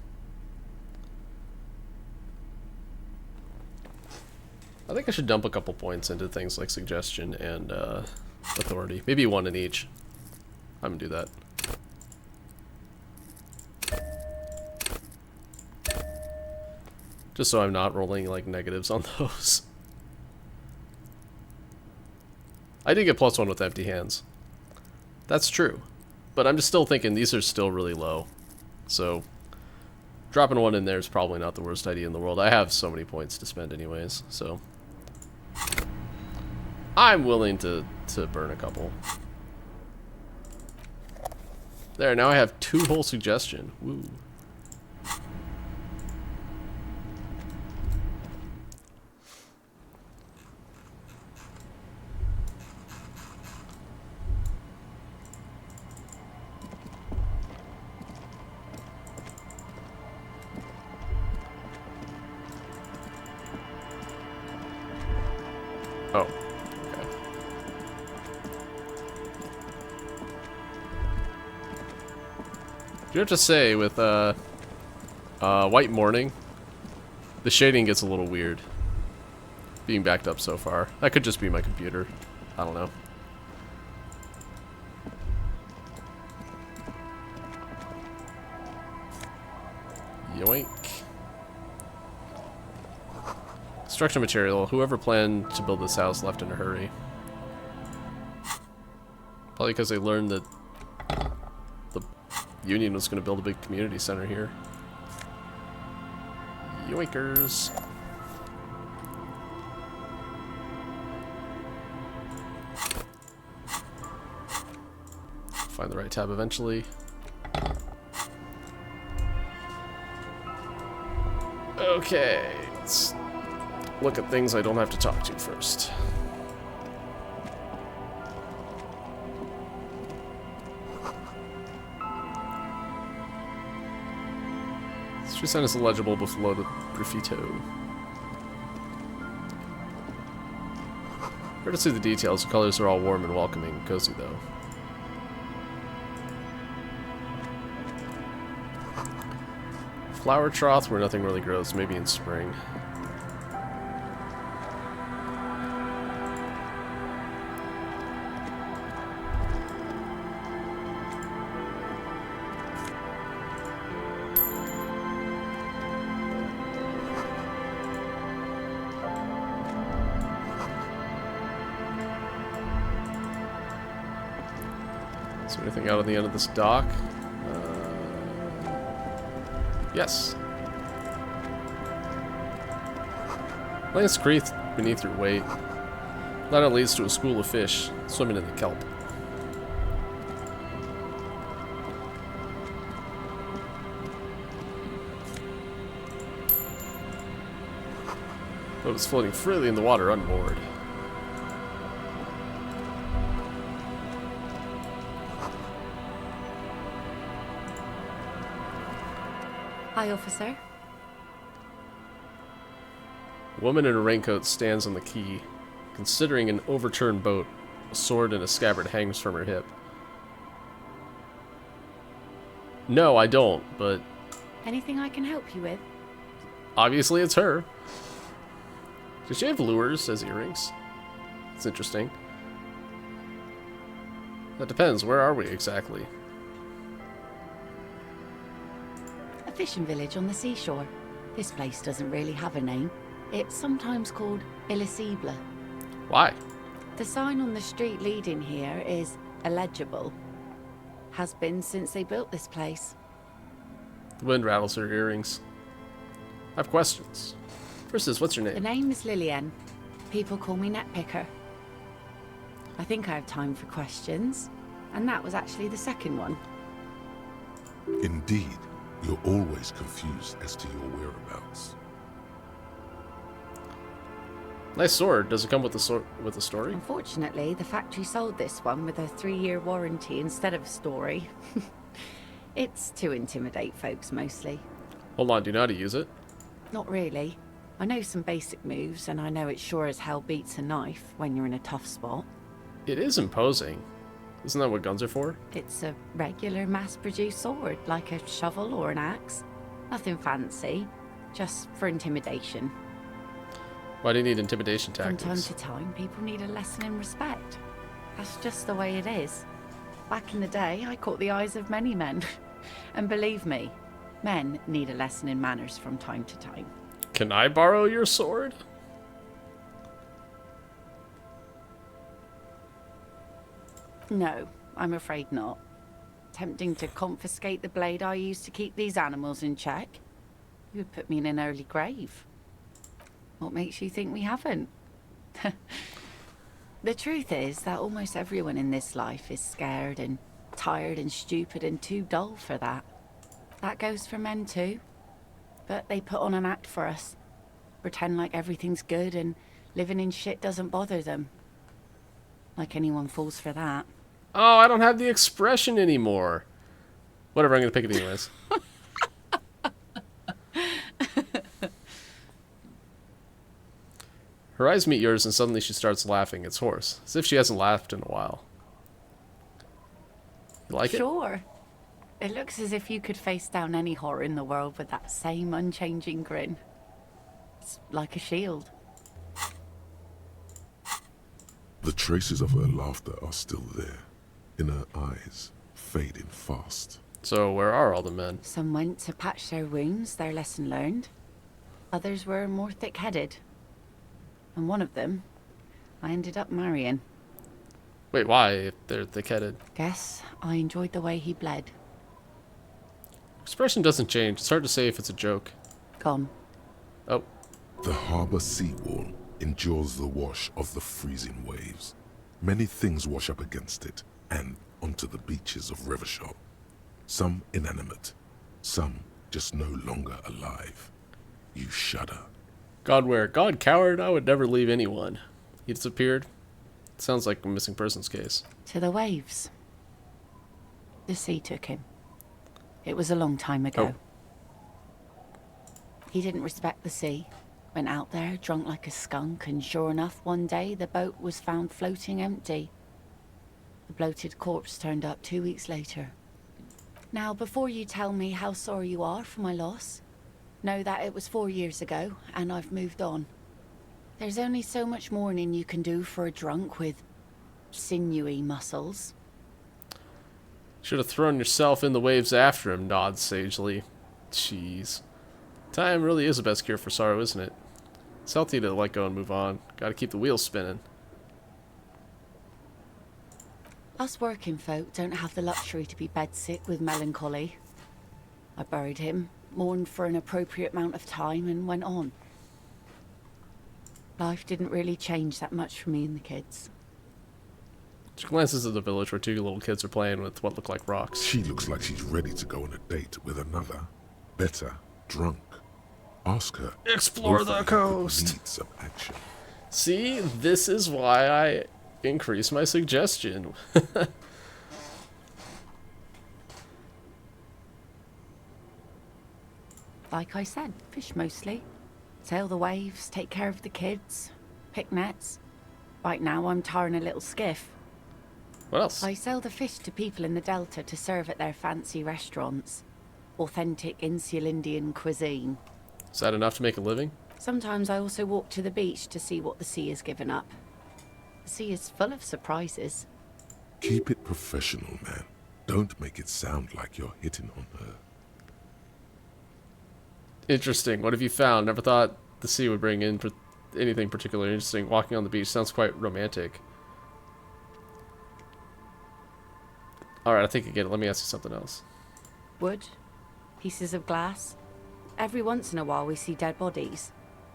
I think I should dump a couple points into things like suggestion and authority. Maybe one in each. I'm gonna do that. Just so I'm not rolling like negatives on those. I did get +1 with empty hands. That's true. But I'm just still thinking these are still really low. So dropping one in there is probably not the worst idea in the world. I have so many points to spend anyways, so I'm willing to burn a couple. There, now I have 2 whole suggestion. Woo. Oh, okay. You have to say, with White Morning, the shading gets a little weird. Being backed up so far. That could just be my computer. I don't know. Yoink. Construction material. Whoever planned to build this house left in a hurry. Probably because they learned that the Union was going to build a big community center here. Yoinkers. Find the right tab eventually. Okay, let's look at things I don't have to talk to first. Street sign is illegible below the graffito. Hard to see the details. The colors are all warm and welcoming and cozy though. Flower trough where nothing really grows, maybe in spring. Is there anything out on the end of this dock? Yes. Lance creep beneath your weight. That leads to a school of fish swimming in the kelp. Boat is floating freely in the water unmoored. Hi, officer. A woman in a raincoat stands on the quay, considering an overturned boat. A sword and a scabbard hangs from her hip. No, I don't, but Anything I can help you with? obviously it's her. Does she have lures as earrings? It's interesting. That depends. Where are we exactly? A fishing village on the seashore. This place doesn't really have a name. It's sometimes called Elysium. Why? The sign on the street leading here is illegible. Has been since they built this place. The wind rattles her earrings. I have questions. First is, what's your The name? name is Lillian. People call me Netpicker. I think I have time for questions. And that was actually the second one. Indeed, you're always confused as to your whereabouts. Nice sword. Does it come with a story? Unfortunately, the factory sold this one with a 3-year warranty instead of a story. It's to intimidate folks mostly. Hold on, do you know how to use it? Not really. I know some basic moves, and I know it sure as hell beats a knife when you're in a tough spot. It is imposing. Isn't that what guns are for? It's a regular mass-produced sword, like a shovel or an axe. Nothing fancy, just for intimidation. Why do you need intimidation From time tactics? to time, people need a lesson in respect. That's just the way it is. Back in the day, I caught the eyes of many men. And believe me, men need a lesson in manners from time to time. Can I borrow your sword? No, I'm afraid not. Tempting to confiscate the blade I used to keep these animals in check? You would put me in an early grave. What makes you think we haven't? The truth is that almost everyone in this life is scared and tired and stupid and too dull for that. That goes for men too. But they put on an act for us. Pretend like everything's good and living in shit doesn't bother them. Like anyone falls for that. Oh, I don't have the expression anymore. Whatever, I'm gonna pick it anyways. Her eyes meet yours and suddenly she starts laughing. It's hoarse, as if she hasn't laughed in a while. You like it? Sure. It looks as if you could face down any horror in the world with that same unchanging grin. It's like a shield. The traces of her laughter are still there, in her eyes, fading fast. So where are all the men? Some went to patch their wounds, their lesson learned. Others were more thick-headed. And one of them, I ended up marrying. Wait, why? If they're thick-headed. Guess I enjoyed the way he bled. Expression doesn't change. It's hard to say if it's a joke. Gone. Oh. The harbor seawall endures the wash of the freezing waves. Many things wash up against it and onto the beaches of Rivershot. Some inanimate, some just no longer alive. You shudder. God where? God coward? I would never leave anyone. He disappeared? Sounds like a missing persons case. To the waves. The sea took him. It was a long time ago. He didn't respect the sea. Went out there, drunk like a skunk, and sure enough, one day the boat was found floating empty. The bloated corpse turned up 2 weeks later. Now, before you tell me how sorry you are for my loss, know that it was 4 years ago, and I've moved on. There's only so much mourning you can do for a drunk with sinewy muscles. Should have thrown yourself in the waves after him, nods sagely. Jeez. Time really is the best cure for sorrow, isn't it? It's healthy to let go and move on. Gotta keep the wheels spinning. Us working folk don't have the luxury to be bedsick with melancholy. I buried him, mourned for an appropriate amount of time, and went on. Life didn't really change that much for me and the kids. She glances at the village where two little kids are playing with what look like rocks. She looks like she's ready to go on a date with another, better, drunk. Ask her. Explore the coast. Need some action. See, this is why I increase my suggestion. Like I said, fish mostly. Sail the waves, take care of the kids, pick nets. Right now I'm tarring a little skiff. What else? I sell the fish to people in the Delta to serve at their fancy restaurants. Authentic insular Indian cuisine. Is that enough to make a living? Sometimes I also walk to the beach to see what the sea has given up. The sea is full of surprises. Keep it professional, man. Don't make it sound like you're hitting on her. Interesting. What have you found? Never thought the sea would bring in anything particularly interesting. Walking on the beach sounds quite romantic. Alright, I think I get it. Let me ask you something else. Wood, pieces of glass. Every once in a while we see dead bodies.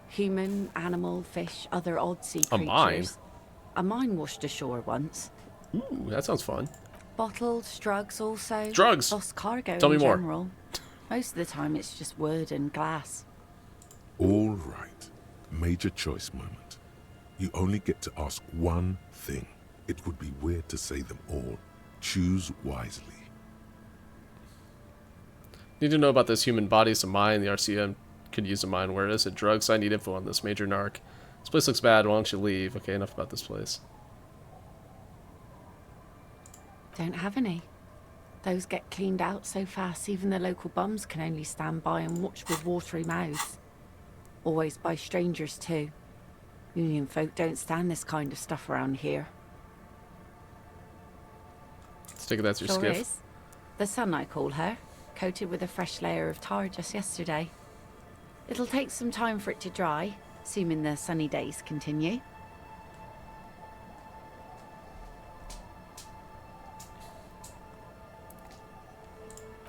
Human, animal, fish, other odd sea creatures. A mine? A mine washed ashore once. Ooh, that sounds fun. Bottles, drugs also. Drugs? Lost cargo Tell me in more. general. Most of the time it's just wood and glass. All right. Major choice moment. You only get to ask one thing. It would be weird to say them all. Choose wisely. Need to know about this human bodies a mine. The RCM could use a mine. Where is it? Drugs? I need info on this. Major narc. This place looks bad. Why don't you leave? Okay, enough about this place. Don't have any. Those get cleaned out so fast even the local bums can only stand by and watch with watery mouths. Always by strangers too. Union folk don't stand this kind of stuff around here. Let's take it that's your Sure skiff. is. The sun, I call her, coated with a fresh layer of tar just yesterday. It'll take some time for it to dry, assuming the sunny days continue.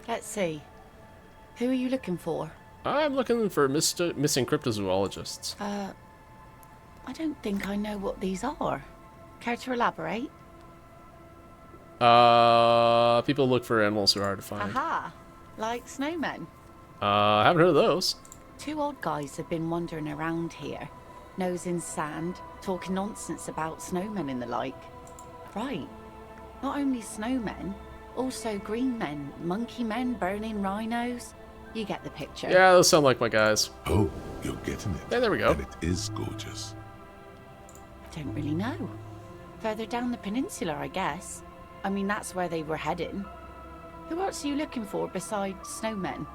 Let's see. Who are you looking for? I'm looking for missing cryptozoologists. I don't think I know what these are. Care to elaborate? People look for animals who are hard to find. Aha! Like snowmen. I haven't heard of those. Two old guys have been wandering around here, nose in sand, talking nonsense about snowmen and the like. Right. Not only snowmen, also green men, monkey men, burning rhinos. You get the picture. Yeah, those sound like my guys. Oh, you're getting it. Hey, there we go. And it is gorgeous. Don't really know. Further down the peninsula, I guess. I mean, that's where they were heading. Who else are you looking for besides snowmen?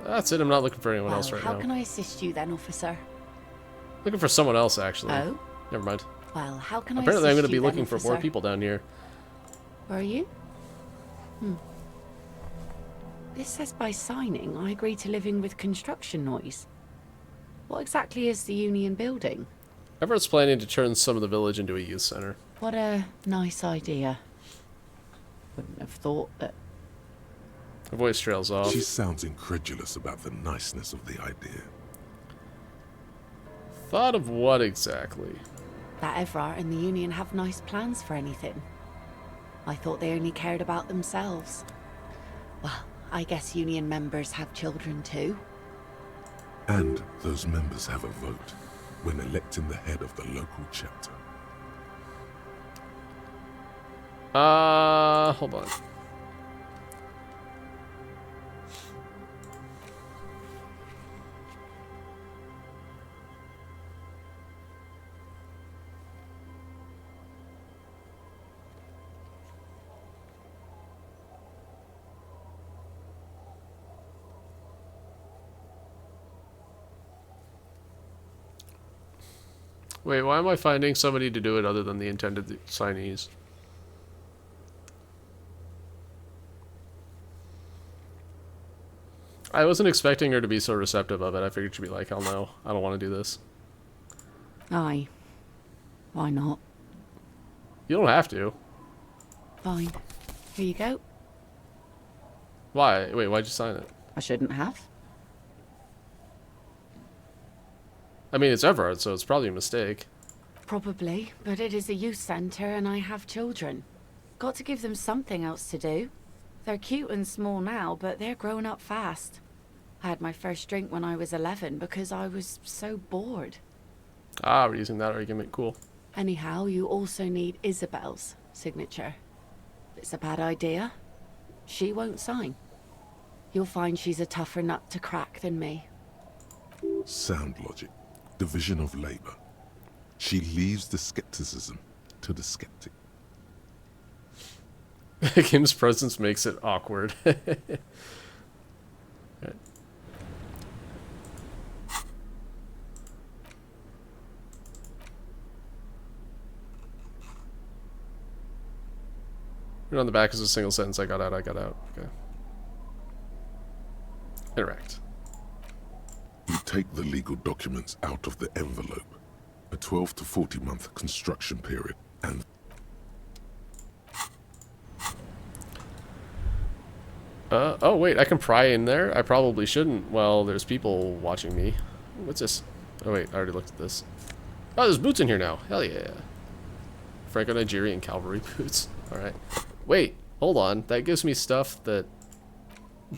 That's it. I'm not looking for anyone Well, else right how now. can I assist you then, officer? Looking for someone else, actually. Oh? Never mind. Well, how can I Apparently, I'm assist going to be you then, looking for more officer? people down here. Where are you? This says by signing, I agree to living with construction noise. What exactly is the Union building? Everett's planning to turn some of the village into a youth center. What a nice idea. Wouldn't have thought that. Her voice trails off. She sounds incredulous about the niceness of the idea. Thought of what exactly? That Evrart and the Union have nice plans for anything. I thought they only cared about themselves. Well, I guess Union members have children too. And those members have a vote when electing the head of the local chapter. Hold on. Wait, why am I finding somebody to do it other than the intended signees? I wasn't expecting her to be so receptive of it. I figured she'd be like, hell no, I don't want to do this. Aye. Why not? You don't have to. Fine. Here you go. Why? Wait, why'd you sign it? I shouldn't have. I mean, it's Everard, so it's probably a mistake. Probably, but it is a youth centre and I have children. Got to give them something else to do. They're cute and small now, but they're growing up fast. I had my first drink when I was 11 because I was so bored. Ah, we're using that argument. Cool. Anyhow, you also need Isabel's signature. If it's a bad idea, she won't sign. You'll find she's a tougher nut to crack than me. Sound logic. Division of labor. She leaves the skepticism to the skeptic. Kim's presence makes it awkward. Right. On the back is a single sentence. I got out. Okay. Interact. You take the legal documents out of the envelope. A 12 to 40 month construction period, and oh wait, I can pry in there? I probably shouldn't. Well, there's people watching me. What's this? Oh wait, I already looked at this. Oh, there's boots in here now. Hell yeah. Franco-Nigerian cavalry boots. Alright. Wait, hold on. That gives me stuff that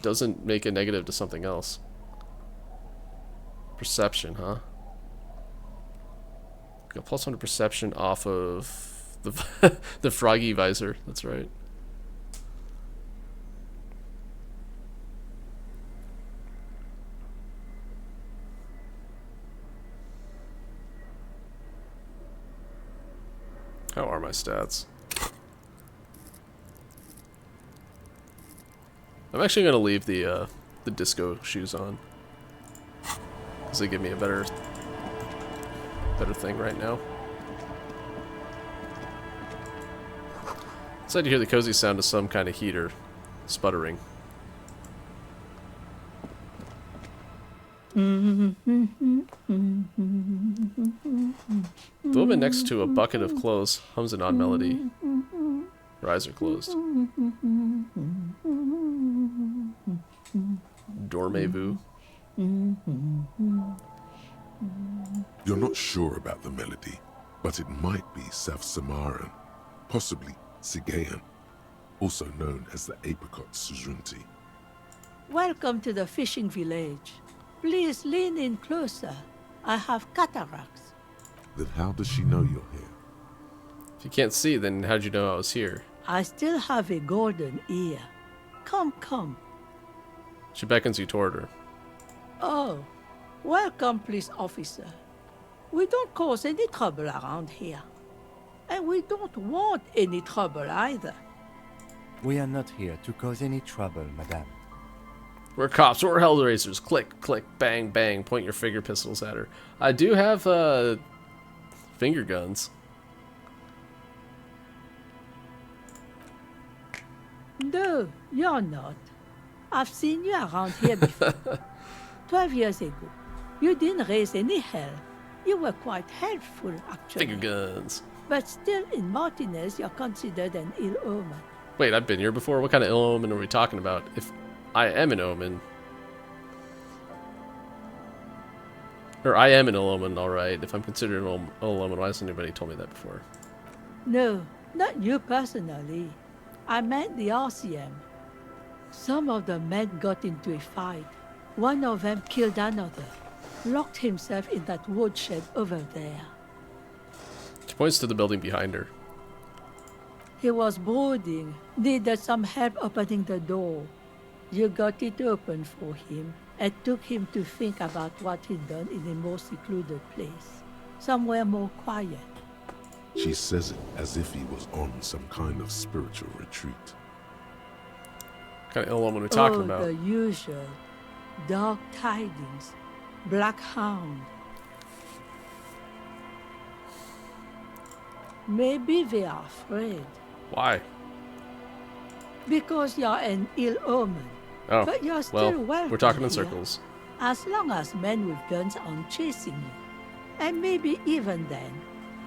doesn't make a negative to something else. Perception, huh? Got +1 perception off of the the froggy visor. That's right. How are my stats? I'm actually gonna leave the disco shoes on because they give me a better thing right now. It's like to hear the cozy sound of some kind of heater sputtering. The woman next to a bucket of clothes hums an odd melody. Her eyes are closed. Dormez-vous. you're not sure about the melody, but it might be South Samaran, possibly Sigayan, also known as the Apricot Suzunti. Welcome to the fishing village. Please lean in closer. I have cataracts. Then how does she know you're here? If you can't see, then how'd you know I was here? I still have a golden ear. Come, come. She beckons you toward her. Oh, welcome, police officer. We don't cause any trouble around here. And we don't want any trouble either. We are not here to cause any trouble, madame. We're cops, we're hellraisers. Click, click, bang, bang. Point your finger pistols at her. I do have finger guns. No, you're not. I've seen you around here before. 12 years ago. You didn't raise any hell. You were quite helpful, actually. Finger guns. But still, in Martinez, you're considered an ill omen. Wait, I've been here before? What kind of ill omen are we talking about? If I am an omen... Or I am an ill omen, alright. If I'm considered an ill omen, why hasn't anybody told me that before? No, not you personally. I meant the RCM. Some of the men got into a fight. One of them killed another. Locked himself in that woodshed over there. She points to the building behind her. He was brooding, needed some help opening the door. You got it open for him, and took him to think about what he'd done in a more secluded place. Somewhere more quiet. She says it as if he was on some kind of spiritual retreat. What kind of ill omen are we talking about? The usual. Dark tidings. Black Hound. Maybe they are afraid. Why? Because you're an ill omen. Oh, but you're still well, welcome we're talking in here, circles. as long as men with guns aren't chasing you. And maybe even then,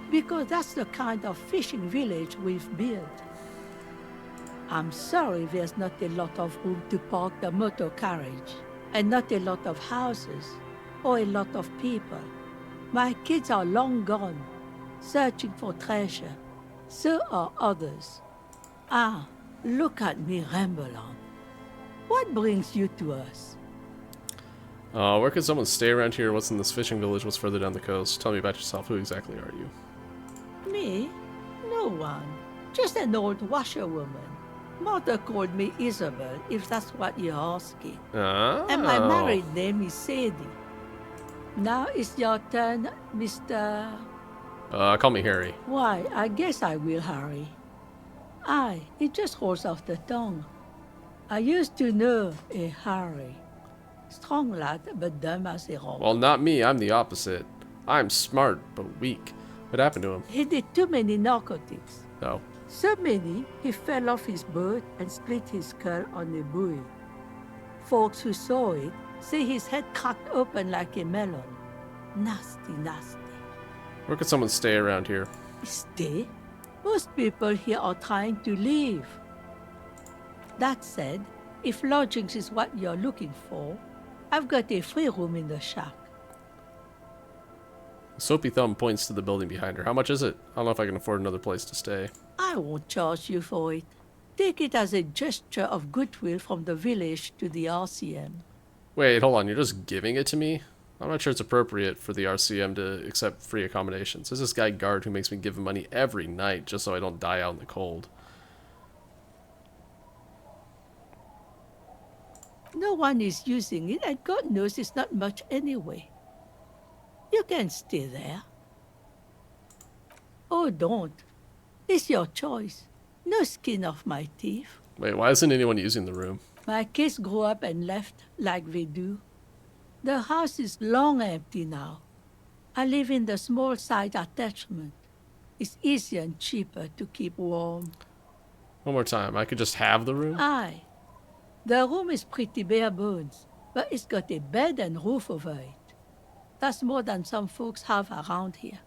because that's the kind of fishing village we've built. I'm sorry there's not a lot of room to park the motor carriage, and not a lot of houses, or a lot of people. My kids are long gone, searching for treasure. So are others. Ah, look at me ramble on. What brings you to us? Where could someone stay around here? What's in this fishing village? What's further down the coast? Tell me about yourself. Who exactly are you? Me? No one. Just an old washerwoman. Mother called me Isabel, if that's what you're asking. Oh. And my married name is Sadie. Now it's your turn, Mr. Call me Harry. Why, I guess I will, Harry. Aye, it just rolls off the tongue. I used to know a Harry. Strong lad, but dumb as a rock. Well, not me. I'm the opposite. I'm smart, but weak. What happened to him? He did too many narcotics. Oh. So many, he fell off his boat and split his skull on a buoy. Folks who saw it say his head cracked open like a melon. Nasty, nasty. Where could someone stay around here? Stay? Most people here are trying to leave. That said, if lodgings is what you're looking for, I've got a free room in the shack. Soapy thumb points to the building behind her. How much is it? I don't know if I can afford another place to stay. I won't charge you for it. Take it as a gesture of goodwill from the village to the RCM. Wait, hold on. You're just giving it to me? I'm not sure it's appropriate for the RCM to accept free accommodations. There's this guy guard who makes me give him money every night just so I don't die out in the cold. No one is using it, and God knows it's not much anyway. You can stay there. Oh, don't. It's your choice. No skin off my teeth. Wait, why isn't anyone using the room? My kids grew up and left like they do. The house is long empty now. I live in the small side attachment. It's easier and cheaper to keep warm. One more time. I could just have the room? Aye. The room is pretty bare bones, but it's got a bed and roof over it. That's more than some folks have around here.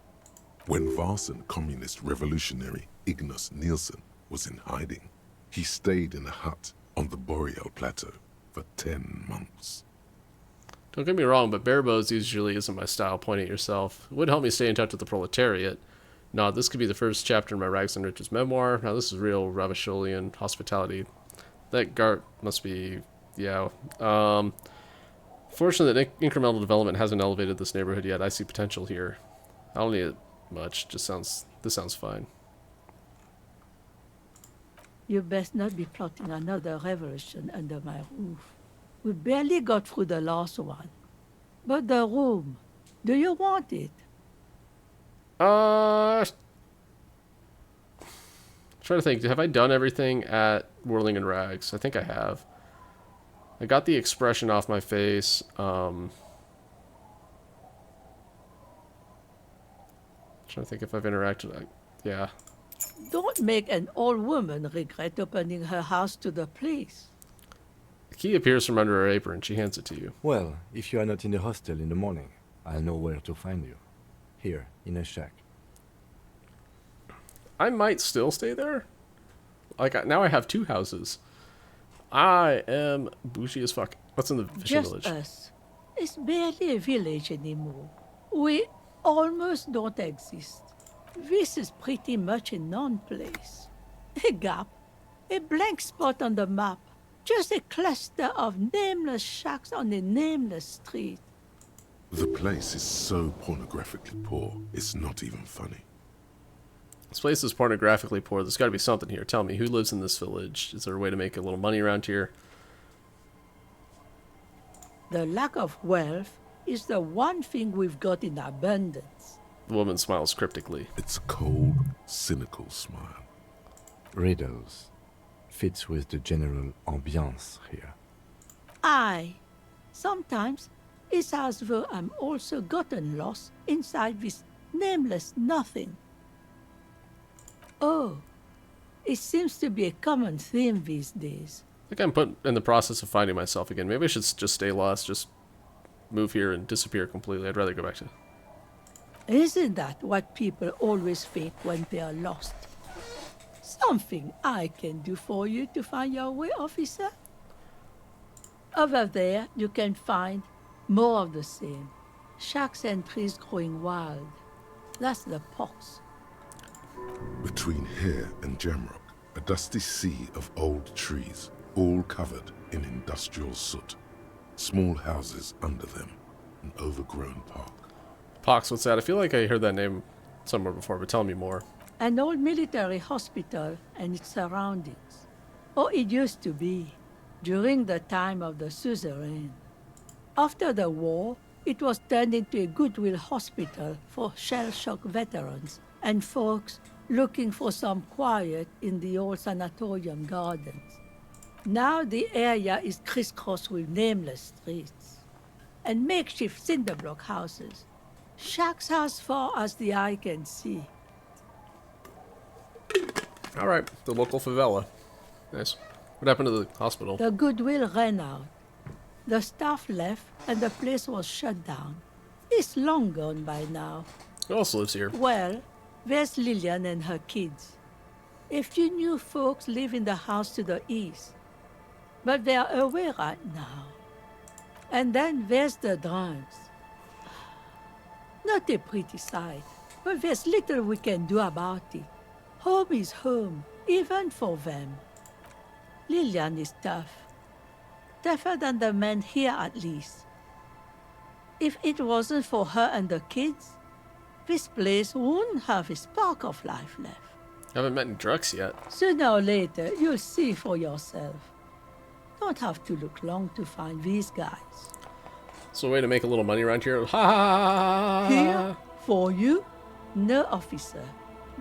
When Varson communist revolutionary Ignas Nielsen was in hiding, he stayed in a hut on the Boreal Plateau for 10 months. Don't get me wrong, but bare bones usually isn't my style. Point at yourself. It would help me stay in touch with the proletariat. No, this could be the first chapter in my Rags and Riches memoir. Now, this is real Ravisholian hospitality. That Gart must be, yeah. Fortunately, that incremental development hasn't elevated this neighborhood yet. I see potential here. I don't need it much. This sounds fine. You best not be plotting another revolution under my roof. We barely got through the last one. But the room, do you want it? Trying to think, have I done everything at Whirling in Rags? I think I have. I got the expression off my face. Trying to think if I've interacted. Yeah. Don't make an old woman regret opening her house to the police. The key appears from under her apron. She hands it to you. Well, if you are not in the hostel in the morning, I'll know where to find you. Here, in a shack. I might still stay there. Like, now I have 2 houses. I am bougie as fuck. What's in the fishing village? Just us. It's barely a village anymore. We almost don't exist. This is pretty much a non-place. A gap. A blank spot on the map. Just a cluster of nameless shacks on a nameless street. The place is so pornographically poor, it's not even funny. This place is pornographically poor. There's got to be something here. Tell me, who lives in this village? Is there a way to make a little money around here? The lack of wealth is the one thing we've got in abundance. The woman smiles cryptically. It's a cold, cynical smile. Riddles. Fits with the general ambiance here. Aye. Sometimes it's as though I'm also gotten lost inside this nameless nothing. Oh, it seems to be a common theme these days. I think I'm in the process of finding myself again. Maybe I should just stay lost, just move here and disappear completely. I'd rather go back to... Isn't that what people always think when they are lost? Something I can do for you to find your way, officer? Over there, you can find more of the same. Shacks and trees growing wild. That's the pox. Between here and Jamrock, a dusty sea of old trees, all covered in industrial soot. Small houses under them, an overgrown park. Pox, what's that? I feel like I heard that name somewhere before, but tell me more. An old military hospital and its surroundings. Or it used to be, during the time of the suzerain. After the war, it was turned into a goodwill hospital for shell-shock veterans and folks looking for some quiet in the old sanatorium gardens. Now the area is crisscrossed with nameless streets and makeshift cinderblock houses, shacks as far as the eye can see. All right, the local favela. Nice. What happened to the hospital? The goodwill ran out. The staff left and the place was shut down. It's long gone by now. Who else lives here? Well, there's Lillian and her kids. A few new folks live in the house to the east, but they're away right now. And then there's the drunks. Not a pretty sight, but there's little we can do about it. Home is home, even for them. Lillian is tough. Tougher than the men here, at least. If it wasn't for her and the kids, this place wouldn't have a spark of life left. Haven't met any drugs yet. Sooner or later, you'll see for yourself. Don't have to look long to find these guys. So a way to make a little money around here? Ha! Here? For you? No, officer.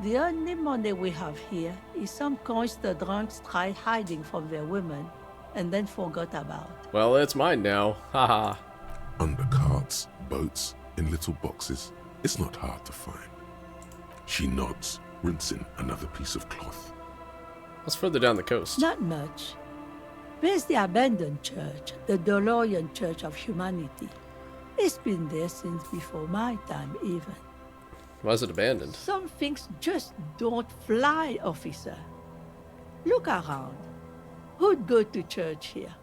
The only money we have here is some coins the drunks tried hiding from their women and then forgot about. Well, it's mine now. Haha. Under carts, boats, in little boxes. It's not hard to find. She nods, rinsing another piece of cloth. What's further down the coast? Not much. There's the abandoned church, the DeLorean Church of Humanity. It's been there since before my time, even. Why is it abandoned? Some things just don't fly, officer. Look around. Who'd go to church here?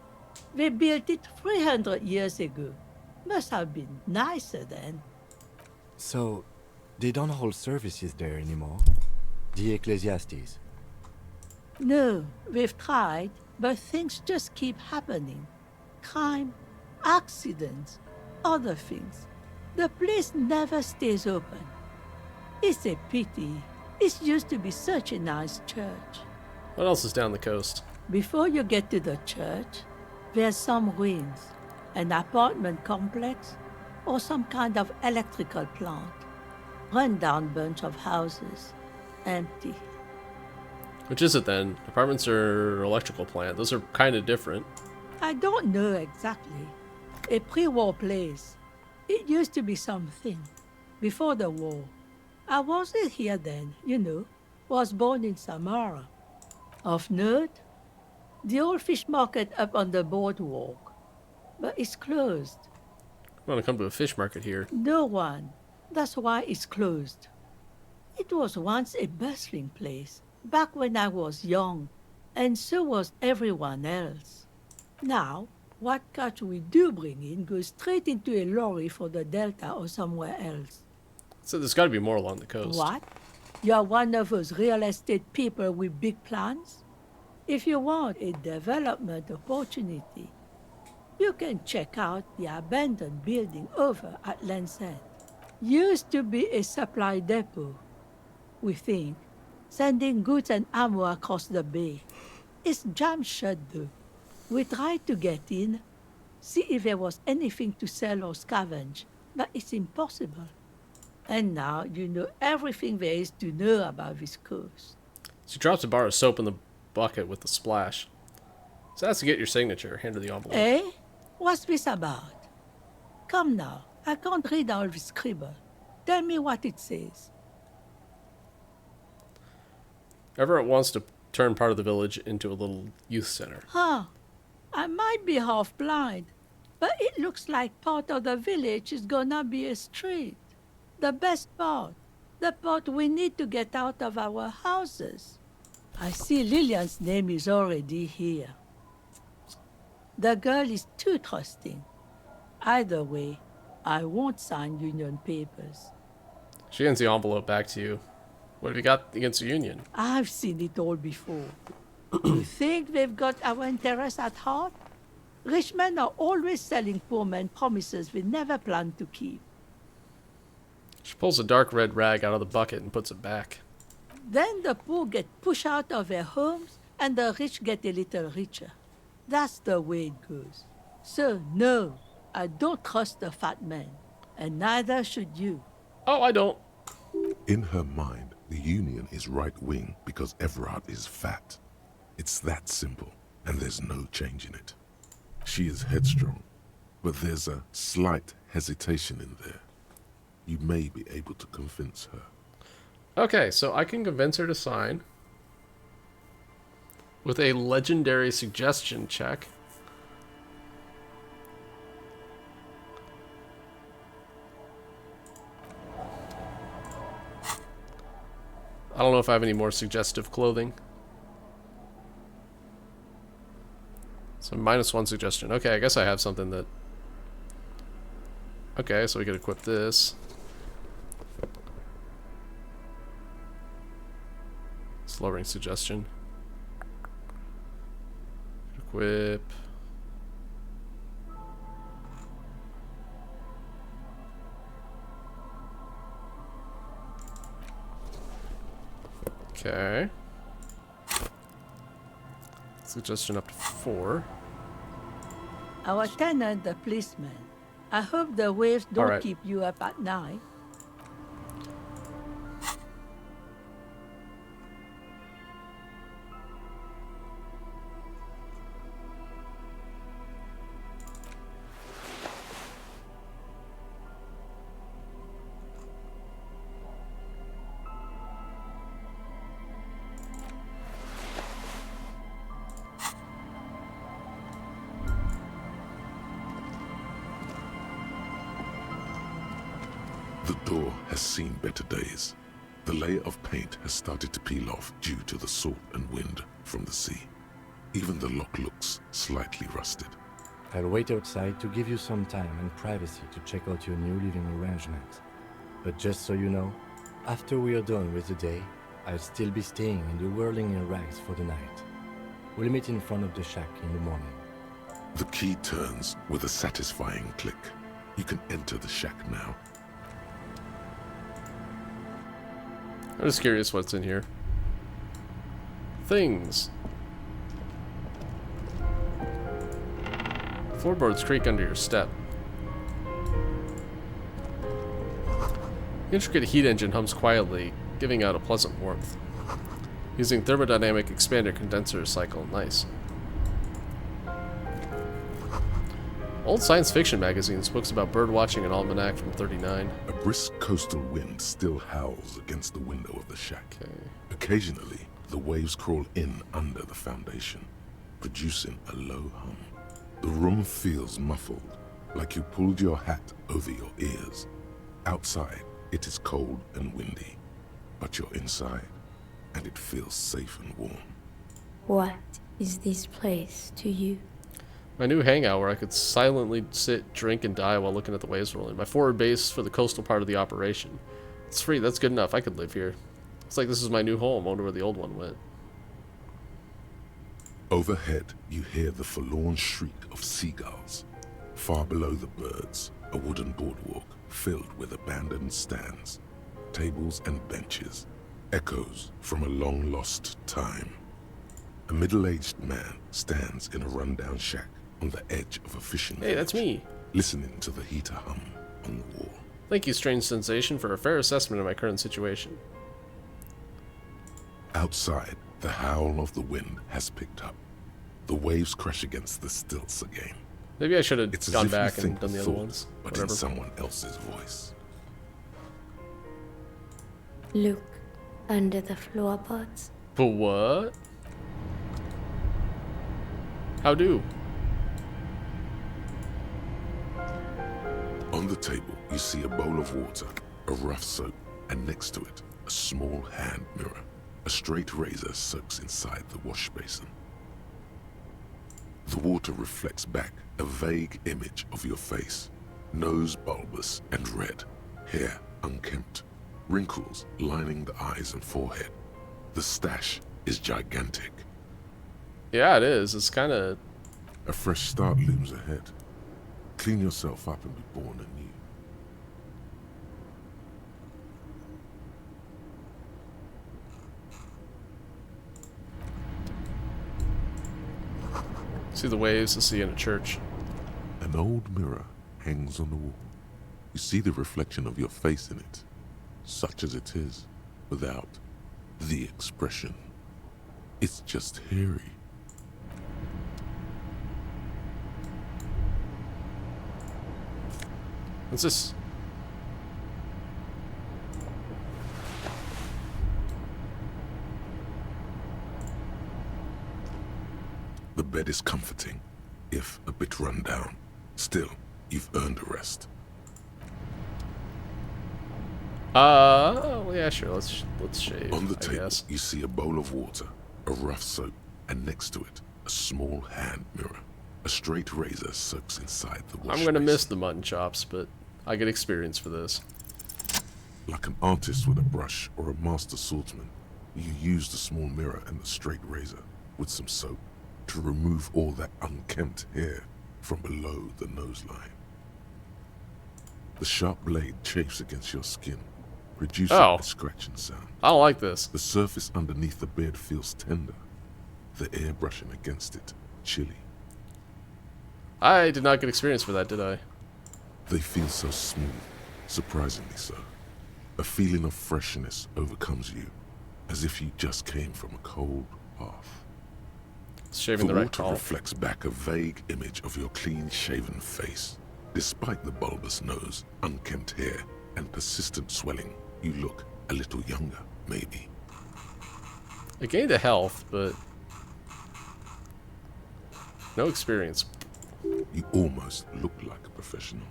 They built it 300 years ago. Must have been nicer then. So, they don't hold services there anymore? The Ecclesiastes? No, they've tried, but things just keep happening. Crime, accidents, other things. The place never stays open. It's a pity. It used to be such a nice church. What else is down the coast? Before you get to the church, there's some ruins, an apartment complex, or some kind of electrical plant. Run-down bunch of houses, empty. Which is it then? Apartments or electrical plant? Those are kind of different. I don't know exactly. A pre-war place. It used to be something. Before the war. I wasn't here then, you know. Was born in Samara. Of note, the old fish market up on the boardwalk. But it's closed. I want to come to a fish market here. No one. That's why it's closed. It was once a bustling place, back when I was young, and so was everyone else. Now, what catch we do bring in goes straight into a lorry for the Delta or somewhere else. So there's got to be more along the coast. What? You're one of those real estate people with big plans? If you want a development opportunity, you can check out the abandoned building over at Land's End. Used to be a supply depot, we think, sending goods and ammo across the bay. It's jammed shut though. We tried to get in, see if there was anything to sell or scavenge, but it's impossible. And now you know everything there is to know about this coast. She drops a bar of soap in the bucket with the splash. So that's to get your signature. Hand her the envelope. Eh? What's this about? Come now, I can't read all this scribble. Tell me what it says. Everett wants to turn part of the village into a little youth center. Huh. I might be half blind, but it looks like part of the village is gonna be a street. The best part. The part we need to get out of our houses. I see Lillian's name is already here. The girl is too trusting. Either way, I won't sign union papers. She hands the envelope back to you. What have you got against the union? I've seen it all before. You think they've got our interests at heart? Rich men are always selling poor men promises they never plan to keep. She pulls a dark red rag out of the bucket and puts it back. Then the poor get pushed out of their homes and the rich get a little richer. That's the way it goes. So, no, I don't trust the fat man, and neither should you. Oh, I don't. In her mind, the Union is right-wing because Everard is fat. It's that simple, and there's no change in it. She is headstrong, but there's a slight hesitation in there. You may be able to convince her. Okay, so I can convince her to sign with a legendary suggestion check. I don't know if I have any more suggestive clothing. So -1 suggestion. Okay, I guess I have something that... Okay, so we could equip this. It's lowering suggestion. Equip. Okay. Suggestion up to 4. Our tenant, the policeman. I hope the waves don't Alright. keep you up at night. The door has seen better days. The layer of paint has started to peel off due to the salt and wind from the sea. Even the lock looks slightly rusted. I'll wait outside to give you some time and privacy to check out your new living arrangement. But just so you know, after we are done with the day, I'll still be staying in the whirling in rags for the night. We'll meet in front of the shack in the morning. The key turns with a satisfying click. You can enter the shack now. I'm just curious what's in here. Things. Floorboards creak under your step. The intricate heat engine hums quietly, giving out a pleasant warmth. Using thermodynamic expander condenser cycle. Nice. Old science fiction magazines, books about bird watching, and almanac from 39. A brisk coastal wind still howls against the window of the shack. Okay. Occasionally, the waves crawl in under the foundation, producing a low hum. The room feels muffled, like you pulled your hat over your ears. Outside, it is cold and windy, but you're inside, and it feels safe and warm. What is this place to you? My new hangout where I could silently sit, drink, and die while looking at the waves rolling. My forward base for the coastal part of the operation. It's free, that's good enough. I could live here. It's like this is my new home. I wonder where the old one went. Overhead, you hear the forlorn shriek of seagulls. Far below the birds, a wooden boardwalk filled with abandoned stands, tables and benches, echoes from a long-lost time. A middle-aged man stands in a rundown shack on the edge of a fishing Hey, that's me. listening to the heater hum on the wall. Thank you, strange sensation, for a fair assessment of my current situation. Outside, the howl of the wind has picked up. The waves crash against the stilts again. Maybe I should have It's as gone if you back and think done the the other thought, ones. but Whatever. in someone else's voice. Look under the floorboards. But what? How do? On the table, you see a bowl of water, a rough soap, and next to it, a small hand mirror. A straight razor soaks inside the wash basin. The water reflects back a vague image of your face. Nose bulbous and red, hair unkempt, wrinkles lining the eyes and forehead. The stash is gigantic. Yeah, it is. It's kind of... A fresh start looms ahead. Clean yourself up and be born anew. See the waves to see in a church. An old mirror hangs on the wall. You see the reflection of your face in it, such as it is, without the expression. It's just hairy. What's this? The bed is comforting, if a bit run down. Still, you've earned a rest. Well, yeah, sure. Let's shave. On the I table, guess. you see a bowl of water, a rough soap, and next to it, a small hand mirror. A straight razor soaks inside the wash I'm gonna basin. miss the mutton chops, but I get experience for this. Like an artist with a brush or a master swordsman, you use the small mirror and the straight razor with some soap to remove all that unkempt hair from below the nose line. The sharp blade chafes against your skin, producing a scratching sound. I don't like this. The surface underneath the beard feels tender, the air brushing against it chilly. I did not get experience for that, did I? They feel so smooth, surprisingly so. A feeling of freshness overcomes you, as if you just came from a cold bath. Shaving the right water call. reflects back a vague image of your clean-shaven face. Despite the bulbous nose, unkempt hair, and persistent swelling, you look a little younger, maybe. I gained a health, but no experience. You almost look like a professional.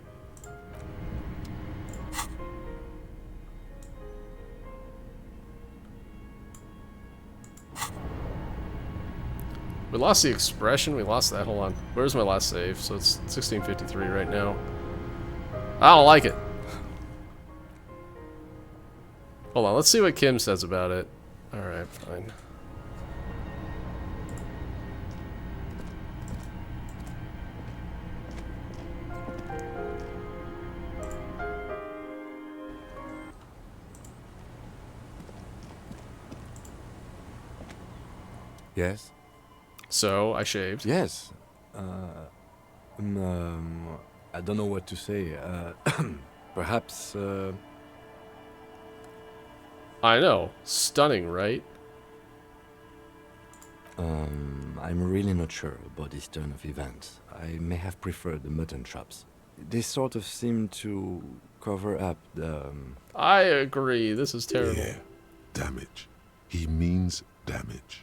We lost the expression. We lost that. Hold on. Where's my last save? So it's 1653 right now. I don't like it. Hold on. Let's see what Kim says about it. Alright, fine. Yes? So, I shaved. Yes. I don't know what to say. Perhaps, I know. Stunning, right? I'm really not sure about this turn of events. I may have preferred the mutton chops. They sort of seem to cover up the... I agree. This is terrible. Yeah. Damage. He means damage.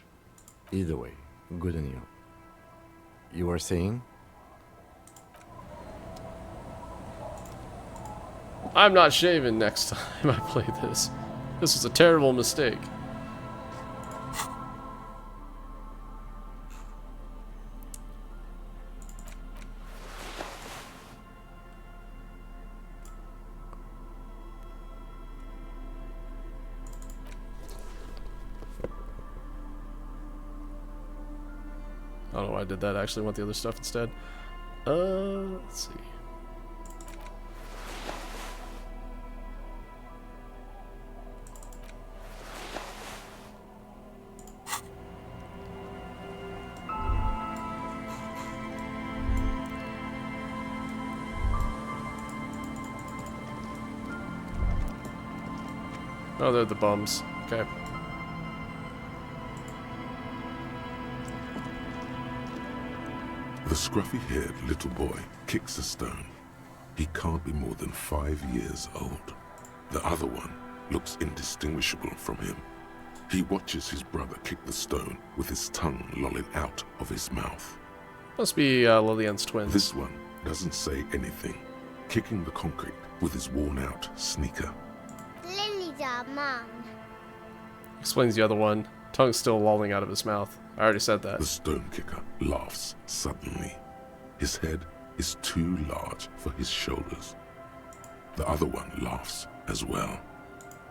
Either way, good on you. You were saying? I'm not shaving next time I play this. This was a terrible mistake. I don't know why I did that. I actually want the other stuff instead. Let's see. Oh, they're the bums. Okay. The scruffy-haired little boy kicks a stone. He can't be more than 5 years old. The other one looks indistinguishable from him. He watches his brother kick the stone with his tongue lolling out of his mouth. Must be Lillian's twins. This one doesn't say anything, kicking the concrete with his worn-out sneaker. Lily's our mom. Explains the other one. Tongue still lolling out of his mouth. I already said that. The stone kicker laughs suddenly. His head is too large for his shoulders. The other one laughs as well.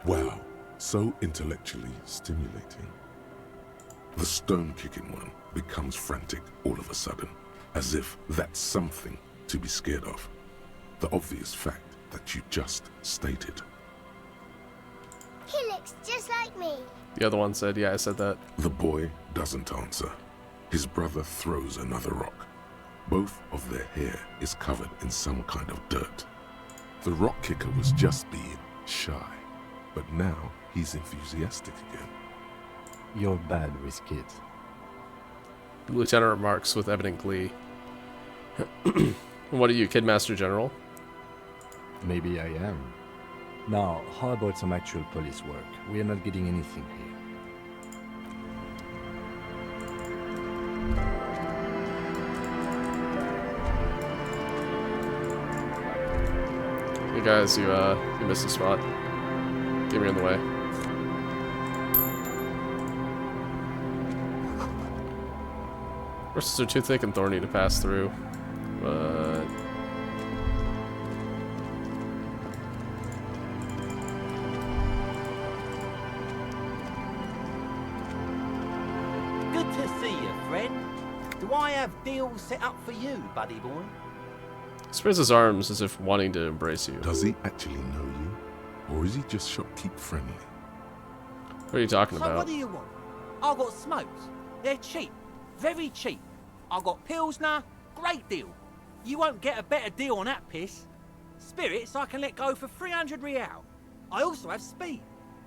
Wow, so intellectually stimulating. The stone-kicking one becomes frantic all of a sudden, as if that's something to be scared of. The obvious fact that you just stated. He looks just like me. The other one said, yeah, I said that. The boy doesn't answer. His brother throws another rock. Both of their hair is covered in some kind of dirt. The rock kicker was just being shy, but now he's enthusiastic again. You're bad with kids. The lieutenant remarks with evident glee. What are you, Kidmaster General? Maybe I am. Now, how about some actual police work? We are not getting anything here. Hey guys, you missed a spot. Get me in the way. Horses are too thick and thorny to pass through, but... Good to see you, friend. Do I have deals set up for you, buddy boy? He spreads his arms as if wanting to embrace you. Does he actually know you? Or is he just shopkeep friendly? What are you talking So about? what do you want? I've got smokes. They're cheap. Very cheap. I've got Pilsner. Great deal. You won't get a better deal on that piss. Spirits I can let go for 300 real. I also have speed.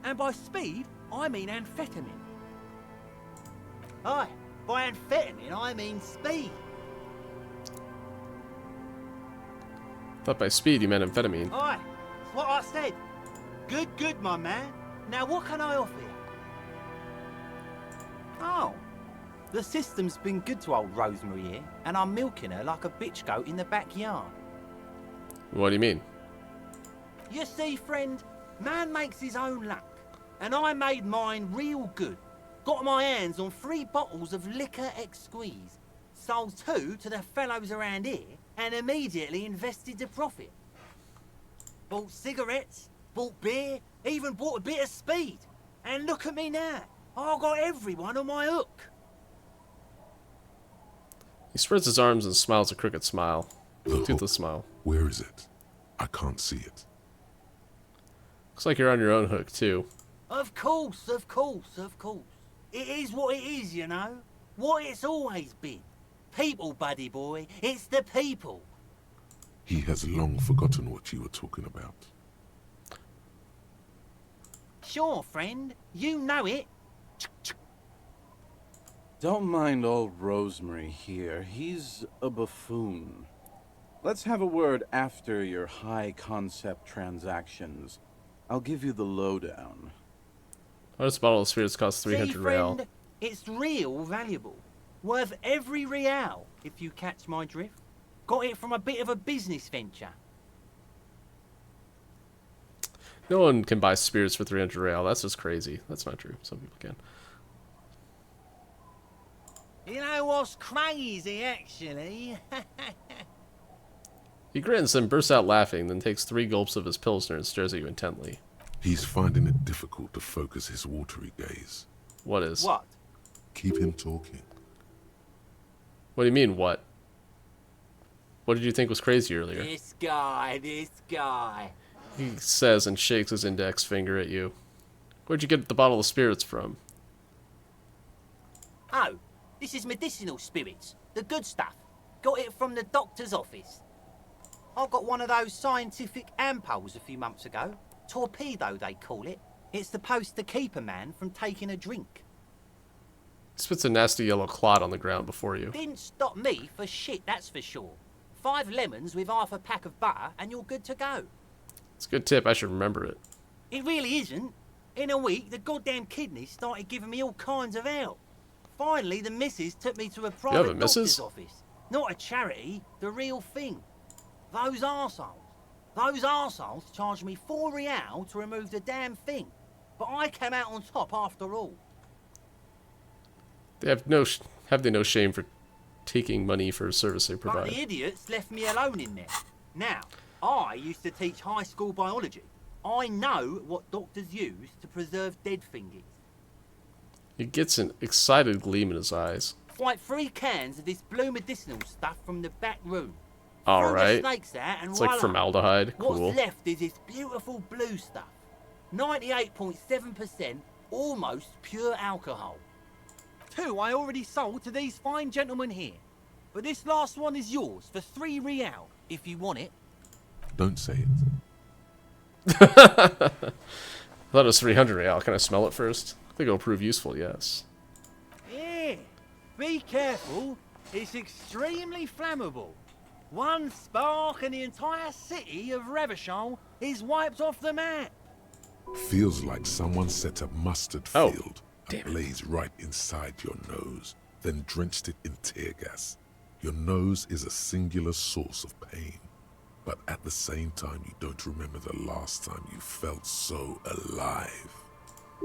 And by speed, I mean amphetamine. Aye, by amphetamine, I mean speed. Thought by speed you meant amphetamine. Aye, that's what I said. Good, my man. Now what can I offer you? Oh, the system's been good to old Rosemary here, and I'm milking her like a bitch goat in the backyard. What do you mean? You see, friend, man makes his own luck, and I made mine real good. Got my hands on 3 bottles of liquor exquise, sold 2 to the fellows around here, and immediately invested the profit. Bought cigarettes, bought beer, even bought a bit of speed. And look at me now. I got everyone on my hook. He spreads his arms and smiles a crooked smile. Toothless smile. Where is it? I can't see it. Looks like you're on your own hook, too. Of course. It is what it is, you know. What it's always been. People, buddy boy. It's the people. He has long forgotten what you were talking about. Sure, friend. You know it. Don't mind old Rosemary here. He's a buffoon. Let's have a word after your high-concept transactions. I'll give you the lowdown. Oh, this bottle of spirits costs 300 See, real. friend, it's real valuable. Worth every real, if you catch my drift. Got it from a bit of a business venture. No one can buy spirits for 300 real. That's just crazy. That's not true. Some people can. You know what's crazy, actually? He grins, then bursts out laughing, then takes 3 gulps of his Pilsner and stares at you intently. He's finding it difficult to focus his watery gaze. What is? What? Keep him talking. What do you mean, what? What did you think was crazy earlier? This guy. He says and shakes his index finger at you. Where'd you get the bottle of spirits from? Oh, this is medicinal spirits. The good stuff. Got it from the doctor's office. I got one of those scientific ampules a few months ago. Torpedo, they call it. It's supposed to keep a man from taking a drink. He spits a nasty yellow clot on the ground before you. Didn't stop me for shit, that's for sure. 5 lemons with half a pack of butter and you're good to go. It's a good tip. I should remember it. It really isn't. In a week, the goddamn kidneys started giving me all kinds of help. Finally, the missus took me to a private doctor's office. Not a charity, the real thing. Those arseholes charged me 4 real to remove the damn thing. But I came out on top after all. They have they no shame for taking money for a service they But provide. the idiots left me alone in there. Now, I used to teach high school biology. I know what doctors use to preserve dead thingies. He gets an excited gleam in his eyes. It's like 3 cans of this blue medicinal stuff from the back room. All Throw the right. snakes out and It's like voila. formaldehyde. Cool. What's left is this beautiful blue stuff. 98.7% almost pure alcohol. 2 I already sold to these fine gentlemen here. But this last one is yours for 3 real, if you want it. Don't say it. I thought it was 300 real. Can I smell it first? I think it'll prove useful, yes. Yeah, be careful. It's extremely flammable. One spark and the entire city of Revachol is wiped off the map. Feels like someone set a mustard field ablaze right inside your nose, then drenched it in tear gas. Your nose is a singular source of pain, but at the same time you don't remember the last time you felt so alive.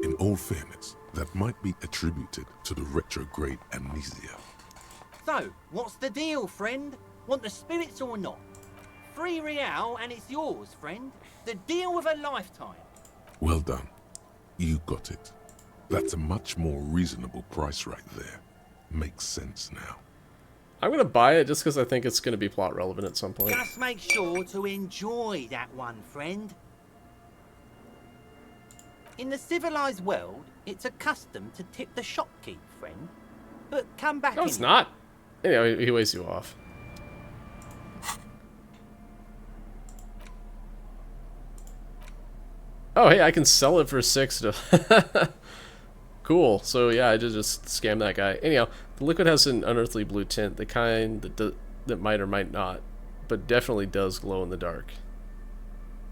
In all fairness, that might be attributed to the retrograde amnesia. So, what's the deal, friend? Want the spirits or not? 3 real and it's yours, friend. The deal of a lifetime. Well done. You got it. That's a much more reasonable price right there. Makes sense now. I'm going to buy it just because I think it's going to be plot relevant at some point. Just make sure to enjoy that one, friend. In the civilized world, it's a custom to tip the shopkeep, friend. But come back No, in. it's not. Anyway, he weighs you off. Oh, hey, I can sell it for 6 to... Cool. So, yeah, I did just scam that guy. Anyhow, the liquid has an unearthly blue tint, the kind that might or might not, but definitely does glow in the dark.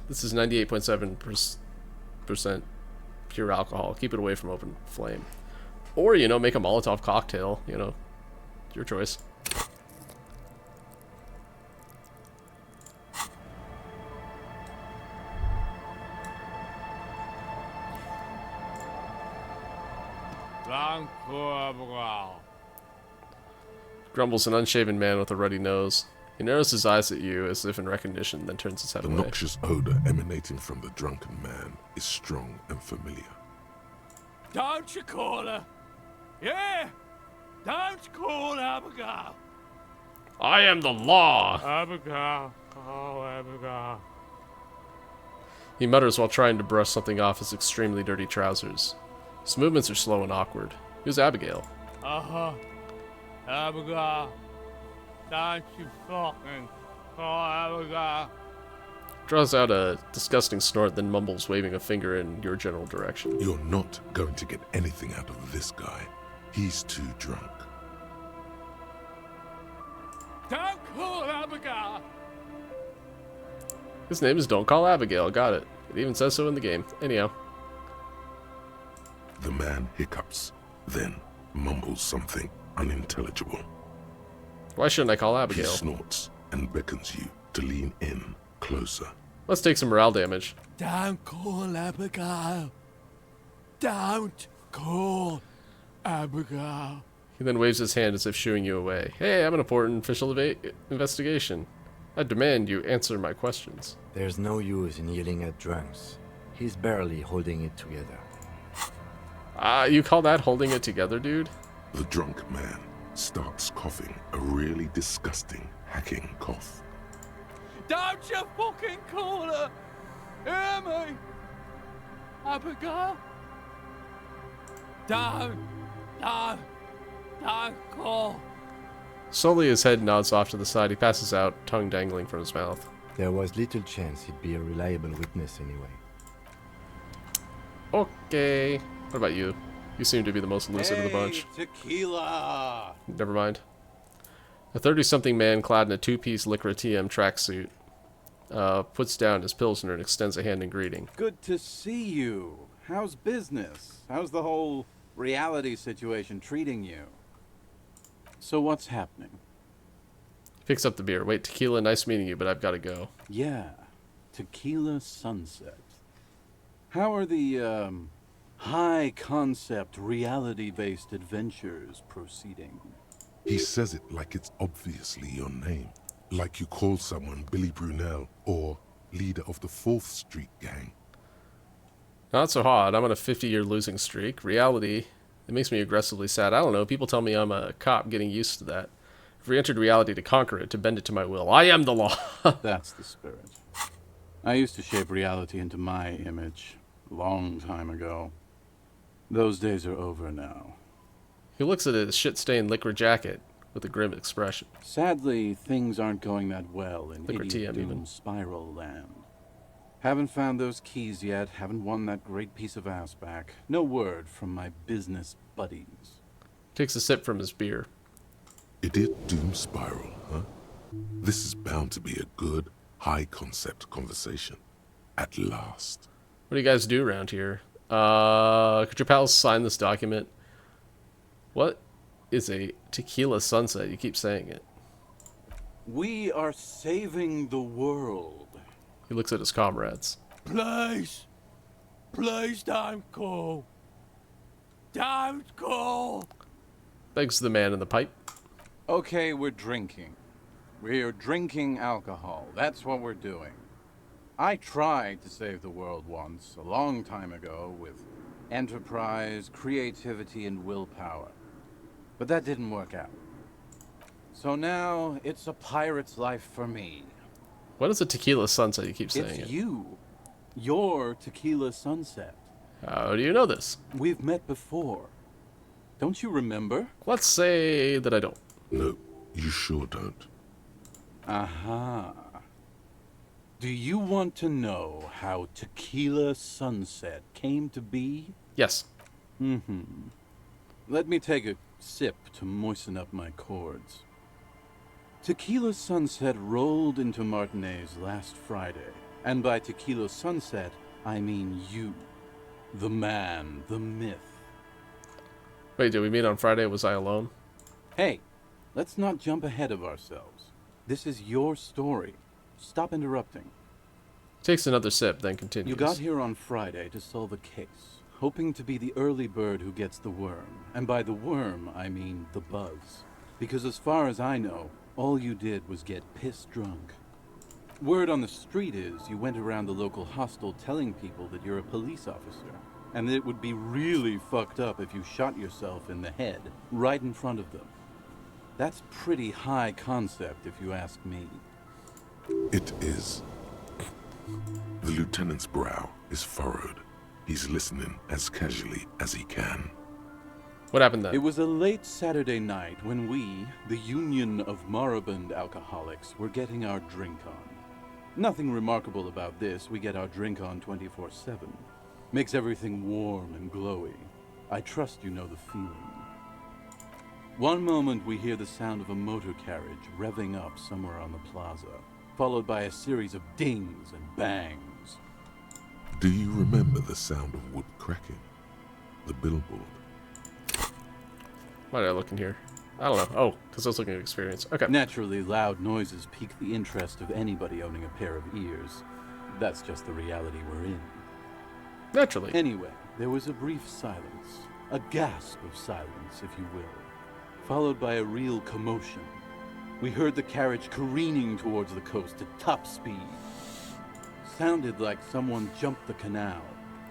This is 98.7% pure alcohol. Keep it away from open flame. Or, you know, make a Molotov cocktail, you know. Your choice. Grumbles an unshaven man with a ruddy nose. He narrows his eyes at you as if in recognition, then turns his head The away. noxious odor emanating from the drunken man is strong and familiar. Don't you call her? Yeah! Don't call Abigail! I am the law! Abigail. Oh, Abigail. He mutters while trying to brush something off his extremely dirty trousers. His movements are slow and awkward. Who's Abigail? Uh-huh. Abigail. Don't you fucking call Abigail. Draws out a disgusting snort, then mumbles, waving a finger in your general direction. You're not going to get anything out of this guy. He's too drunk. Don't call Abigail. His name is Don't Call Abigail. Got it. It even says so in the game. Anyhow. The man hiccups, then mumbles something unintelligible. Why shouldn't I call He Abigail? snorts and beckons you to lean in closer. Let's take some morale damage. Don't call Abigail. Don't call Abigail. He then waves his hand as if shooing you away. Hey, I'm an important official investigation. I demand you answer my questions. There's no use in yelling at drunks. He's barely holding it together. You call that holding it together, dude? The drunk man starts coughing a really disgusting, hacking cough. Don't you fucking call her. Hear me? Abigail? Don't call. Slowly his head nods off to the side. He passes out, tongue dangling from his mouth. There was little chance he'd be a reliable witness anyway. Okay. What about you? You seem to be the most lucid of the bunch. Tequila! Never mind. A 30-something man clad in a two-piece Lycra TM tracksuit puts down his Pilsner and extends a hand in greeting. Good to see you. How's business? How's the whole reality situation treating you? So what's happening? Picks up the beer. Wait, tequila, nice meeting you, but I've got to go. Yeah, Tequila Sunset. How are the, high-concept, reality-based adventures proceeding? He says it like it's obviously your name. Like you call someone Billy Brunel or leader of the 4th Street gang. Not so hot. I'm on a 50-year losing streak. Reality, it makes me aggressively sad. I don't know. People tell me I'm a cop getting used to that. I've re-entered reality to conquer it, to bend it to my will. I am the law. That's the spirit. I used to shape reality into my image a long time ago. Those days are over now. He looks at his shit-stained liquor jacket with a grim expression. Sadly, things aren't going that well in Liquor TM Doom even. Spiral Land. Haven't found those keys yet, haven't won that great piece of ass back. No word from my business buddies. Takes a sip from his beer. Idiot Doom Spiral, huh? This is bound to be a good, high-concept conversation. At last. What do you guys do around here? Could your pals sign this document? What is a tequila sunset? You keep saying it. We are saving the world. He looks at his comrades. Please. Please don't go. Don't go. Begs the man in the pipe. Okay, we're drinking. We're drinking alcohol. That's what we're doing. I tried to save the world once, a long time ago, with enterprise, creativity, and willpower. But that didn't work out. So now, it's a pirate's life for me. What is a tequila sunset? You keep saying It's it. you. Your tequila sunset. How do you know this? We've met before. Don't you remember? Let's say that I don't. No, you sure don't. Aha. Do you want to know how Tequila Sunset came to be? Yes. Mm-hmm. Let me take a sip to moisten up my cords. Tequila Sunset rolled into Martinez last Friday. And by Tequila Sunset, I mean you. The man, the myth. Wait, did we meet on Friday? Was I alone? Hey, let's not jump ahead of ourselves. This is your story. Stop interrupting. Takes another sip, then continues. You got here on Friday to solve a case, hoping to be the early bird who gets the worm. And by the worm, I mean the buzz. Because as far as I know, all you did was get piss drunk. Word on the street is you went around the local hostel telling people that you're a police officer, and that it would be really fucked up if you shot yourself in the head, right in front of them. That's pretty high concept, if you ask me. It is. The lieutenant's brow is furrowed. He's listening as casually as he can. What happened then? It was a late Saturday night when we, the Union of Moribund Alcoholics, were getting our drink on. Nothing remarkable about this. We get our drink on 24/7. Makes everything warm and glowy. I trust you know the feeling. One moment we hear the sound of a motor carriage revving up somewhere on the plaza, followed by a series of dings and bangs. Do you remember the sound of wood cracking? The billboard. Why did I look in here? I don't know. Oh, because I was looking at experience. Okay. Naturally, loud noises pique the interest of anybody owning a pair of ears. That's just the reality we're in. Naturally. Anyway, there was a brief silence. A gasp of silence, if you will. Followed by a real commotion. We heard the carriage careening towards the coast at top speed. Sounded like someone jumped the canal.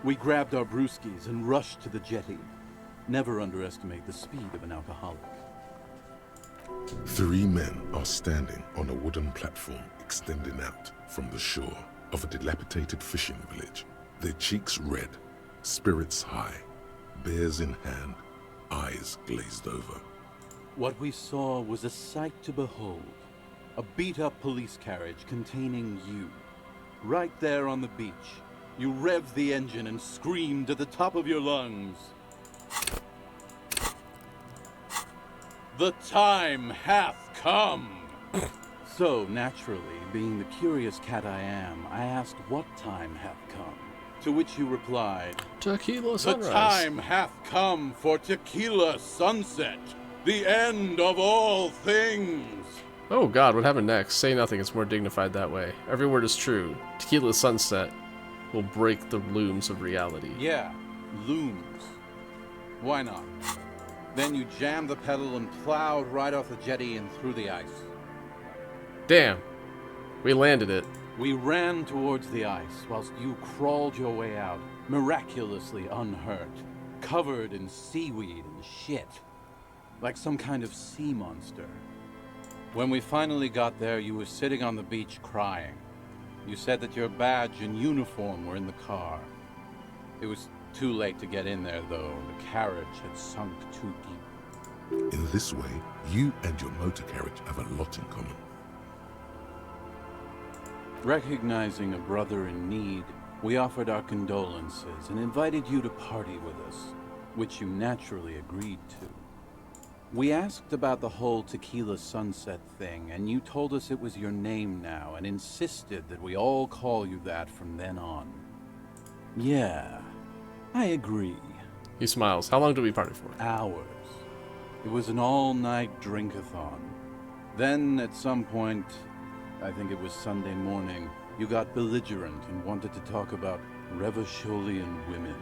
We grabbed our brewskis and rushed to the jetty. Never underestimate the speed of an alcoholic. 3 men are standing on a wooden platform extending out from the shore of a dilapidated fishing village. Their cheeks red, spirits high, beers in hand, eyes glazed over. What we saw was a sight to behold. A beat-up police carriage containing you. Right there on the beach. You revved the engine and screamed at the top of your lungs. The time hath come! So, naturally, being the curious cat I am, I asked what time hath come. To which you replied, Tequila sunrise. The time hath come for Tequila Sunset, the end of all things. Oh god, what happened next? Say nothing, it's more dignified that way. Every word is true. Tequila sunset will break the looms of reality. Yeah, looms. Why not? Then you jammed the pedal and plowed right off the jetty and through the ice. Damn. We landed it. We ran towards the ice whilst you crawled your way out, miraculously unhurt, covered in seaweed and shit, like some kind of sea monster. When we finally got there, you were sitting on the beach crying. You said that your badge and uniform were in the car. It was too late to get in there, though. The carriage had sunk too deep. In this way, you and your motor carriage have a lot in common. Recognizing a brother in need, we offered our condolences and invited you to party with us, which you naturally agreed to. We asked about the whole Tequila Sunset thing, and you told us it was your name now and insisted that we all call you that from then on. Yeah, I agree. He smiles. How long do we party for? Hours. It was an all-night drink-a-thon. Then, at some point, I think it was Sunday morning, you got belligerent and wanted to talk about Revacholian women.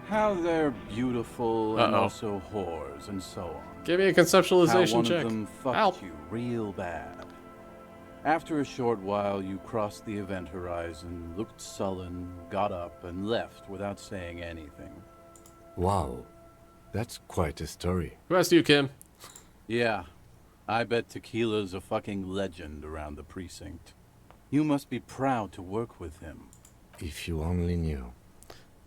How they're beautiful and also whores and so on. Give me a conceptualization How one check. of them fucked you real bad. After a short while, you crossed the event horizon, looked sullen, got up, and left without saying anything. Wow. That's quite a story. Who asked you, Kim? Yeah. I bet Tequila's a fucking legend around the precinct. You must be proud to work with him. If you only knew.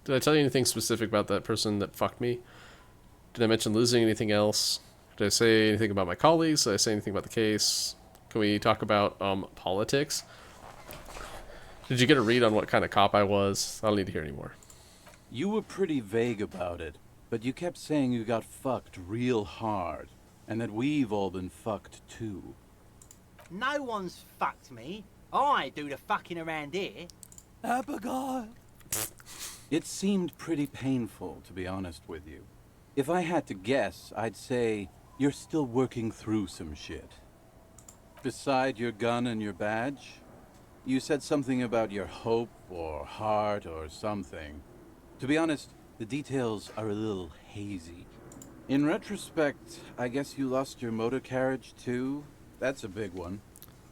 Did I tell you anything specific about that person that fucked me? Did I mention losing anything else? Did I say anything about my colleagues? Did I say anything about the case? Can we talk about politics? Did you get a read on what kind of cop I was? I don't need to hear anymore. You were pretty vague about it, but you kept saying you got fucked real hard, and that we've all been fucked too. No one's fucked me. I do the fucking around here. Abigail. It seemed pretty painful, to be honest with you. If I had to guess, I'd say you're still working through some shit. Beside your gun and your badge, you said something about your hope or heart or something. To be honest, the details are a little hazy. In retrospect, I guess you lost your motor carriage too? That's a big one.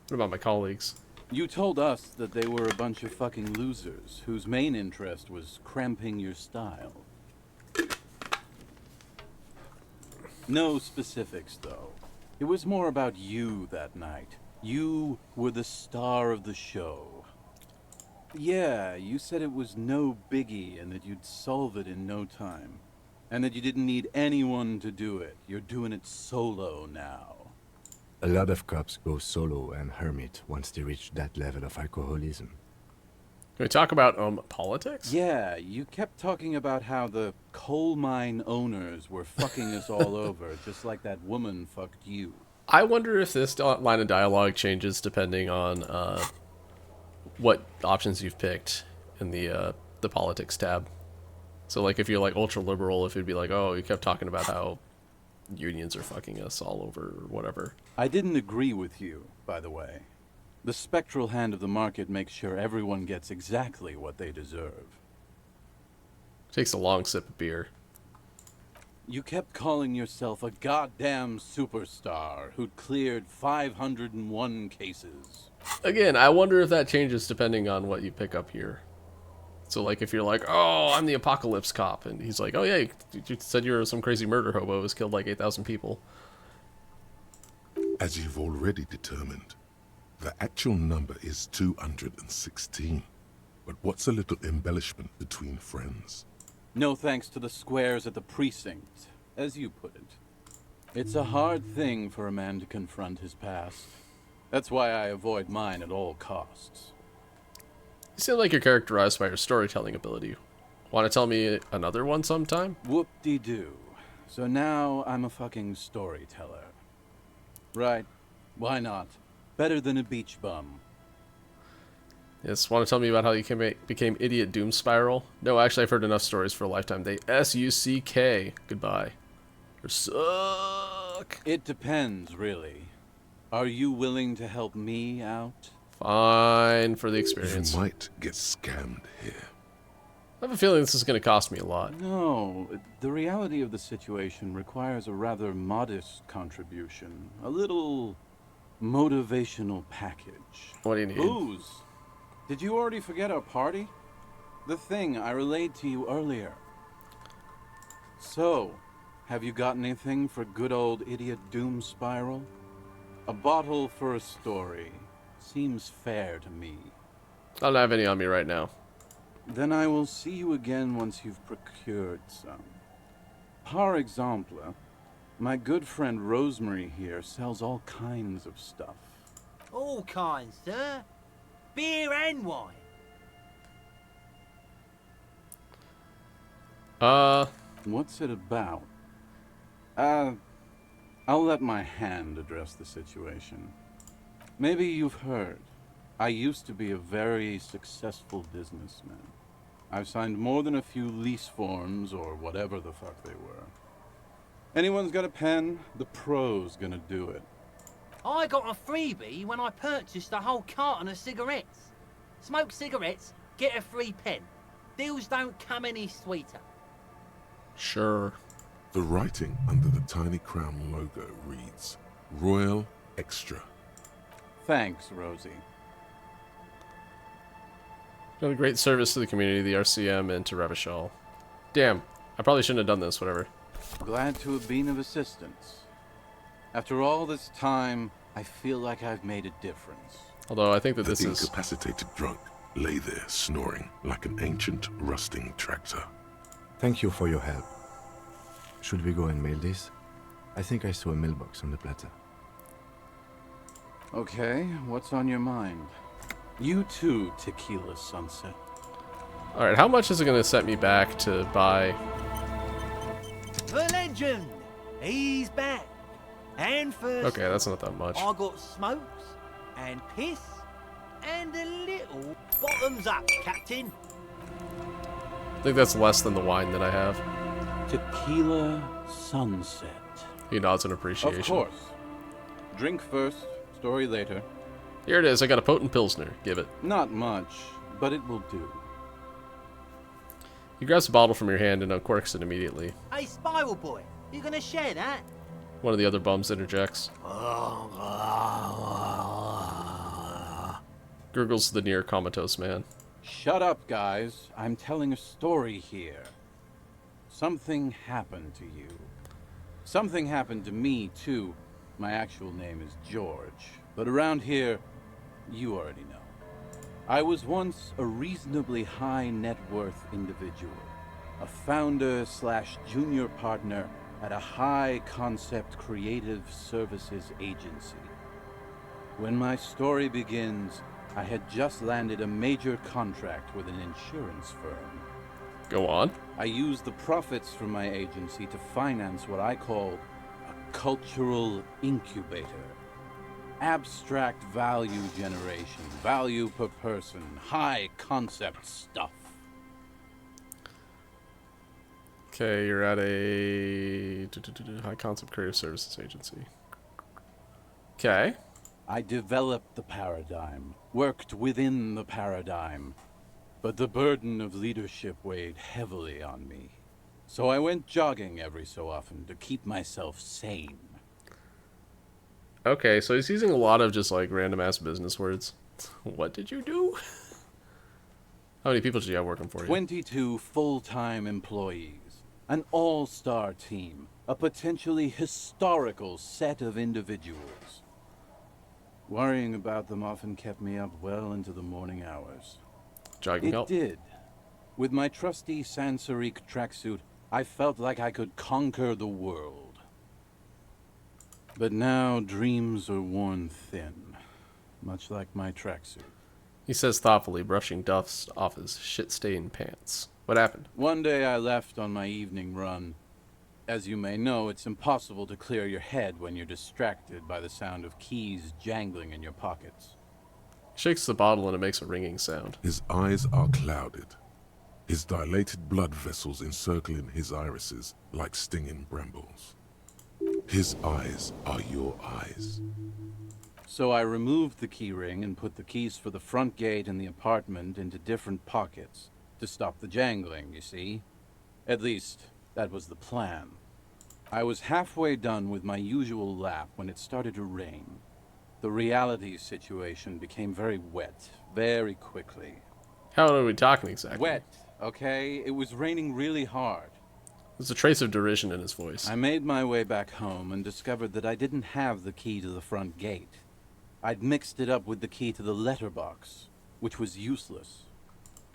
What about my colleagues? You told us that they were a bunch of fucking losers whose main interest was cramping your style. No specifics, though. It was more about you that night. You were the star of the show. Yeah, you said it was no biggie and that you'd solve it in no time. And that you didn't need anyone to do it. You're doing it solo now. A lot of cops go solo and hermit once they reach that level of alcoholism. Can we talk about politics? Yeah, you kept talking about how the coal mine owners were fucking us all over, just like that woman fucked you. I wonder if this line of dialogue changes depending on what options you've picked in the politics tab. So, like, if you're like ultra liberal, if it'd be like, oh, you kept talking about how unions are fucking us all over or whatever. I didn't agree with you, by the way. The spectral hand of the market makes sure everyone gets exactly what they deserve. Takes a long sip of beer. You kept calling yourself a goddamn superstar who'd cleared 501 cases. Again, I wonder if that changes depending on what you pick up here. So, like, if you're like, oh, I'm the apocalypse cop, and he's like, oh, yeah, you said you're some crazy murder hobo who's killed like 8,000 people. As you've already determined, the actual number is 216. But what's a little embellishment between friends? No thanks to the squares at the precinct, as you put it. It's a hard thing for a man to confront his past. That's why I avoid mine at all costs. You seem like you're characterized by your storytelling ability. Want to tell me another one sometime? Whoop-de-doo. So now I'm a fucking storyteller. Right. Why not? Better than a beach bum. Yes, want to tell me about how you became Idiot Doom Spiral? No, actually, I've heard enough stories for a lifetime. They S-U-C-K. Goodbye. Or suck. It depends, really. Are you willing to help me out? Fine, for the experience. You might get scammed here. have a feeling this is going to cost me a lot. No, the reality of the situation requires a rather modest contribution. A little motivational package. What do you need? Booze. Did you already forget our party? The thing I relayed to you earlier. So, have you got anything for good old idiot Doom Spiral? A bottle for a story. Seems fair to me. I don't have any on me right now. Then I will see you again once you've procured some. Par exemple, my good friend Rosemary here sells all kinds of stuff. All kinds, sir. Beer and wine. What's it about? I'll let my hand address the situation. Maybe you've heard. I used to be a very successful businessman. I've signed more than a few lease forms or whatever the fuck they were. Anyone's got a pen? The pro's gonna do it. I got a freebie when I purchased a whole carton of cigarettes. Smoke cigarettes, get a free pen. Deals don't come any sweeter. Sure. The writing under the tiny crown logo reads, Royal Extra. Thanks, Rosie. Done a great service to the community, the RCM, and to Revachol. Damn, I probably shouldn't have done this, whatever. Glad to have been of assistance. After all this time, I feel like I've made a difference. Although I think that this The is... incapacitated drunk lay there snoring like an ancient, rusting tractor. Thank you for your help. Should we go and mail this? I think I saw a mailbox on the platter. Okay, what's on your mind? You too, Tequila Sunset. Alright, how much is it going to set me back to buy... The legend! He's back! And first, Okay, that's not that much. I got smokes, and piss, and a little bottoms up, Captain. I think that's less than the wine that I have. Tequila Sunset. He nods in appreciation. Of course. Drink first, story later. Here it is, I got a potent Pilsner. Give it. Not much, but it will do. He grabs the bottle from your hand and uncorks it immediately. Hey, Spiral Boy, you gonna share that? One of the other bums interjects. Gurgles the near comatose man. Shut up, guys. I'm telling a story here. Something happened to you. Something happened to me, too. My actual name is George, but around here, you already know. I was once a reasonably high net worth individual, a founder / junior partner at a high concept creative services agency. When my story begins, I had just landed a major contract with an insurance firm. Go on. I used the profits from my agency to finance what I call a cultural incubator. Abstract value generation, value per person, high concept stuff. Okay, you're at a high concept creative services agency. Okay. I developed the paradigm, worked within the paradigm, but the burden of leadership weighed heavily on me. So I went jogging every so often to keep myself sane. Okay, so he's using a lot of just like random ass business words. What did you do? How many people did you have working for you? 22 full-time employees, an all-star team, a potentially historical set of individuals. Worrying about them often kept me up well into the morning hours. Jogging help? It did. With my trusty Sansarique tracksuit, I felt like I could conquer the world. But now dreams are worn thin, much like my tracksuit. He says thoughtfully, brushing dust off his shit-stained pants. What happened? One day I left on my evening run. As you may know, it's impossible to clear your head when you're distracted by the sound of keys jangling in your pockets. He shakes the bottle and it makes a ringing sound. His eyes are clouded, his dilated blood vessels encircling his irises like stinging brambles. His eyes are your eyes. So I removed the key ring and put the keys for the front gate and the apartment into different pockets, to stop the jangling, you see. At least, that was the plan. I was halfway done with my usual lap when it started to rain. The reality situation became very wet, very quickly. How are we talking exactly? Wet, okay? It was raining really hard. There's a trace of derision in his voice. I made my way back home and discovered that I didn't have the key to the front gate. I'd mixed it up with the key to the letterbox, which was useless.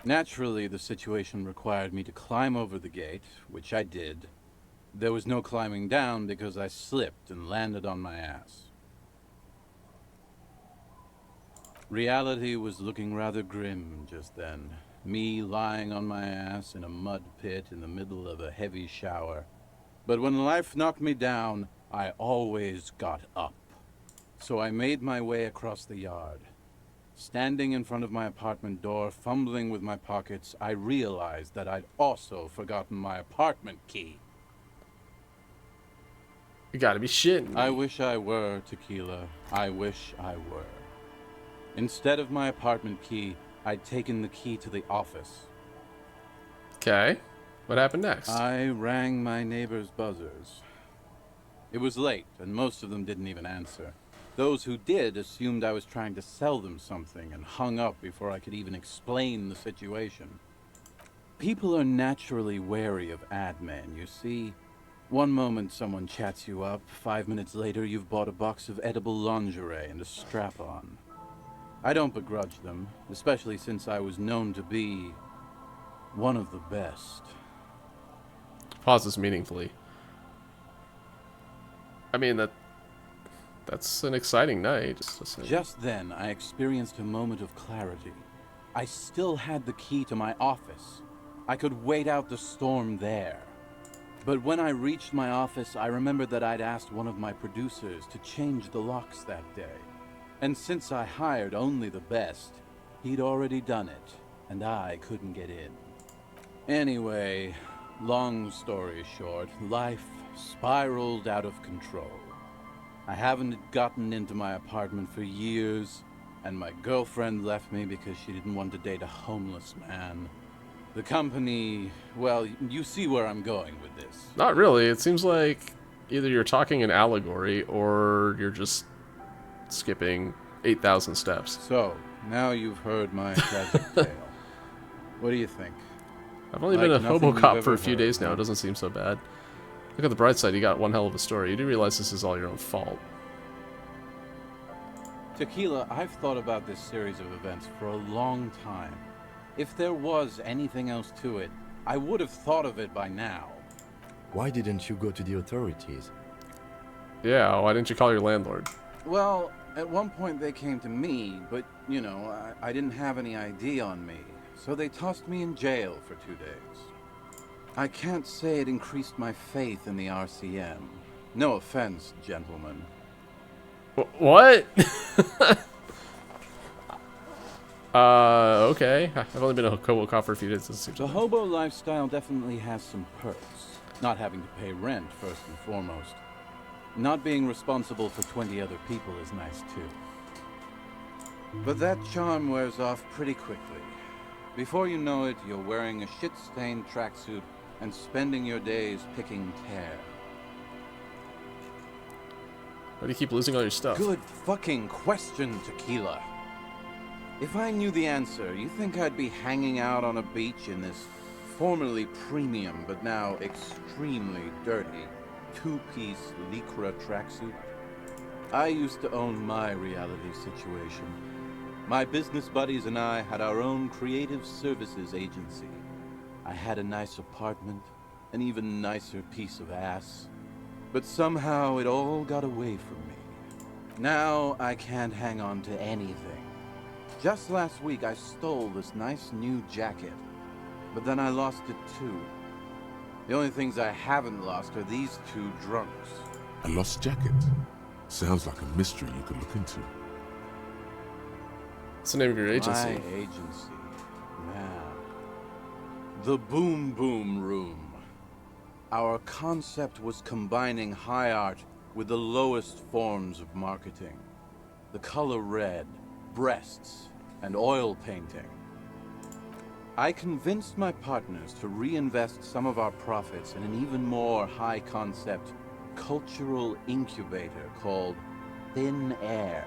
Naturally, the situation required me to climb over the gate, which I did. There was no climbing down because I slipped and landed on my ass. Reality was looking rather grim just then. Me lying on my ass in a mud pit in the middle of a heavy shower. But when life knocked me down, I always got up. So I made my way across the yard. Standing in front of my apartment door, fumbling with my pockets, I realized that I'd also forgotten my apartment key. You gotta be shitting me. I wish I were, Tequila. I wish I were. Instead of my apartment key, I'd taken the key to the office. Okay. What happened next? I rang my neighbor's buzzers. It was late, and most of them didn't even answer. Those who did assumed I was trying to sell them something and hung up before I could even explain the situation. People are naturally wary of ad men, you see. One moment someone chats you up, 5 minutes later you've bought a box of edible lingerie and a strap-on. I don't begrudge them, especially since I was known to be one of the best. Pauses meaningfully. I mean, that's an exciting night. Just then, I experienced a moment of clarity. I still had the key to my office. I could wait out the storm there. But when I reached my office, I remembered that I'd asked one of my producers to change the locks that day. And since I hired only the best, he'd already done it, and I couldn't get in. Anyway, long story short, life spiraled out of control. I haven't gotten into my apartment for years, and my girlfriend left me because she didn't want to date a homeless man. The company, well, you see where I'm going with this. Not really. It seems like either you're talking an allegory or you're just skipping 8,000 steps. So, now you've heard my tragic tale. What do you think? I've only been a hobo cop for a few days now. It doesn't seem so bad. Look at the bright side. You got one hell of a story. You do realize this is all your own fault. Tequila, I've thought about this series of events for a long time. If there was anything else to it, I would have thought of it by now. Why didn't you go to the authorities? Yeah, why didn't you call your landlord? Well, at one point they came to me, but, you know, I didn't have any ID on me. So they tossed me in jail for 2 days. I can't say it increased my faith in the RCM. No offense, gentlemen. What? Okay. I've only been a hobo cop for a few days. The hobo lifestyle definitely has some perks. Not having to pay rent, first and foremost. Not being responsible for 20 other people is nice, too. But that charm wears off pretty quickly. Before you know it, you're wearing a shit-stained tracksuit and spending your days picking tear. Why do you keep losing all your stuff? Good fucking question, Tequila. If I knew the answer, you think I'd be hanging out on a beach in this formerly premium but now extremely dirty two-piece lycra tracksuit? I used to own my reality situation. My business buddies and I had our own creative services agency. I had a nice apartment, an even nicer piece of ass. But somehow it all got away from me. Now I can't hang on to anything. Just last week I stole this nice new jacket, but then I lost it too. The only things I haven't lost are these two drunks. A lost jacket? Sounds like a mystery you could look into. What's the name of your agency? My agency. Man. The Boom Boom Room. Our concept was combining high art with the lowest forms of marketing. The color red, breasts, and oil painting. I convinced my partners to reinvest some of our profits in an even more high-concept cultural incubator called Thin Air.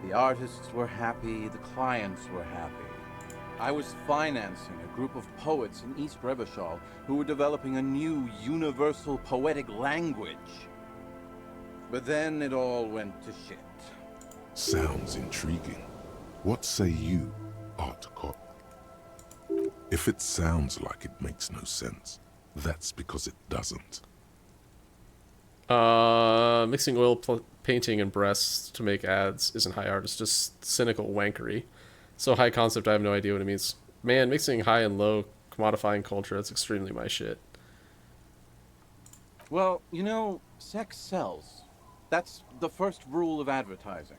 The artists were happy, the clients were happy. I was financing a group of poets in East Revachol who were developing a new universal poetic language. But then it all went to shit. Sounds intriguing. What say you, Art Cop? If it sounds like it makes no sense, that's because it doesn't. Mixing oil painting and breasts to make ads isn't high art, it's just cynical wankery. So high concept, I have no idea what it means. Man, mixing high and low, commodifying culture, that's extremely my shit. Well, you know, sex sells. That's the first rule of advertising.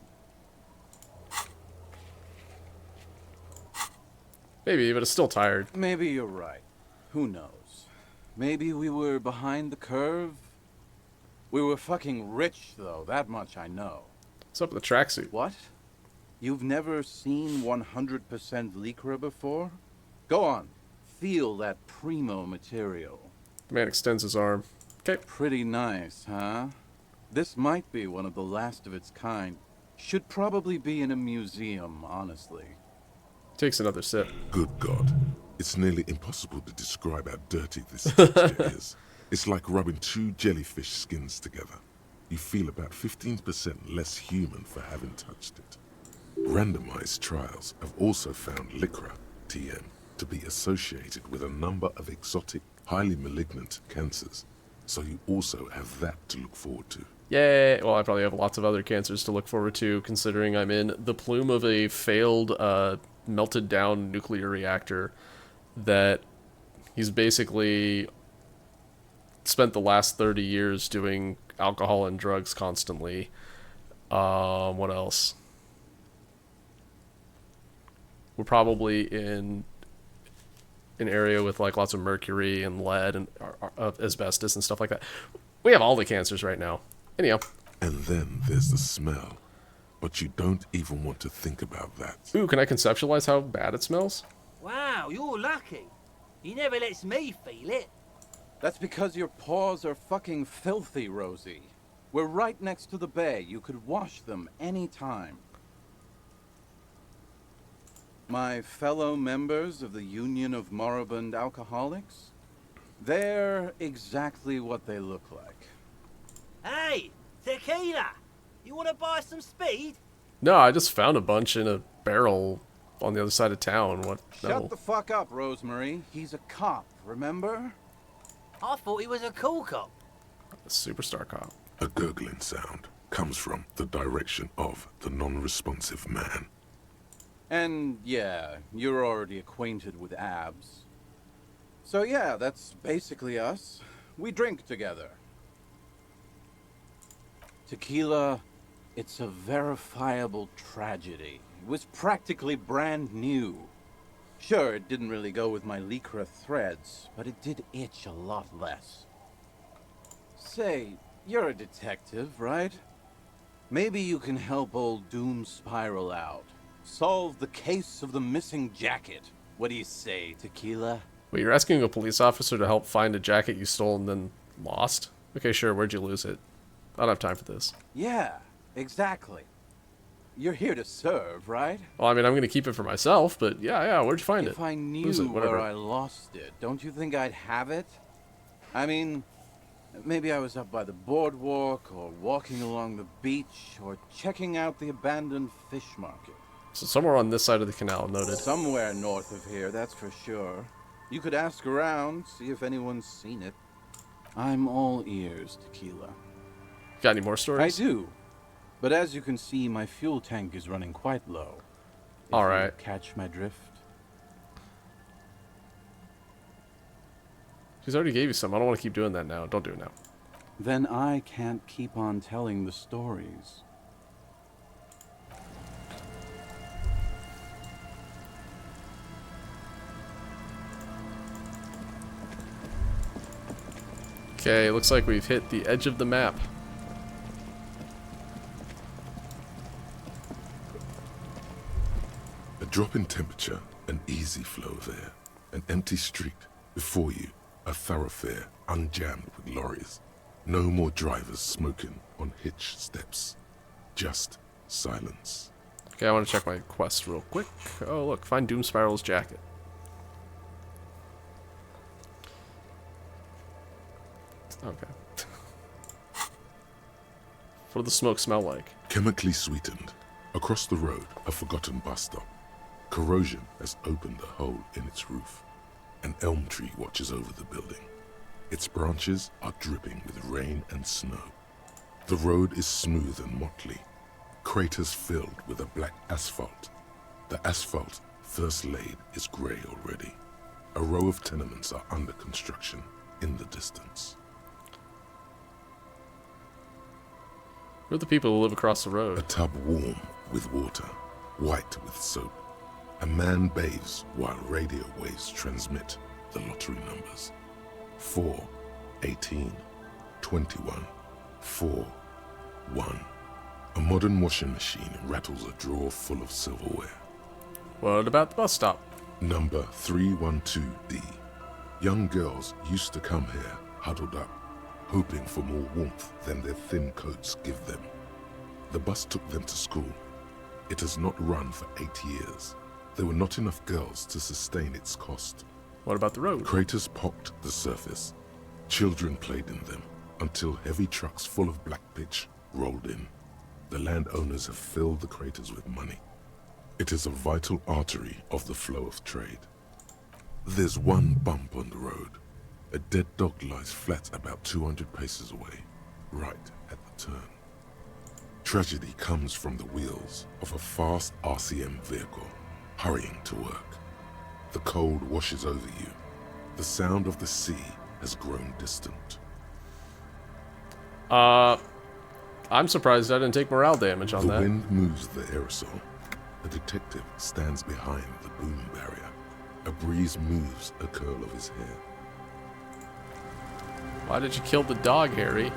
Maybe, but it's still tired. Maybe you're right. Who knows? Maybe we were behind the curve? We were fucking rich, though. That much I know. What's up with the tracksuit? What? You've never seen 100% Lycra before? Go on. Feel that primo material. The man extends his arm. Okay. Pretty nice, huh? This might be one of the last of its kind. Should probably be in a museum, honestly. Takes another sip. Good God. It's nearly impossible to describe how dirty this texture is. It's like rubbing two jellyfish skins together. You feel about 15% less human for having touched it. Randomized trials have also found Lycra, TM, to be associated with a number of exotic, highly malignant cancers. So you also have that to look forward to. Yay! Well, I probably have lots of other cancers to look forward to, considering I'm in the plume of a failed, melted down nuclear reactor that he's basically spent the last 30 years doing alcohol and drugs constantly. What else? We're probably in an area with like lots of mercury and lead and asbestos and stuff like that. We have all the cancers right now. Anyhow. And then there's the smell. But you don't even want to think about that. Ooh, can I conceptualize how bad it smells? Wow, you're lucky. He never lets me feel it. That's because your paws are fucking filthy, Rosie. We're right next to the bay. You could wash them any time. My fellow members of the Union of Moribund Alcoholics, they're exactly what they look like. Hey, tequila! You want to buy some speed? No, I just found a bunch in a barrel on the other side of town. What? No. Shut the fuck up, Rosemary. He's a cop, remember? I thought he was a cool cop. A superstar cop. A gurgling sound comes from the direction of the non-responsive man. And yeah, you're already acquainted with abs. So yeah, that's basically us. We drink together. Tequila, it's a verifiable tragedy. It was practically brand new. Sure, it didn't really go with my Lycra threads, but it did itch a lot less. Say, you're a detective, right? Maybe you can help old Doom Spiral out. Solve the case of the missing jacket. What do you say, Tequila? Wait, you're asking a police officer to help find a jacket you stole and then lost? Okay, sure, where'd you lose it? I don't have time for this. Yeah, exactly. You're here to serve, right? Well, I mean, I'm going to keep it for myself, but yeah, where'd you find it? If I knew Lose it, whatever. where I lost it, don't you think I'd have it? I mean, maybe I was up by the boardwalk, or walking along the beach, or checking out the abandoned fish market. So somewhere on this side of the canal, noted. Somewhere north of here, that's for sure. You could ask around, see if anyone's seen it. I'm all ears, Tequila. Got any more stories? I do. But as you can see, my fuel tank is running quite low. All right. Catch my drift? She's already gave you some. I don't want to keep doing that now. Don't do it now. Then I can't keep on telling the stories. Okay, looks like we've hit the edge of the map. A drop in temperature An easy flow of air, an empty street. Before you, a thoroughfare unjammed with lorries. No more drivers smoking on hitch steps. Just silence. Okay, I want to check my quest real quick. Oh, look, find Doom Spiral's jacket. Okay. What does the smoke smell like? Chemically sweetened. Across the road, a forgotten bus stop. Corrosion has opened a hole in its roof. An elm tree watches over the building. Its branches are dripping with rain and snow. The road is smooth and motley. Craters filled with a black asphalt. The asphalt, first laid, is grey already. A row of tenements are under construction in the distance. Who are the people who live across the road? A tub warm with water, white with soap. A man bathes while radio waves transmit the lottery numbers. 4, 18, 21, 4, 1. A modern washing machine rattles a drawer full of silverware. What about the bus stop? Number 312D. Young girls used to come here, huddled up, hoping for more warmth than their thin coats give them. The bus took them to school. It has not run for 8 years. There were not enough girls to sustain its cost. What about the road? Craters pocked the surface. Children played in them until heavy trucks full of black pitch rolled in. The landowners have filled the craters with money. It is a vital artery of the flow of trade. There's one bump on the road. A dead dog lies flat about 200 paces away, right at the turn. Tragedy comes from the wheels of a fast RCM vehicle, hurrying to work. The cold washes over you. The sound of the sea has grown distant. I'm surprised I didn't take morale damage on that. The wind moves the aerosol. A detective stands behind the boom barrier. A breeze moves a curl of his hair. Why did you kill the dog, Harry?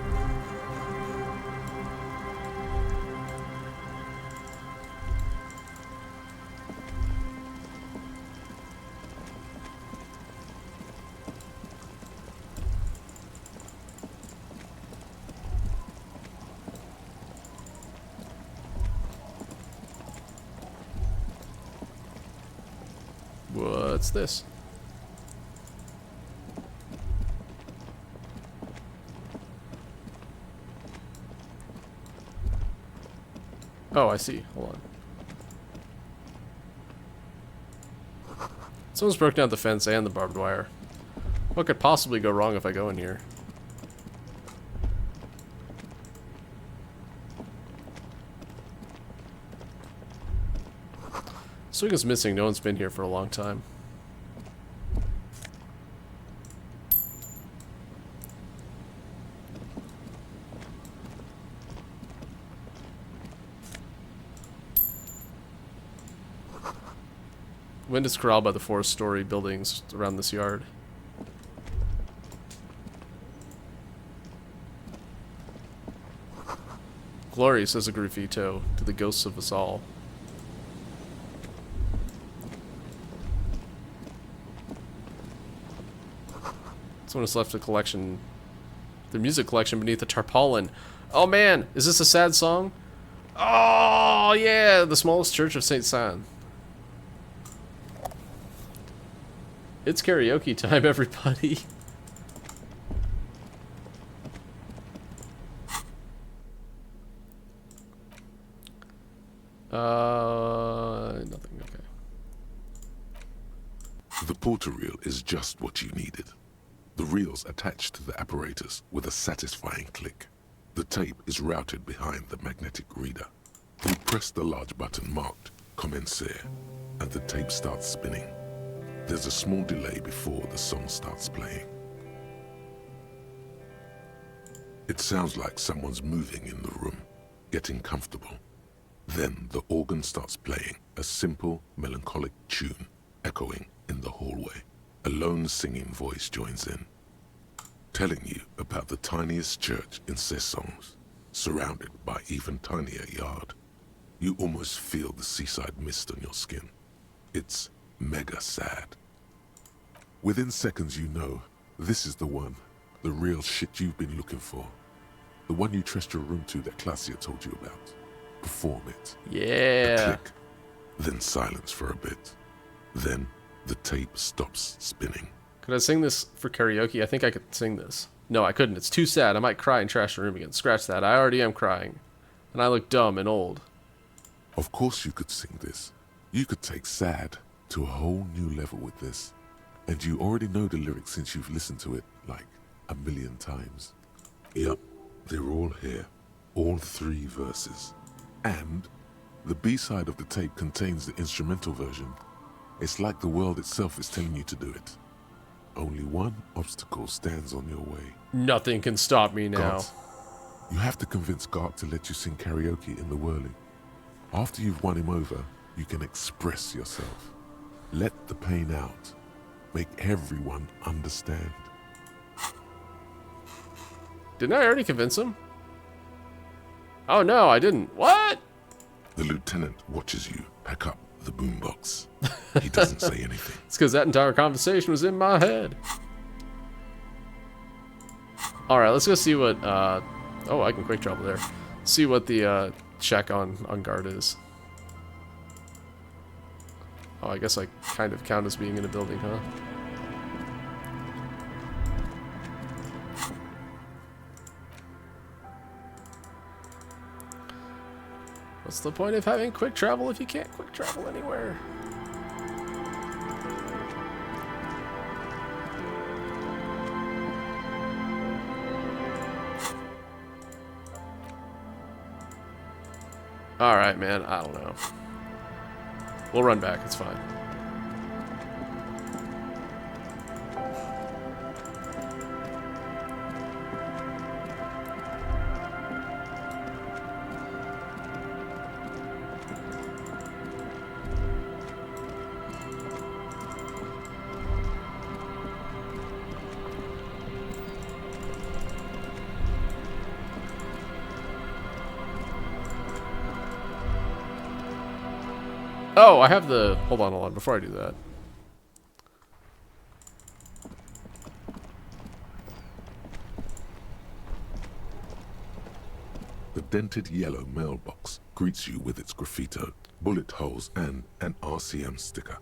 What's this? Oh, I see. Hold on. Someone's broken down the fence and the barbed wire. What could possibly go wrong if I go in here? Swing is missing. No one's been here for a long time. Wind is corralled by the 4-story buildings around this yard. Glory, says a graffito, to the ghosts of us all. Someone has left the collection, the music collection beneath the tarpaulin. Oh man, is this a sad song? Oh yeah, the smallest church of St. San. It's karaoke time, everybody. Nothing, okay. The porter reel is just what you needed. The reel's attached to the apparatus with a satisfying click. The tape is routed behind the magnetic reader. You press the large button marked Commencer, and the tape starts spinning. There's a small delay before the song starts playing. It sounds like someone's moving in the room, getting comfortable. Then the organ starts playing a simple, melancholic tune, echoing in the hallway. A lone singing voice joins in, telling you about the tiniest church in Cessons, surrounded by even tinier yard. You almost feel the seaside mist on your skin. It's mega sad. Within seconds you know, this is the one. The real shit you've been looking for. The one you trust your room to that Claudia told you about. Perform it. Yeah. A click. Then silence for a bit. Then the tape stops spinning. Could I sing this for karaoke? I think I could sing this. No, I couldn't. It's too sad. I might cry and trash the room again. Scratch that. I already am crying. And I look dumb and old. Of course you could sing this. You could take sad to a whole new level with this. And you already know the lyrics since you've listened to it like a million times. Yup, they're all here. All 3 verses. And the B-side of the tape contains the instrumental version. It's like the world itself is telling you to do it. Only one obstacle stands on your way. Nothing can stop me now. Gart. You have to convince Gart to let you sing karaoke in the whirling. After you've won him over, you can express yourself. Let the pain out. Make everyone understand. Didn't I already convince him? Oh no, I didn't. What? The lieutenant watches you pack up the boombox. He doesn't say anything. It's because that entire conversation was in my head. Alright, let's go see what, oh, I can quick travel there. See what the, check on guard is. Oh, I guess I kind of count as being in a building, huh? What's the point of having quick travel if you can't quick travel anywhere? Alright, man, I don't know. We'll run back, it's fine. Oh, I have the... Hold on, before I do that. The dented yellow mailbox greets you with its graffito, bullet holes, and an RCM sticker.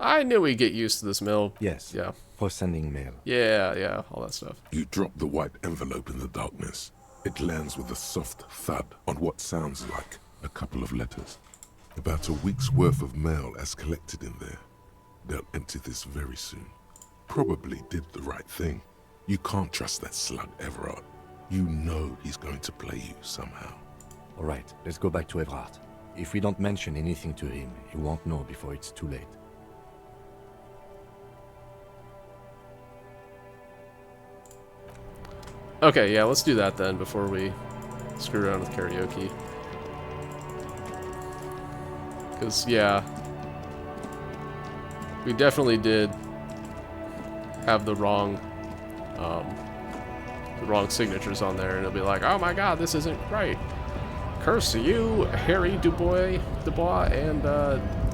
I knew we'd get used to this mill. Yes. Yeah. For sending mail. Yeah, all that stuff. You drop the white envelope in the darkness. It lands with a soft thud on what sounds like a couple of letters. About a week's worth of mail as collected in there. They'll empty this very soon. Probably did the right thing. You can't trust that slug, Everard. You know he's going to play you somehow. All right, let's go back to Everard. If we don't mention anything to him, he won't know before it's too late. Okay, yeah, let's do that then before we screw around with karaoke. Because, yeah, we definitely did have the wrong signatures on there, and it'll be like, oh my god, this isn't right. Curse to you, Harry Dubois, and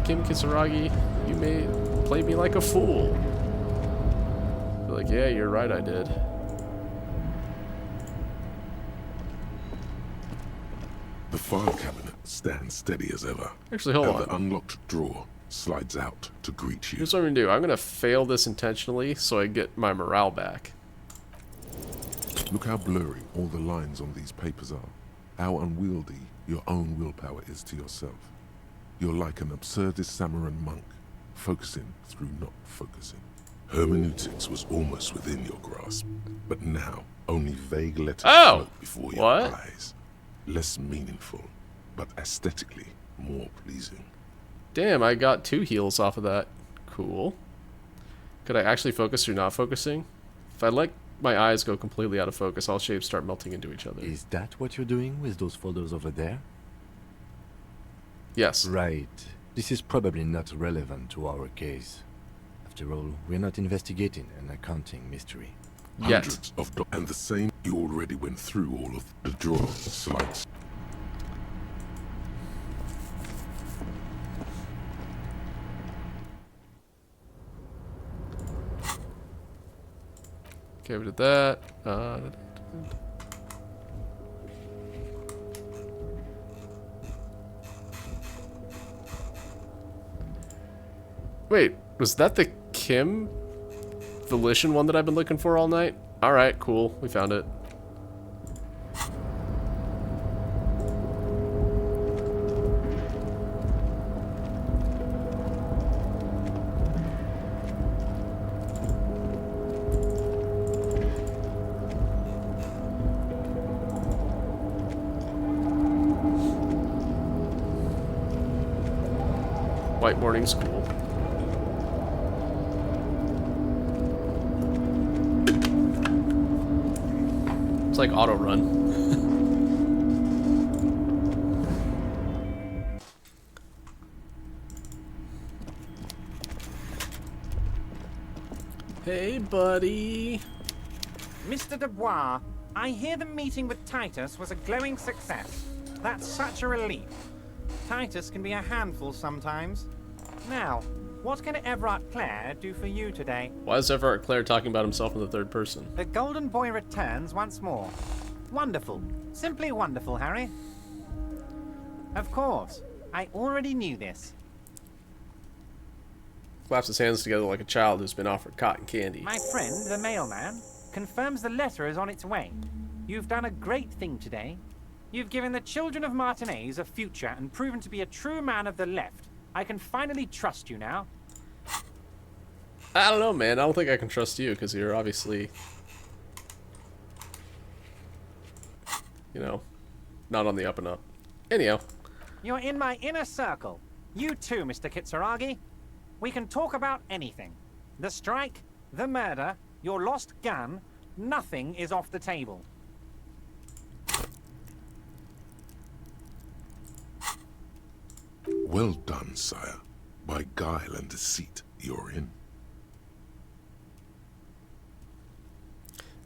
Kim Kisaragi. You may play me like a fool. Be like, yeah, you're right, I did. The file cabinet stands steady as ever. Actually, hold on. The unlocked drawer slides out to greet you. Here's what I'm gonna do. I'm gonna fail this intentionally so I get my morale back. Look how blurry all the lines on these papers are. How unwieldy your own willpower is to yourself. You're like an absurdist Samaran monk, focusing through not focusing. Hermeneutics was almost within your grasp, but now only vague letters float before your eyes. Less meaningful, but aesthetically more pleasing. Damn, I got 2 heals off of that. Cool. Could I actually focus through not focusing? If I let my eyes go completely out of focus, all shapes start melting into each other. Is that what you're doing with those photos over there? Yes. Right. This is probably not relevant to our case. After all, we're not investigating an accounting mystery. Hundreds of and the same, you already went through all of the drawer slides. Okay, we did that. Wait, was that the Kim Volition one that I've been looking for all night? Alright, cool. We found it. White Morning School. It's like auto run. Hey, buddy. Mr. Dubois, I hear the meeting with Titus was a glowing success. That's such a relief. Titus can be a handful sometimes. Now, what can Everard Clare do for you today? Why is Everard Clare talking about himself in the third person? The Golden Boy returns once more. Wonderful. Simply wonderful, Harry. Of course. I already knew this. Claps his hands together like a child who's been offered cotton candy. My friend, the mailman, confirms the letter is on its way. You've done a great thing today. You've given the children of Martinez a future and proven to be a true man of the left. I can finally trust you now. I don't know, man. I don't think I can trust you because you're obviously, you know, not on the up and up. Anyhow. You're in my inner circle. You too, Mr. Kitsuragi. We can talk about anything. The strike, the murder, your lost gun, nothing is off the table. Well done, sire. By guile and deceit, you're in.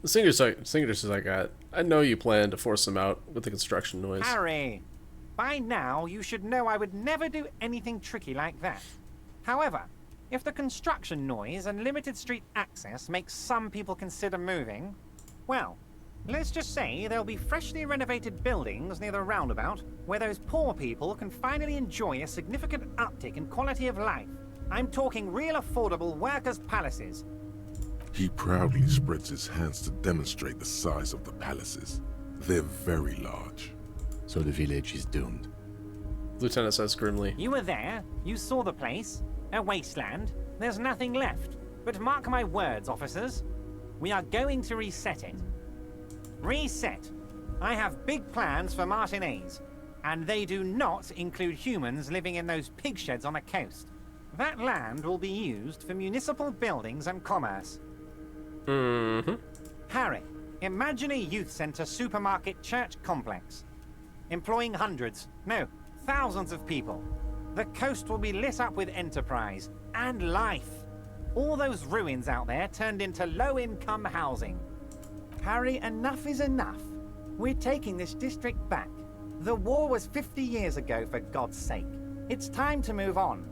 The signatures I got. I know you plan to force them out with the construction noise. Harry, by now you should know I would never do anything tricky like that. However, if the construction noise and limited street access makes some people consider moving, well, let's just say there'll be freshly renovated buildings near the roundabout where those poor people can finally enjoy a significant uptick in quality of life. I'm talking real affordable workers' palaces. He proudly spreads his hands to demonstrate the size of the palaces. They're very large. So the village is doomed. Lieutenant says grimly. You were there. You saw the place. A wasteland. There's nothing left. But mark my words, officers. We are going to reset it. Reset. I have big plans for Martinez. And they do not include humans living in those pig sheds on the coast. That land will be used for municipal buildings and commerce. Mm-hmm. Harry, imagine a youth center supermarket church complex. Employing hundreds, no, thousands of people. The coast will be lit up with enterprise and life. All those ruins out there turned into low-income housing. Harry, enough is enough. We're taking this district back. The war was 50 years ago, for God's sake. It's time to move on.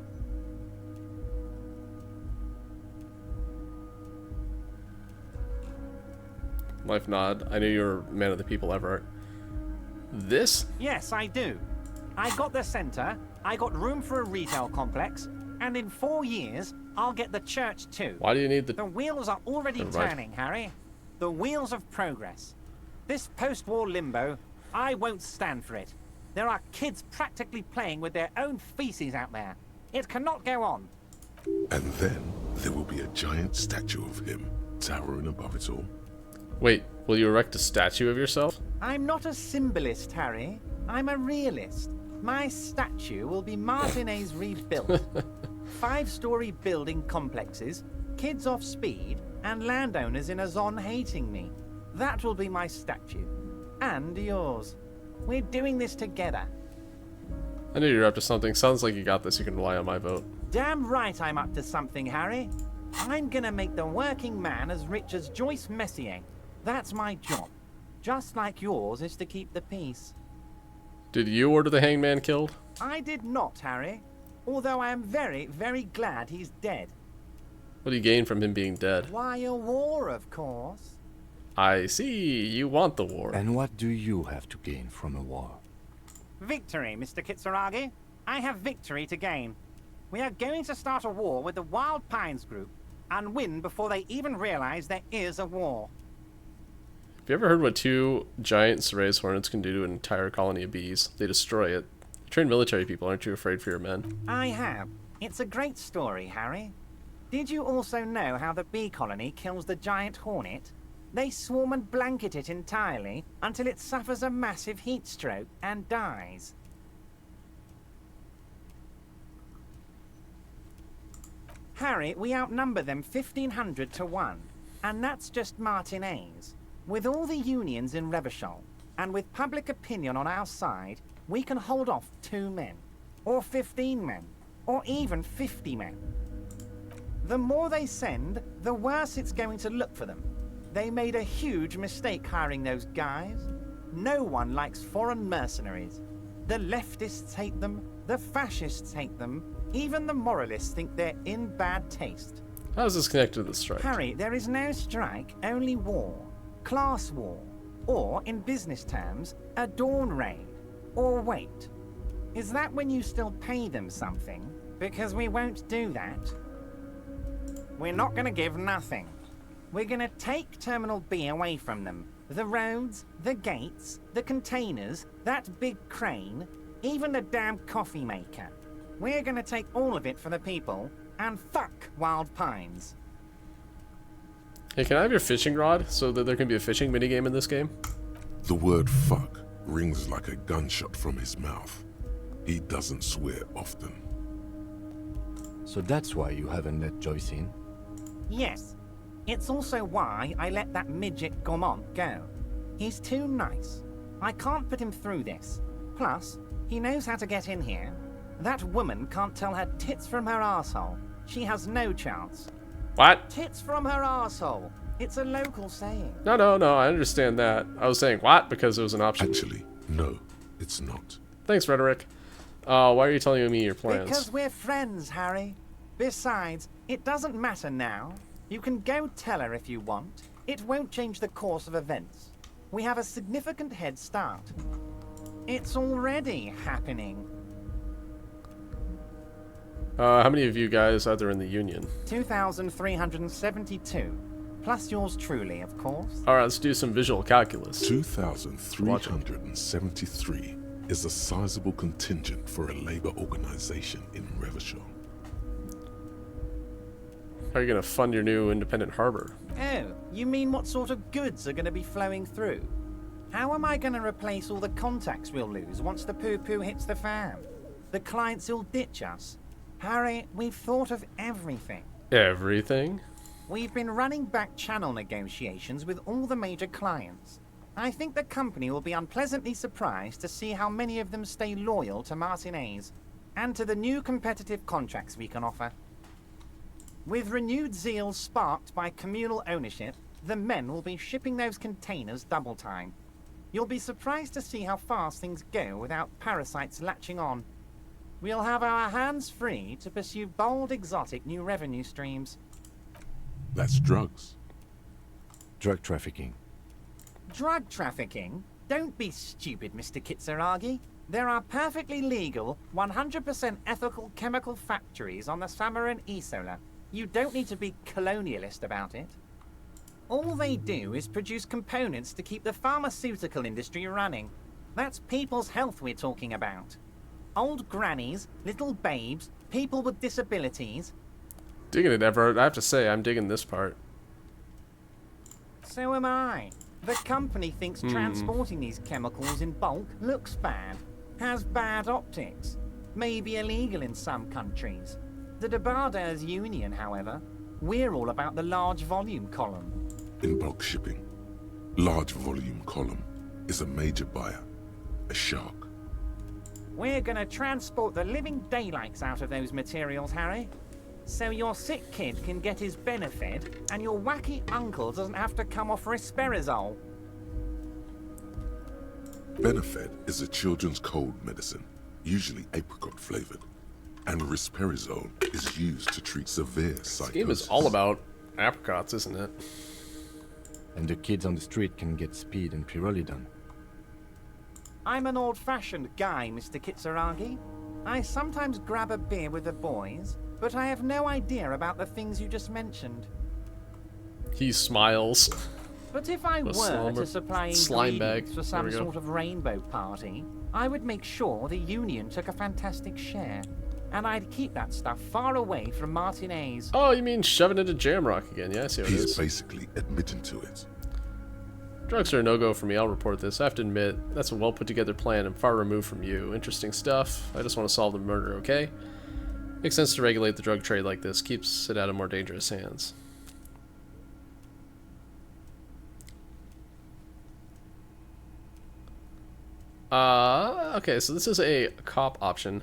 Life nod. I knew you were a man of the people, Everett. This? Yes, I do. I got the center, I got room for a retail complex, and in 4 years, I'll get the church too. Why do you need The wheels are already turning, Harry. The wheels of progress. This post-war limbo, I won't stand for it. There are kids practically playing with their own feces out there. It cannot go on. And then there will be a giant statue of him, towering above it all. Wait, will you erect a statue of yourself? I'm not a symbolist, Harry. I'm a realist. My statue will be Martinez rebuilt. 5-story building complexes, kids off speed, and landowners in a zone hating me. That will be my statue. And yours. We're doing this together. I knew you were up to something. Sounds like you got this. You can rely on my vote. Damn right I'm up to something, Harry. I'm gonna make the working man as rich as Joyce Messier. That's my job. Just like yours is to keep the peace. Did you order the hangman killed? I did not, Harry. Although I am very, very glad he's dead. What do you gain from him being dead? Why, a war, of course. I see. You want the war. And what do you have to gain from a war? Victory, Mr. Kitsuragi. I have victory to gain. We are going to start a war with the Wild Pines group and win before they even realize there is a war. Have you ever heard what 2 giant Sorae's hornets can do to an entire colony of bees? They destroy it. Trained military people, aren't you afraid for your men? I have. It's a great story, Harry. Did you also know how the bee colony kills the giant hornet? They swarm and blanket it entirely until it suffers a massive heat stroke and dies. Harry, we outnumber them 1,500 to 1, and that's just Martinez. With all the unions in Revachol, and with public opinion on our side, we can hold off 2 men, or 15 men, or even 50 men. The more they send, the worse it's going to look for them. They made a huge mistake hiring those guys. No one likes foreign mercenaries. The leftists hate them, the fascists hate them, even the moralists think they're in bad taste. How is this connected to the strike? Harry, there is no strike, only war. Class war. Or, in business terms, a dawn raid. Or wait. Is that when you still pay them something? Because we won't do that. We're not going to give nothing. We're going to take Terminal B away from them. The roads, the gates, the containers, that big crane, even the damn coffee maker. We're going to take all of it for the people, and fuck Wild Pines. Hey, can I have your fishing rod so that there can be a fishing minigame in this game? The word fuck rings like a gunshot from his mouth. He doesn't swear often. So that's why you haven't let Joyce in? Yes. It's also why I let that midget Gaumont go. He's too nice. I can't put him through this. Plus, he knows how to get in here. That woman can't tell her tits from her arsehole. She has no chance. What? Tits from her arsehole. It's a local saying. No, I understand that. I was saying what because it was an option. Actually, no, it's not. Thanks, Rhetoric. Why are you telling me your plans? Because we're friends, Harry. Besides, it doesn't matter now. You can go tell her if you want. It won't change the course of events. We have a significant head start. It's already happening. How many of you guys are there in the Union? 2,372. Plus yours truly, of course. Alright, let's do some visual calculus. 2,373 is a sizable contingent for a labor organization in Revachol. How are you going to fund your new independent harbor? Oh, you mean what sort of goods are going to be flowing through? How am I going to replace all the contacts we'll lose once the poo-poo hits the fan? The clients will ditch us. Harry, we've thought of everything. Everything? We've been running back channel negotiations with all the major clients. I think the company will be unpleasantly surprised to see how many of them stay loyal to Martinez and to the new competitive contracts we can offer. With renewed zeal sparked by communal ownership, the men will be shipping those containers double time. You'll be surprised to see how fast things go without parasites latching on. We'll have our hands free to pursue bold, exotic new revenue streams. That's drugs. Drug trafficking. Drug trafficking? Don't be stupid, Mr. Kitsuragi. There are perfectly legal, 100% ethical chemical factories on the Samaran Isola. You don't need to be colonialist about it. All they do is produce components to keep the pharmaceutical industry running. That's people's health we're talking about. Old grannies, little babes, people with disabilities. Digging it, Everett. I have to say, I'm digging this part. So am I. The company thinks transporting these chemicals in bulk looks bad, has bad optics, may be illegal in some countries. The Debarders Union, however, we're all about the large volume column. In bulk shipping, large volume column is a major buyer, a shark. We're gonna transport the living daylights out of those materials, Harry. So your sick kid can get his benefit, and your wacky uncle doesn't have to come off risperazole. Benefed is a children's cold medicine, usually apricot flavored. and risperidone is used to treat severe psychosis. This game is all about apricots, isn't it? And the kids on the street can get speed and pyrrolidone. I'm an old-fashioned guy, Mr. Kitsuragi. I sometimes grab a beer with the boys, but I have no idea about the things you just mentioned. He smiles. But if I were to supply slime bag. ingredients for some sort of rainbow party, I would make sure the Union took a fantastic share. And I'd keep that stuff far away from Martinez. Oh, you mean shoving it into Jamrock again? Yeah, I see what it is. He's basically admitting to it. Drugs are a no-go for me, I'll report this. I have to admit, that's a well-put-together plan and far removed from you. Interesting stuff. I just want to solve the murder, okay? Makes sense to regulate the drug trade like this. Keeps it out of more dangerous hands. Okay, so this is a cop option.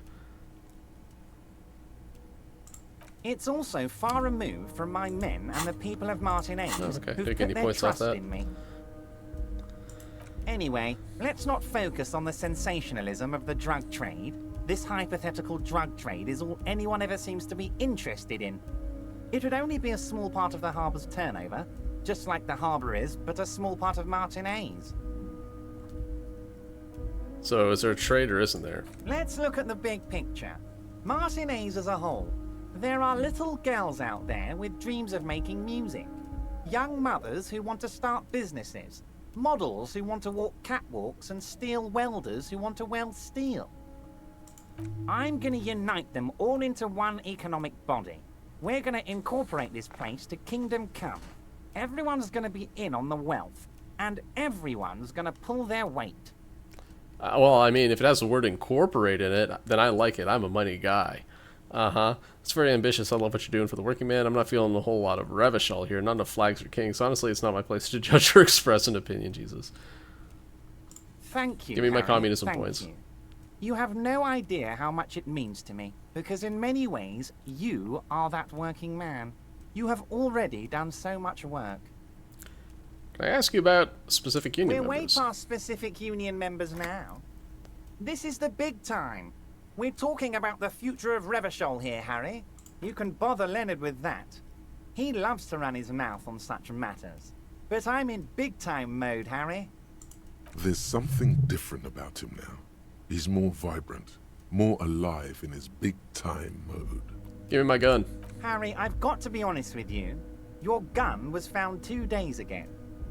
It's also far removed from my men and the people of Martinez Oh, okay. who've Did put any their points off trust that? in me. Anyway, let's not focus on the sensationalism of the drug trade. This hypothetical drug trade is all anyone ever seems to be interested in. It would only be a small part of the harbor's turnover, just like the harbor is, but a small part of Martinez. So is there a trade or isn't there? Let's look at the big picture. Martinez as a whole. There are little girls out there with dreams of making music. Young mothers who want to start businesses. Models who want to walk catwalks and steel welders who want to weld steel. I'm going to unite them all into one economic body. We're going to incorporate this place to Kingdom Come. Everyone's going to be in on the wealth, and everyone's going to pull their weight. Well, I mean, if it has the word incorporate in it, then I like it. I'm a money guy. Uh-huh. It's very ambitious. I love what you're doing for the working man. I'm not feeling a whole lot of Revachol here. Not enough flags or kings. Honestly, it's not my place to judge or express an opinion, Jesus. Thank you, Give me my Harry. communism Thank points. You. You have no idea how much it means to me, because in many ways, you are that working man. You have already done so much work. Can I ask you about specific union We're members? way past specific union members now. This is the big time. We're talking about the future of Revachol here, Harry. You can bother Leonard with that. He loves to run his mouth on such matters. But I'm in big-time mode, Harry. There's something different about him now. He's more vibrant, more alive in his big-time mode. Give me my gun. Harry, I've got to be honest with you. Your gun was found 2 days ago.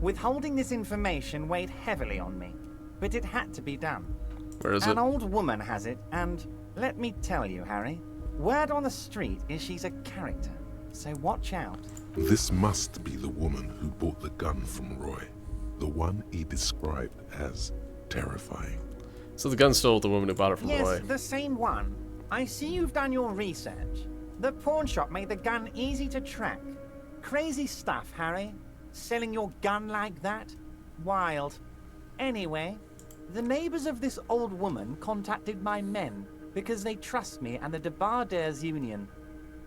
Withholding this information weighed heavily on me. But it had to be done. Where is An it? old woman has it, and let me tell you, Harry, word on the street is she's a character. So watch out. This must be the woman who bought the gun from Roy. The one he described as terrifying. So the gun's still with the woman who bought it from Yes, Roy. the same one. I see you've done your research. The pawn shop made the gun easy to track. Crazy stuff, Harry. Selling your gun like that? Wild. Anyway, the neighbors of this old woman contacted my men because they trust me and the Debarders Union.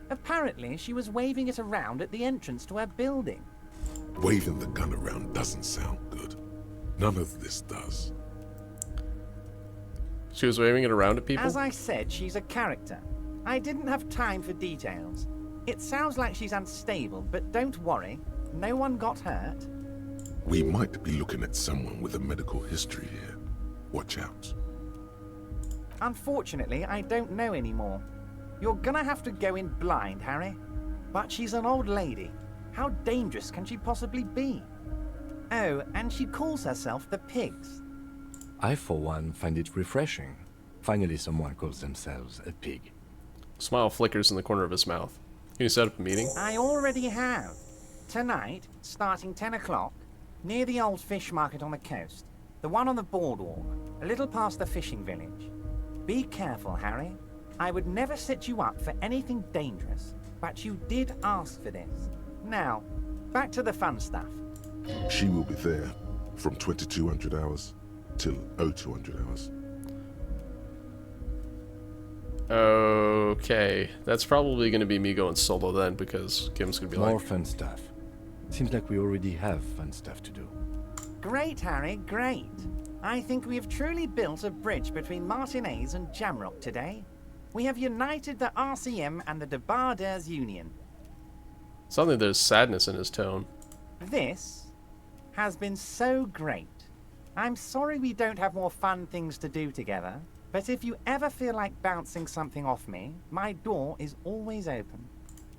Apparently, she was waving it around at the entrance to her building. Waving the gun around doesn't sound good. None of this does. She was waving it around at people? As I said, she's a character. I didn't have time for details. It sounds like she's unstable, but don't worry. No one got hurt. We might be looking at someone with a medical history here. Watch out. Unfortunately, I don't know anymore. You're gonna have to go in blind, Harry. But she's an old lady. How dangerous can she possibly be? Oh, and she calls herself the Pigs. I, for one, find it refreshing. Finally, someone calls themselves a pig. Smile flickers in the corner of his mouth. Can you set up a meeting? I already have. Tonight, starting 10 o'clock, near the old fish market on the coast. The one on the boardwalk, a little past the fishing village. Be careful, Harry. I would never set you up for anything dangerous, but you did ask for this. Now, back to the fun stuff. She will be there from 2200 hours till 0200 hours. Okay, that's probably going to be me going solo then, because Kim's going to be More like... fun stuff. Seems like we already have fun stuff to do. Great, Harry, great. I think we have truly built a bridge between Martinez and Jamrock today. We have united the RCM and the Debarders Union. Suddenly there's sadness in his tone. This has been so great. I'm sorry we don't have more fun things to do together, but if you ever feel like bouncing something off me, my door is always open.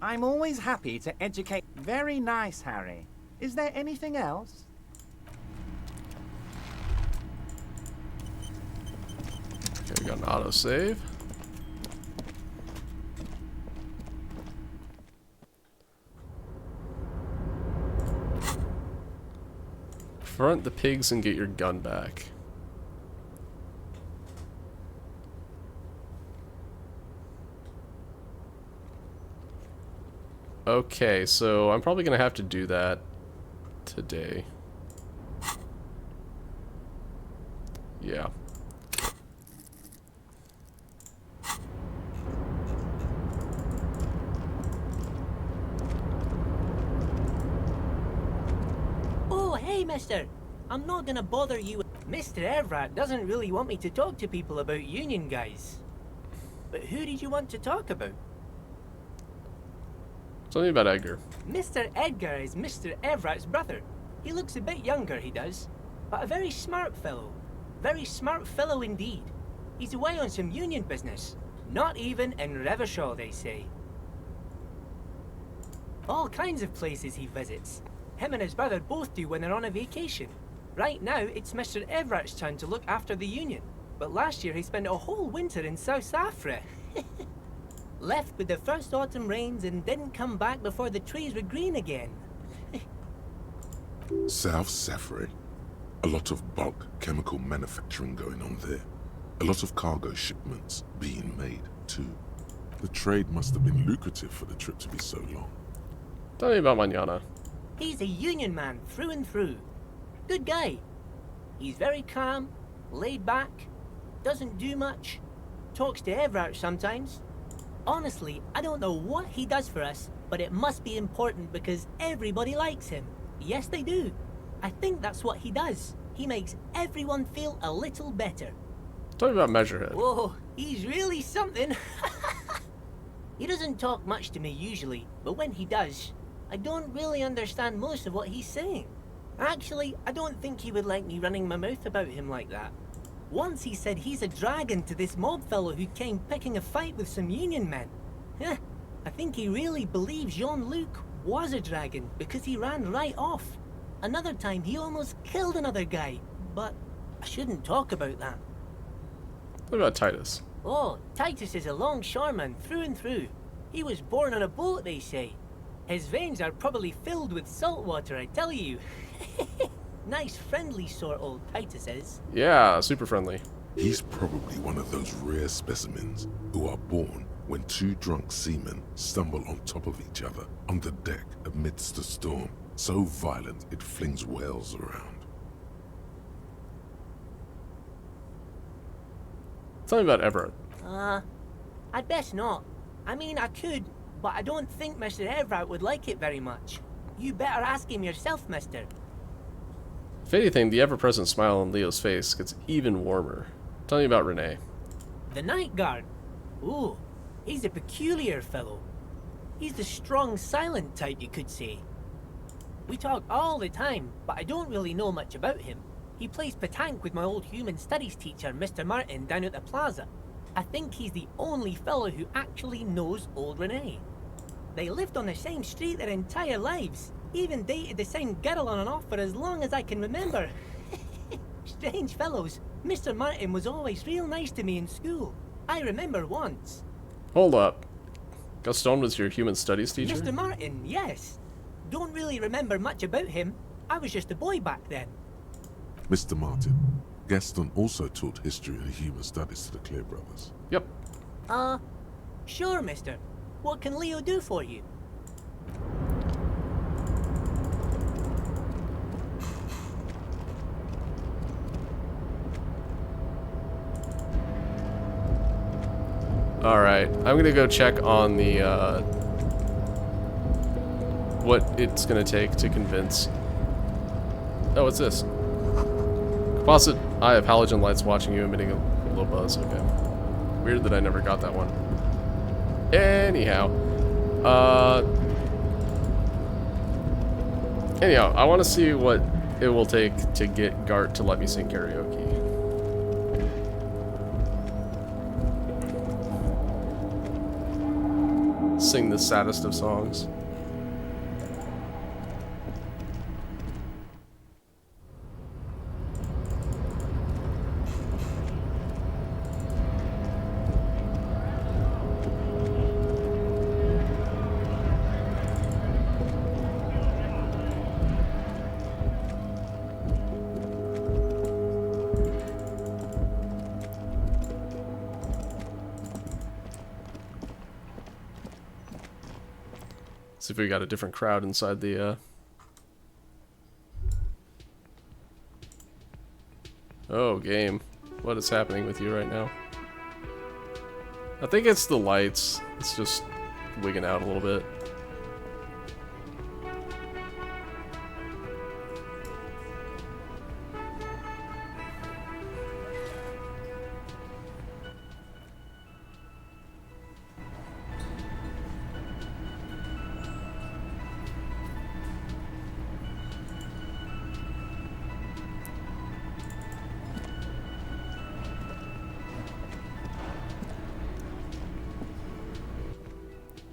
I'm always happy to educate. Very nice, Harry. Is there anything else? Okay, we got an autosave. Confront the pigs and get your gun back. Okay, so I'm probably gonna have to do that today. Yeah. Oh, hey, mister. I'm not gonna bother you. Mr. Everett doesn't really want me to talk to people about union guys. But who did you want to talk about? Something about Edgar. Mr. Edgar is Mr. Everett's brother. He looks a bit younger, he does. But a very smart fellow. Very smart fellow indeed. He's away on some union business. Not even in Revershaw, they say. All kinds of places he visits. Him and his brother both do when they're on a vacation. Right now, it's Mr. Everett's turn to look after the union. But last year he spent a whole winter in South Safra. Left with the first autumn rains and didn't come back before the trees were green again. South Safra. A lot of bulk chemical manufacturing going on there. A lot of cargo shipments being made, too. The trade must have been lucrative for the trip to be so long. Tell me about Manana. He's a union man through and through. Good guy. He's very calm, laid back, doesn't do much, talks to Everett sometimes. Honestly, I don't know what he does for us, but it must be important because everybody likes him. Yes, they do. I think that's what he does. He makes everyone feel a little better. Tell me about Measurehead. Whoa, he's really something. He doesn't talk much to me usually, but when he does, I don't really understand most of what he's saying. Actually, I don't think he would like me running my mouth about him like that. Once he said he's a dragon to this mob fellow who came picking a fight with some union men. I think he really believes Jean-Luc was a dragon because he ran right off. Another time he almost killed another guy, but I shouldn't talk about that. What about Titus? Oh, Titus is a longshoreman through and through. He was born on a boat, they say. His veins are probably filled with salt water, I tell you. Nice, friendly sort, old Titus is. Yeah, super friendly. He's probably one of those rare specimens who are born when two drunk seamen stumble on top of each other on the deck amidst a storm so violent it flings whales around. Tell me about Everett. I'd best not. I mean, I could, but I don't think Mr. Everett would like it very much. You better ask him yourself, mister. If anything, the ever-present smile on Leo's face gets even warmer. Tell me about Renee. The night guard. Ooh, he's a peculiar fellow. He's the strong, silent type, you could say. We talk all the time, but I don't really know much about him. He plays petanque with my old human studies teacher, Mr. Martin, down at the plaza. I think he's the only fellow who actually knows old Renee. They lived on the same street their entire lives. Even dated the same girl on and off for as long as I can remember. Strange fellows. Mr. Martin was always real nice to me in school. I remember once. Hold up. Gaston was your human studies teacher? Mr. Martin, yes. Don't really remember much about him. I was just a boy back then. Mr. Martin, Gaston also taught history and human studies to the Clear brothers. Yep. Sure, mister. What can Leo do for you? Alright, I'm gonna go check on the, what it's gonna take to convince... Oh, what's this? Composite eye of halogen lights watching you emitting a low buzz. Okay. Weird that I never got that one. Anyhow, I want to see what it will take to get Gart to let me sing karaoke. Sing the saddest of songs. See if we got a different crowd inside the, Oh, game. What is happening with you right now? I think it's the lights. It's just wigging out a little bit.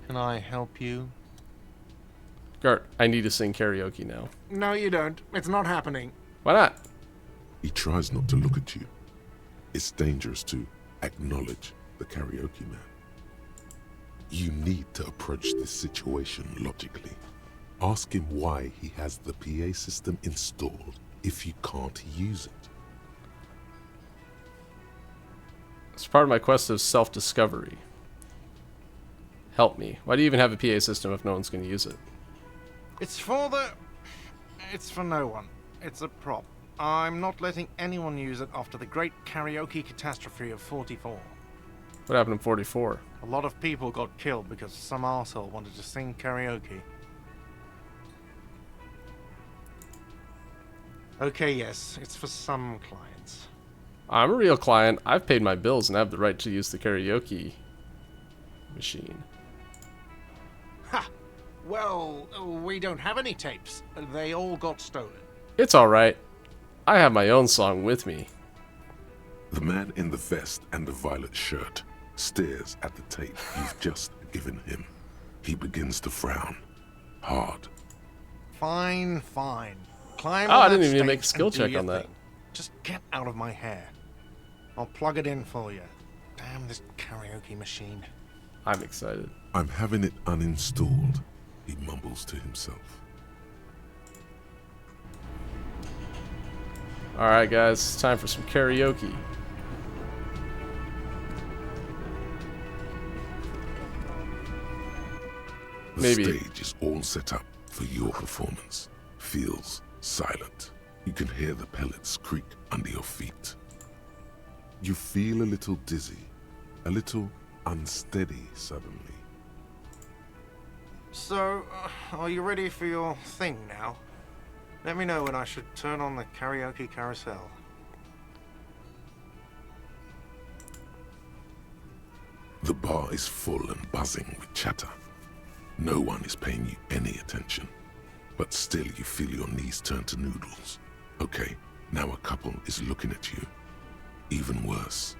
Can I help you? Gart, I need to sing karaoke now. No, you don't. It's not happening. Why not? He tries not to look at you. It's dangerous to acknowledge the karaoke man. You need to approach this situation logically. Ask him why he has the PA system installed if you can't use it. It's part of my quest of self-discovery. Help me. Why do you even have a PA system if no one's going to use it? It's for the... It's for no one. It's a prop. I'm not letting anyone use it after the great karaoke catastrophe of 44. What happened in 44? A lot of people got killed because some arsehole wanted to sing karaoke. Okay, yes, it's for some clients. I'm a real client. I've paid my bills and have the right to use the karaoke machine. Ha! Well, we don't have any tapes. They all got stolen. It's alright. I have my own song with me. The man in the vest and the violet shirt stares at the tape you've just given him. He begins to frown. Hard. Fine, fine. Climb Oh, on I didn't that even stage make a skill and do check your on that. thing. Just get out of my hair. I'll plug it in for you. Damn this karaoke machine. I'm excited. I'm having it uninstalled, he mumbles to himself. Alright guys, it's time for some karaoke. The Maybe. stage is all set up for your performance. Feels silent. You can hear the pellets creak under your feet. You feel a little dizzy, a little unsteady suddenly. So, are you ready for your thing now? Let me know when I should turn on the karaoke carousel. The bar is full and buzzing with chatter. No one is paying you any attention, but still you feel your knees turn to noodles. Okay, now a couple is looking at you. Even worse.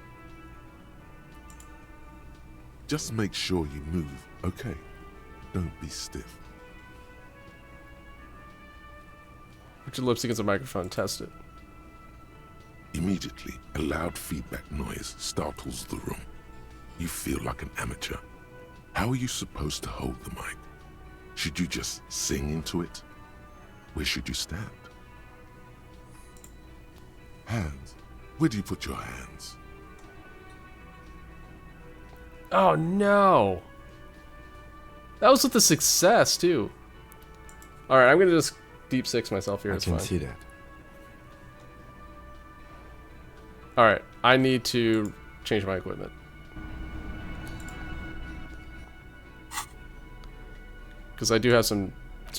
Just make sure you move, okay? Don't be stiff. Put your lips against the microphone, test it. Immediately, a loud feedback noise startles the room. You feel like an amateur. How are you supposed to hold the mic? Should you just sing into it? Where should you stand? Hands. Where do you put your hands? Oh no! That was with the success too. Alright, I'm gonna just deep six myself here. I It's can fine. see that. Alright, I need to change my equipment. Because I do have some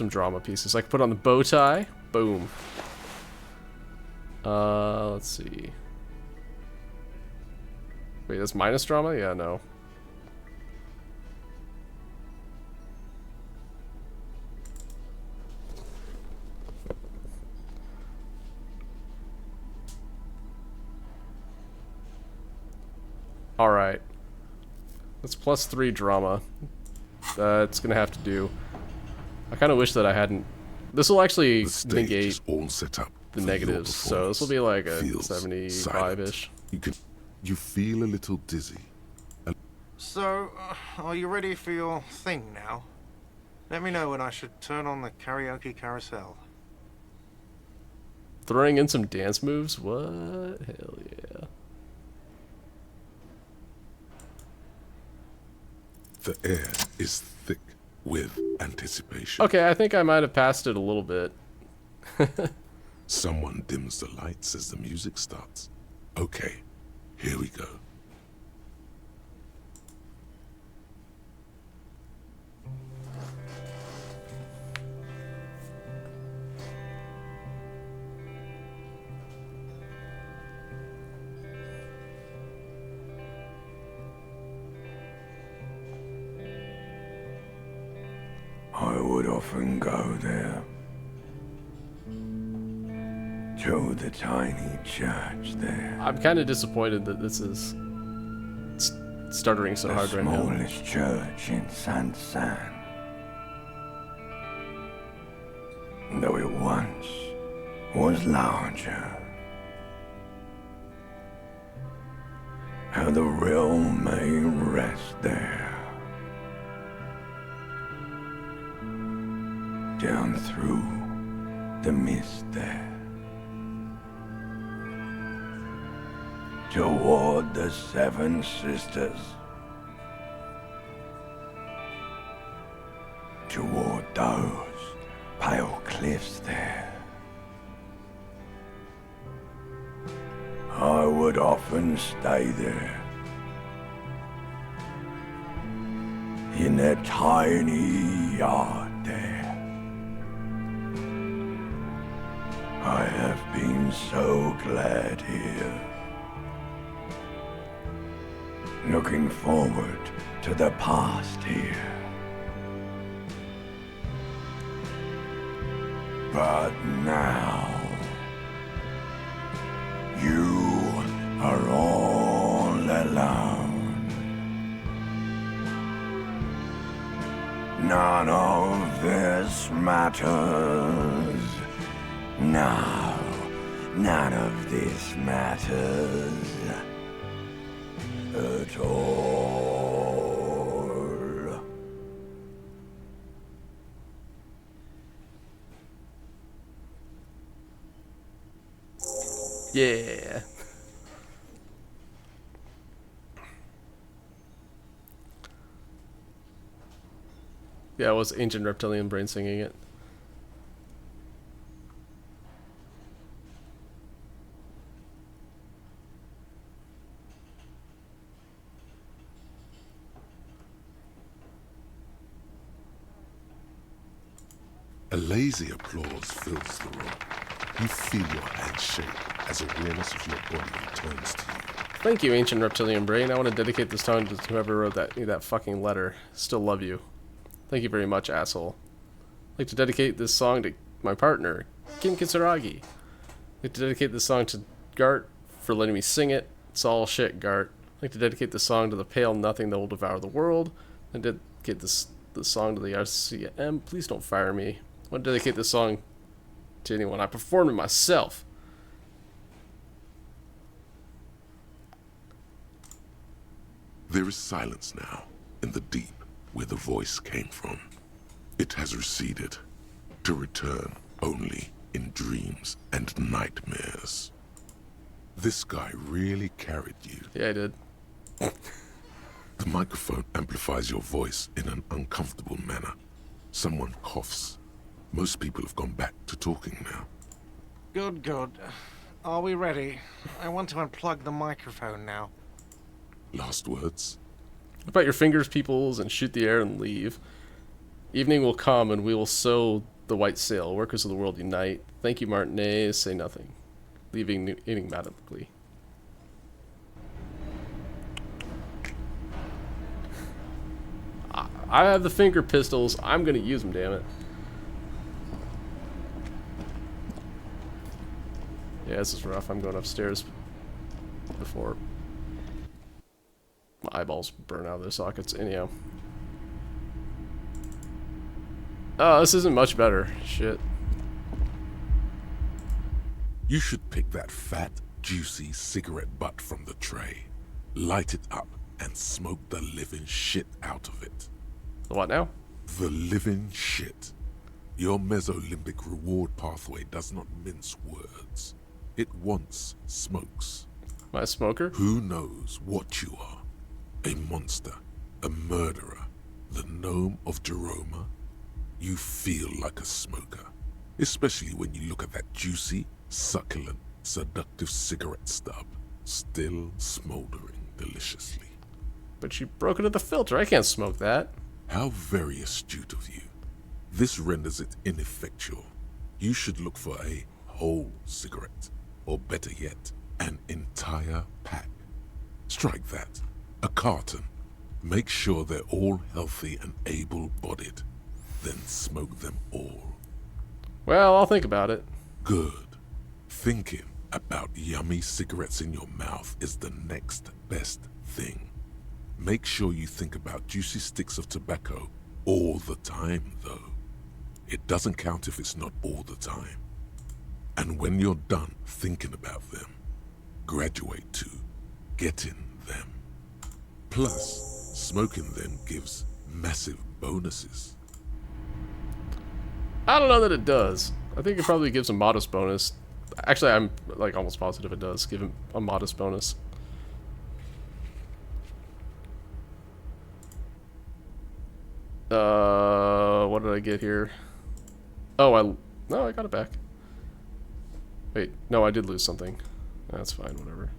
drama pieces. I can put on the bow tie. Boom. Let's see. Wait, that's minus drama? Yeah, no. Alright. That's +3 drama. That's gonna have to do. I kind of wish that I hadn't. This will actually negate all set up the negatives, so this will be like a 75-ish. You feel a little dizzy. So, are you ready for your thing now? Let me know when I should turn on the karaoke carousel. Throwing in some dance moves? What? Hell yeah. The air is thick with anticipation. Okay, I think I might have passed it a little bit. Someone dims the lights as the music starts. Okay, here we go. I would often go there, to the tiny church there. I'm kind of disappointed that this is stuttering so hard right now. The smallest church in San San. Though it once was larger. How the realm may rest there. Down through the mist there. Toward the Seven Sisters. Toward those pale cliffs there. I would often stay there. In that tiny yard there. I have been so glad here. Looking forward to the past here. But now, you are all alone. None of this matters. No, none of this matters at all. Yeah. Yeah, it was Ancient Reptilian Brain singing it. A lazy applause fills the room. You feel your hands shake as awareness of your body returns to you. Thank you, Ancient Reptilian Brain. I want to dedicate this song to whoever wrote that fucking letter. Still love you. Thank you very much, asshole. I'd like to dedicate this song to my partner, Kim Kitsuragi. I'd like to dedicate this song to Gart for letting me sing it. It's all shit, Gart. I'd like to dedicate this song to the pale nothing that will devour the world. And dedicate this song to the RCM. Please don't fire me. I want to dedicate this song to anyone. I performed it myself. There is silence now in the deep where the voice came from. It has receded to return only in dreams and nightmares. This guy really carried you. Yeah, I did. The microphone amplifies your voice in an uncomfortable manner. Someone coughs. Most people have gone back to talking now. Good, good. Are we ready? I want to unplug the microphone now. Last words? About your fingers, peoples, and shoot the air and leave. Evening will come and we will sow the white sail. Workers of the world unite. Thank you, Martinet. Say nothing. Leaving enigmatically. I have the finger pistols. I'm gonna use them, damn it. Yeah, this is rough. I'm going upstairs before. My eyeballs burn out of their sockets. Anyhow. Oh, this isn't much better. Shit. You should pick that fat, juicy cigarette butt from the tray, light it up, and smoke the living shit out of it. The what now? The living shit. Your mesolimbic reward pathway does not mince words. It wants smokes. Am I a smoker? Who knows what you are? A monster, a murderer, the gnome of Jeroma? You feel like a smoker, especially when you look at that juicy, succulent, seductive cigarette stub, still smoldering deliciously. But you broke into the filter. I can't smoke that. How very astute of you. This renders it ineffectual. You should look for a whole cigarette, or better yet, an entire pack. Strike that. A carton. Make sure they're all healthy and able-bodied. Then smoke them all. Well, I'll think about it. Good. Thinking about yummy cigarettes in your mouth is the next best thing. Make sure you think about juicy sticks of tobacco all the time, though. It doesn't count if it's not all the time. And when you're done thinking about them, graduate to getting them. Plus, smoking them gives massive bonuses. I don't know that it does. I think it probably gives a modest bonus. Actually, I'm like almost positive it does give him a modest bonus. What did I get here? Oh, no, I got it back. Wait, no, I did lose something. That's fine, whatever.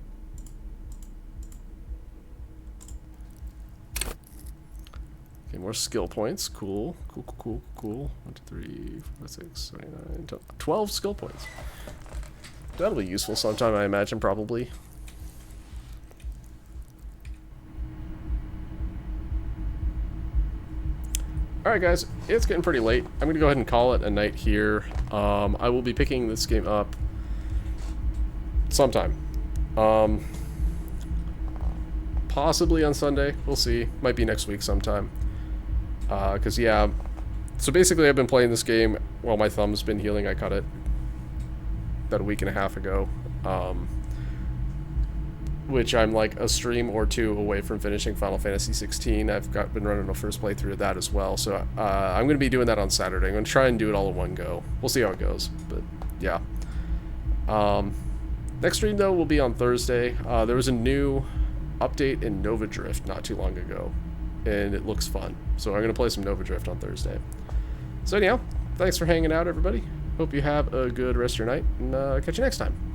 Okay, more skill points. Cool. Cool. 1, 2, 3, 4, 5, 6, 7, 8, 9, 10, 12 skill points. That'll be useful sometime, I imagine, probably. Alright guys, it's getting pretty late. I'm going to go ahead and call it a night here. I will be picking this game up sometime. Possibly on Sunday. We'll see. Might be next week sometime. Because, yeah. So basically I've been playing this game while my thumb's been healing. I cut it about a week and a half ago. Which I'm like a stream or two away from finishing Final Fantasy 16. I've been running a first playthrough of that as well. So I'm going to be doing that on Saturday. I'm going to try and do it all in one go. We'll see how it goes. But yeah. Next stream though will be on Thursday. There was a new update in Nova Drift not too long ago. And it looks fun. So I'm going to play some Nova Drift on Thursday. So anyhow, thanks for hanging out everybody. Hope you have a good rest of your night. And catch you next time.